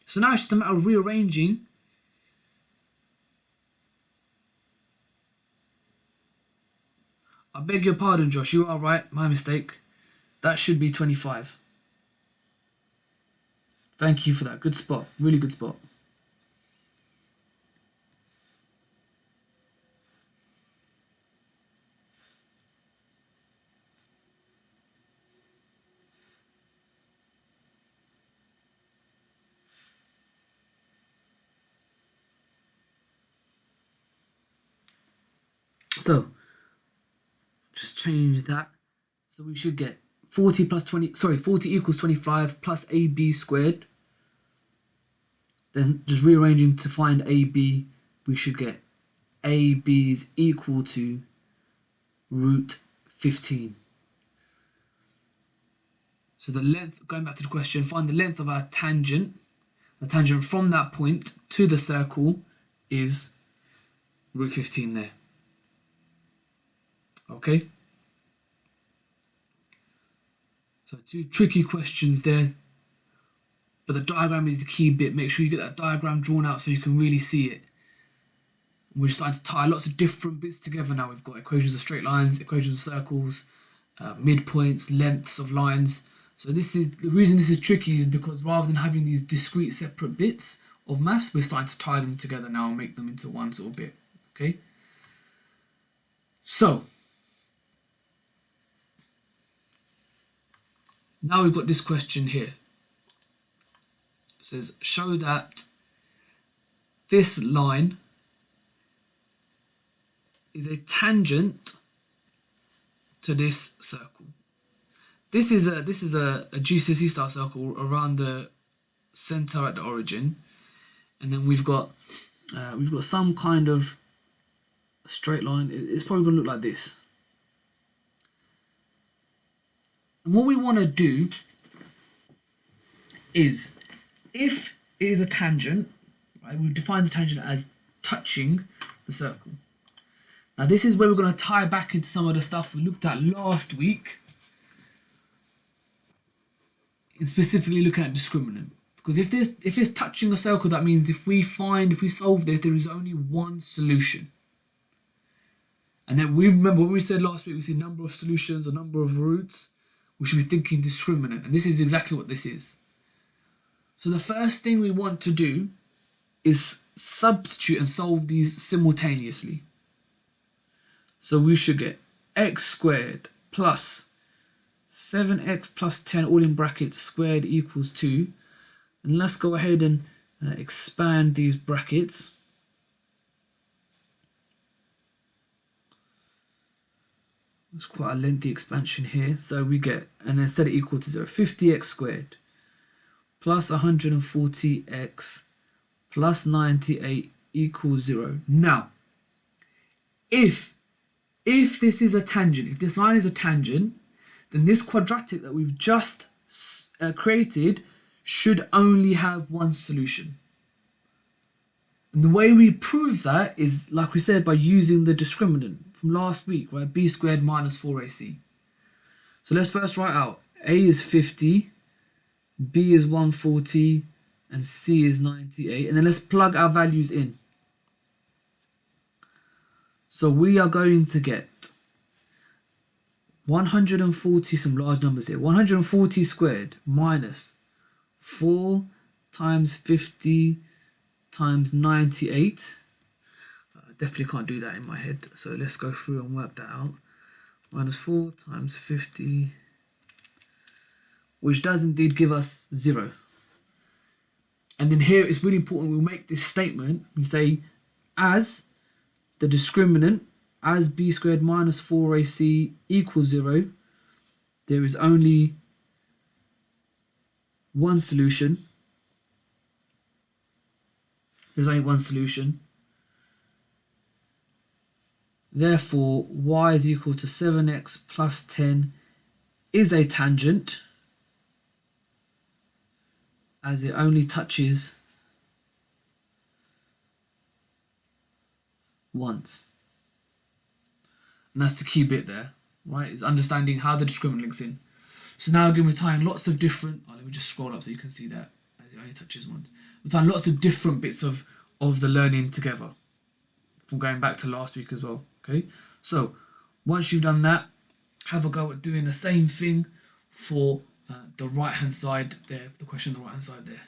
So now it's just a matter of rearranging I beg your pardon, Josh. You are right. My mistake. That should be 25. Thank you for that. Good spot. Really good spot. So just change that. So we should get 40 plus 20, sorry, 40 equals 25 plus AB squared. Then just rearranging to find AB, we should get AB is equal to root 15. So the length, going back to the question, find the length of our tangent. The tangent from that point to the circle is root 15 there. Okay? So 2 tricky questions there. But the diagram is the key bit. Make sure you get that diagram drawn out so you can really see it. We're starting to tie lots of different bits together now. We've got equations of straight lines, equations of circles, midpoints, lengths of lines. So this is the reason this is tricky is because rather than having these discrete separate bits of maths, we're starting to tie them together now and make them into one sort of bit. Okay. So now we've got this question here. It says show that this line is a tangent to this circle. This is a GCSE style circle around the center at the origin, and then we've got some kind of straight line. It's probably going to look like this. And what we want to do is, if it is a tangent, right, we've defined the tangent as touching the circle. Now this is where we're going to tie back into some of the stuff we looked at last week, and specifically looking at discriminant. Because if it's touching a circle, that means if we solve this, there is only one solution. And then we remember what we said last week, we see number of solutions or number of roots, we should be thinking discriminant, and this is exactly what this is. So the first thing we want to do is substitute and solve these simultaneously. So we should get x squared plus 7x plus 10 all in brackets squared equals 2. And let's go ahead and expand these brackets. It's quite a lengthy expansion here. So we get, and then set it equal to 0, 50x squared plus 140x plus 98 equals 0. Now, if this is a tangent, if this line is a tangent, then this quadratic that we've just created should only have one solution. And the way we prove that is, like we said, by using the discriminant from last week, right? B squared minus 4ac. So let's first write out a is 50, b is 140, and c is 98. And then let's plug our values in. So we are going to get 140, some large numbers here, 140 squared minus 4 times 50 times 98. I definitely can't do that in my head, so let's go through and work that out. Minus 4 times 50, which does indeed give us 0. And then here it's really important we make this statement. We say as the discriminant, as b squared minus 4ac equals 0, there is only one solution. There's only one solution. Therefore, y is equal to 7x plus 10 is a tangent, as it only touches once. And that's the key bit there, right? Is understanding how the discriminant links in. So now again, we're tying lots of different, let me just scroll up so you can see that, as it only touches once. We're tying lots of different bits of the learning together, from going back to last week as well, okay? So once you've done that, have a go at doing the same thing for the right-hand side there, the question on the right-hand side there.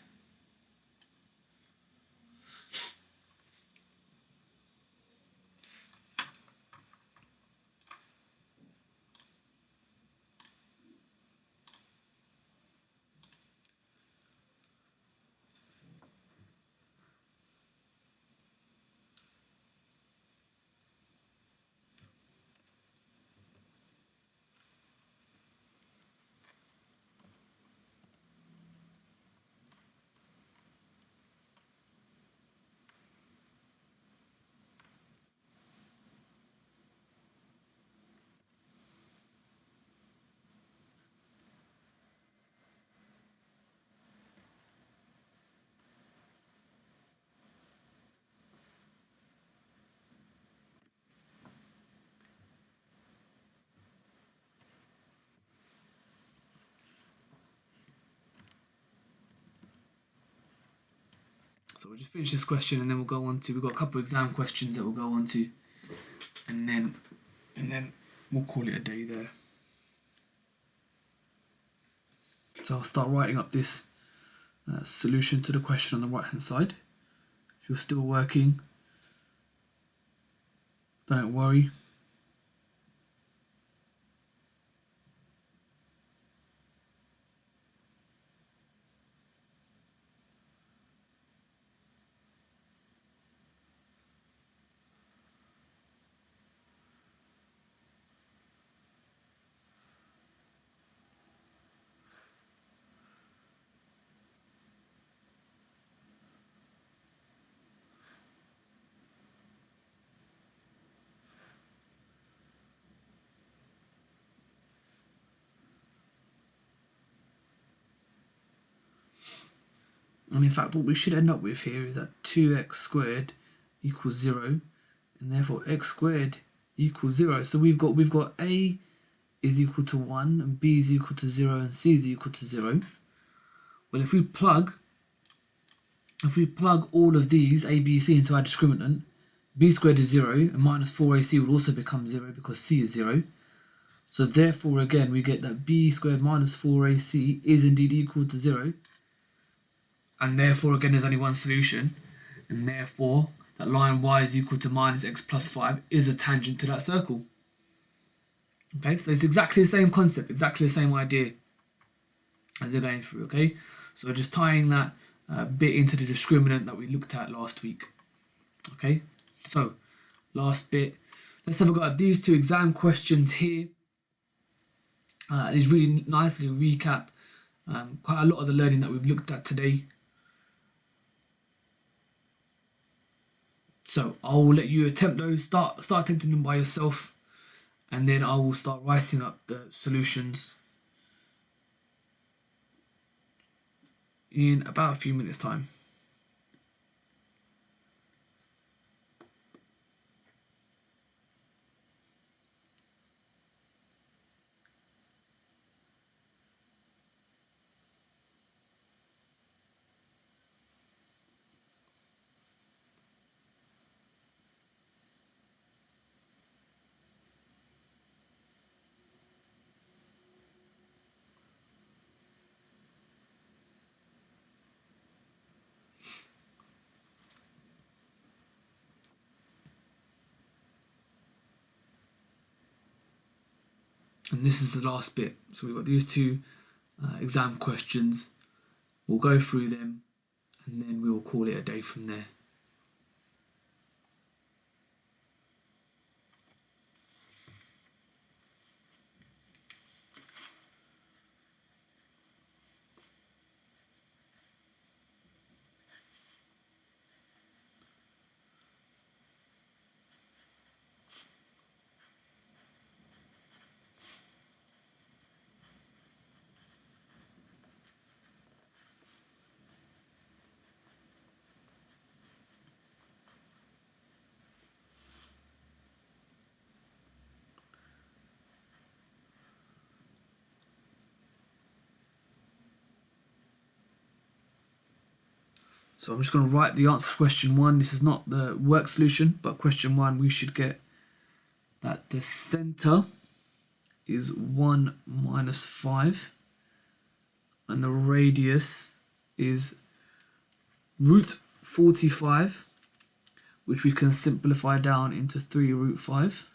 So we'll just finish this question and then we'll go on to, we've got a couple of exam questions that we'll go on to, and then we'll call it a day there. So I'll start writing up this solution to the question on the right hand side. If you're still working, don't worry. And in fact, what we should end up with here is that 2x squared equals 0, and therefore x squared equals 0. So we've got a is equal to 1, and b is equal to 0, and c is equal to 0. Well, if we plug all of these a, b, c into our discriminant, b squared is 0, and minus 4ac will also become 0 because c is 0. So therefore, again, we get that b squared minus 4ac is indeed equal to 0. And therefore, again, there's only one solution. And therefore, that line y is equal to minus x plus 5 is a tangent to that circle. Okay, so it's exactly the same concept, exactly the same idea as you're going through, okay? So just tying that bit into the discriminant that we looked at last week. Okay, so last bit. Let's have a go at these two exam questions here. These really nicely recap quite a lot of the learning that we've looked at today. So I'll let you attempt those, start attempting them by yourself, and then I will start writing up the solutions in about a few minutes' time. And this is the last bit. So we've got these two exam questions. We'll go through them and then we will call it a day from there. So I'm just going to write the answer for question 1. This is not the work solution, but question 1 we should get that the centre is 1 minus 5 and the radius is root 45, which we can simplify down into 3 root 5.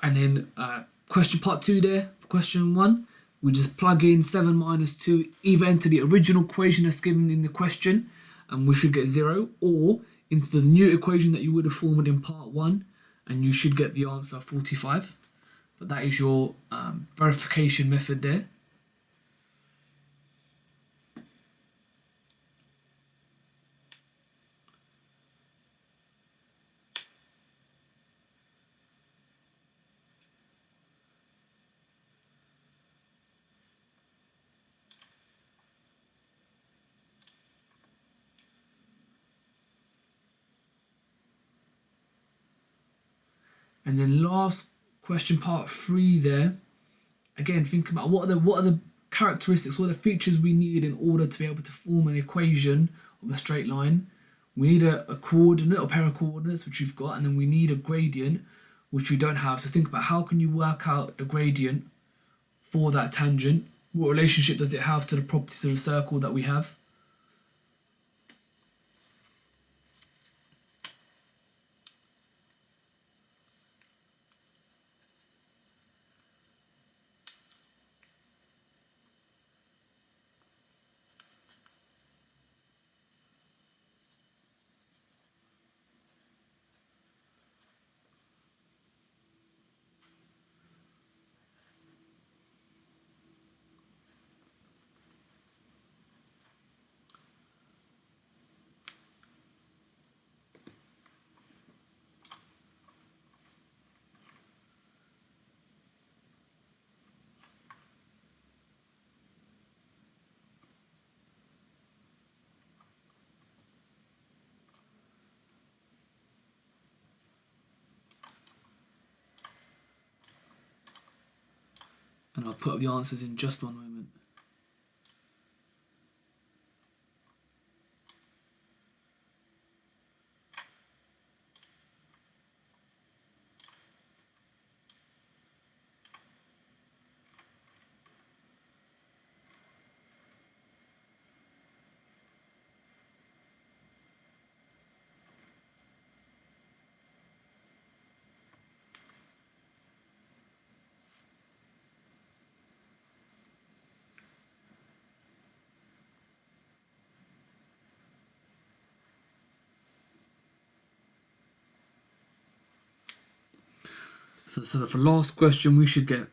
And then question part 2 there, for question 1, we just plug in 7 minus 2 either into the original equation that's given in the question, and we should get 0, or into the new equation that you would have formed in part 1, and you should get the answer 45. But that is your verification method there. And then last question, part 3 there. Again, think about what are the characteristics, what are the features we need in order to be able to form an equation of a straight line. We need a coordinate or pair of coordinates, which we've got, and then we need a gradient, which we don't have. So think about how can you work out the gradient for that tangent? What relationship does it have to the properties of the circle that we have? And I'll put up the answers in just one moment. So for last question, we should get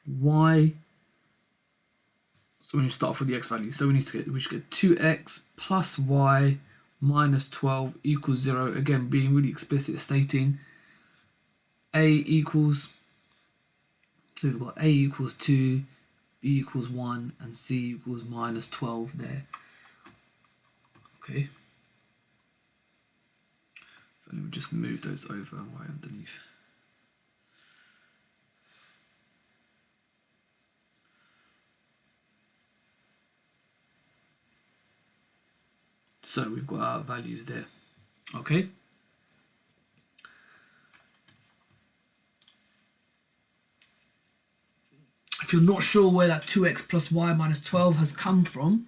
y. So we need to start off with the x value. So we should get 2x plus y minus 12 equals 0. Again, being really explicit, stating a equals. So we've got a equals 2, b equals 1, and c equals minus 12 there. Okay. So let me just move those over right underneath. So we've got our values there. Okay. If you're not sure where that 2x plus y minus 12 has come from,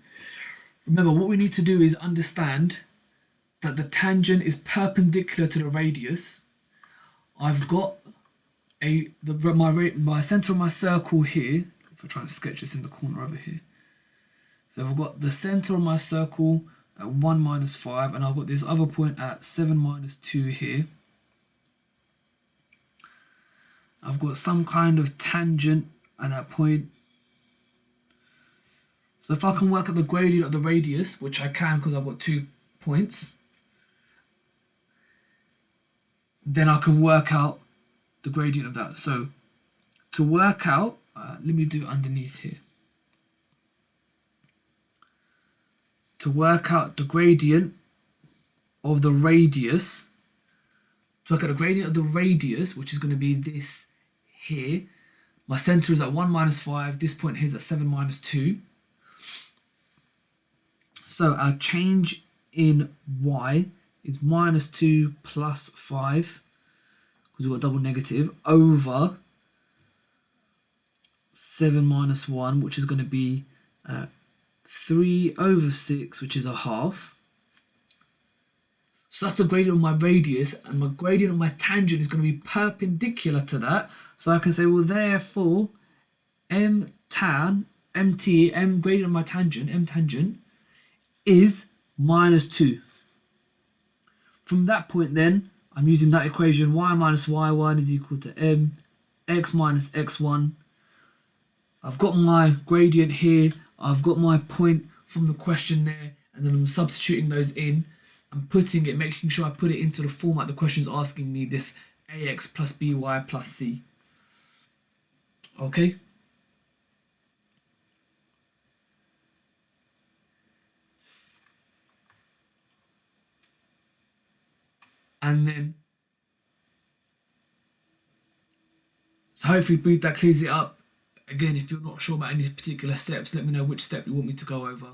remember what we need to do is understand that the tangent is perpendicular to the radius. I've got my center of my circle here. If I try and sketch this in the corner over here. So I've got the center of my circle at 1 minus 5, and I've got this other point at 7 minus 2 here. I've got some kind of tangent at that point. So if I can work out the gradient of the radius, which I can because I've got 2 points, then I can work out the gradient of that. So to work out, let me do it underneath here. To work out the gradient of the radius, which is going to be this here. My center is at 1 minus 5, this point here is at 7 minus 2. So our change in y is minus 2 plus 5, because we've got double negative, over 7 minus 1, which is going to be 3 over 6, which is a half. So that's the gradient of my radius, and my gradient of my tangent is going to be perpendicular to that. So I can say, well, therefore, m gradient of my tangent, m tangent, is minus 2. From that point then, I'm using that equation, y minus y1 is equal to m, x minus x1. I've got my gradient here, I've got my point from the question there, and then I'm substituting those in. I'm putting it, making sure I put it into the format the question is asking me, this ax plus by plus c. Okay? And then So hopefully, Breathe, that clears it up. Again, if you're not sure about any particular steps, let me know which step you want me to go over.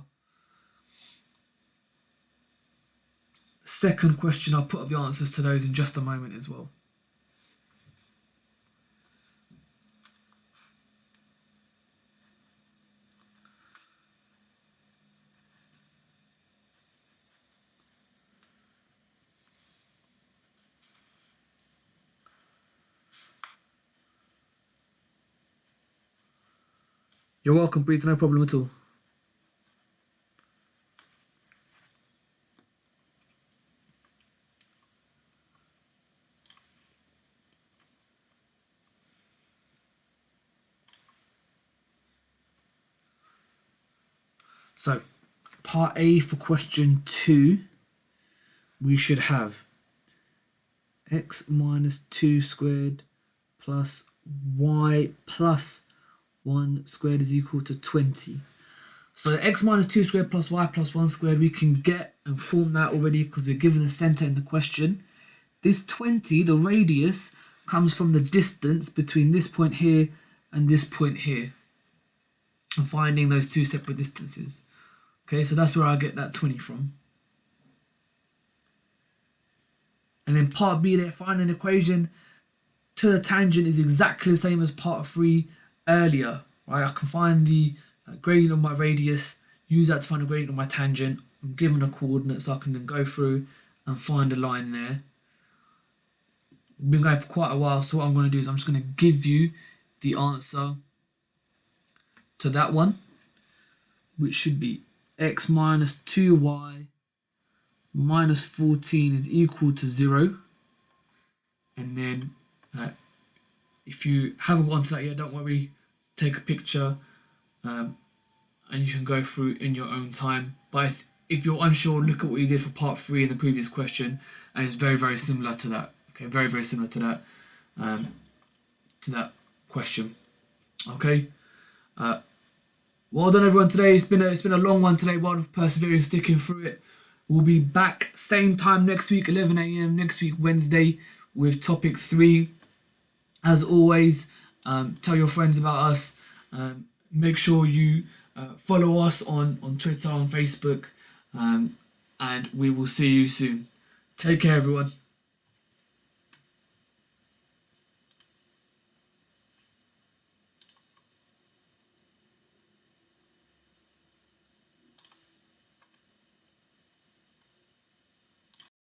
Second question, I'll put up the answers to those in just a moment as well. You're welcome, Breathe, no problem at all. So, part A for question 2, we should have x minus 2 squared plus y plus 1 squared is equal to 20. So x minus 2 squared plus y plus 1 squared, we can get and form that already because we're given the centre in the question. This 20, the radius, comes from the distance between this point here and this point here. And finding those two separate distances. Okay, so that's where I get that 20 from. And then part B there, find an equation to the tangent is exactly the same as part 3 earlier. Right, I can find the gradient of my radius, use that to find the gradient of my tangent. I'm given a coordinate, so I can then go through and find a line there. We've been going for quite a while, so what I'm going to do is I'm just going to give you the answer to that one, which should be x minus 2y minus 14 is equal to 0. And then if you haven't got onto that yet, don't worry, take a picture and you can go through in your own time. But if you're unsure, look at what you did for part 3 in the previous question, and it's very, very similar to that. Okay, very, very similar to that question. Okay. Well done, everyone. Today it's been a long one today. Well done for persevering, sticking through it. We'll be back same time next week, 11 a.m. next week, Wednesday, with topic 3. As always, tell your friends about us. Make sure you follow us on Twitter, on Facebook, and we will see you soon. Take care, everyone.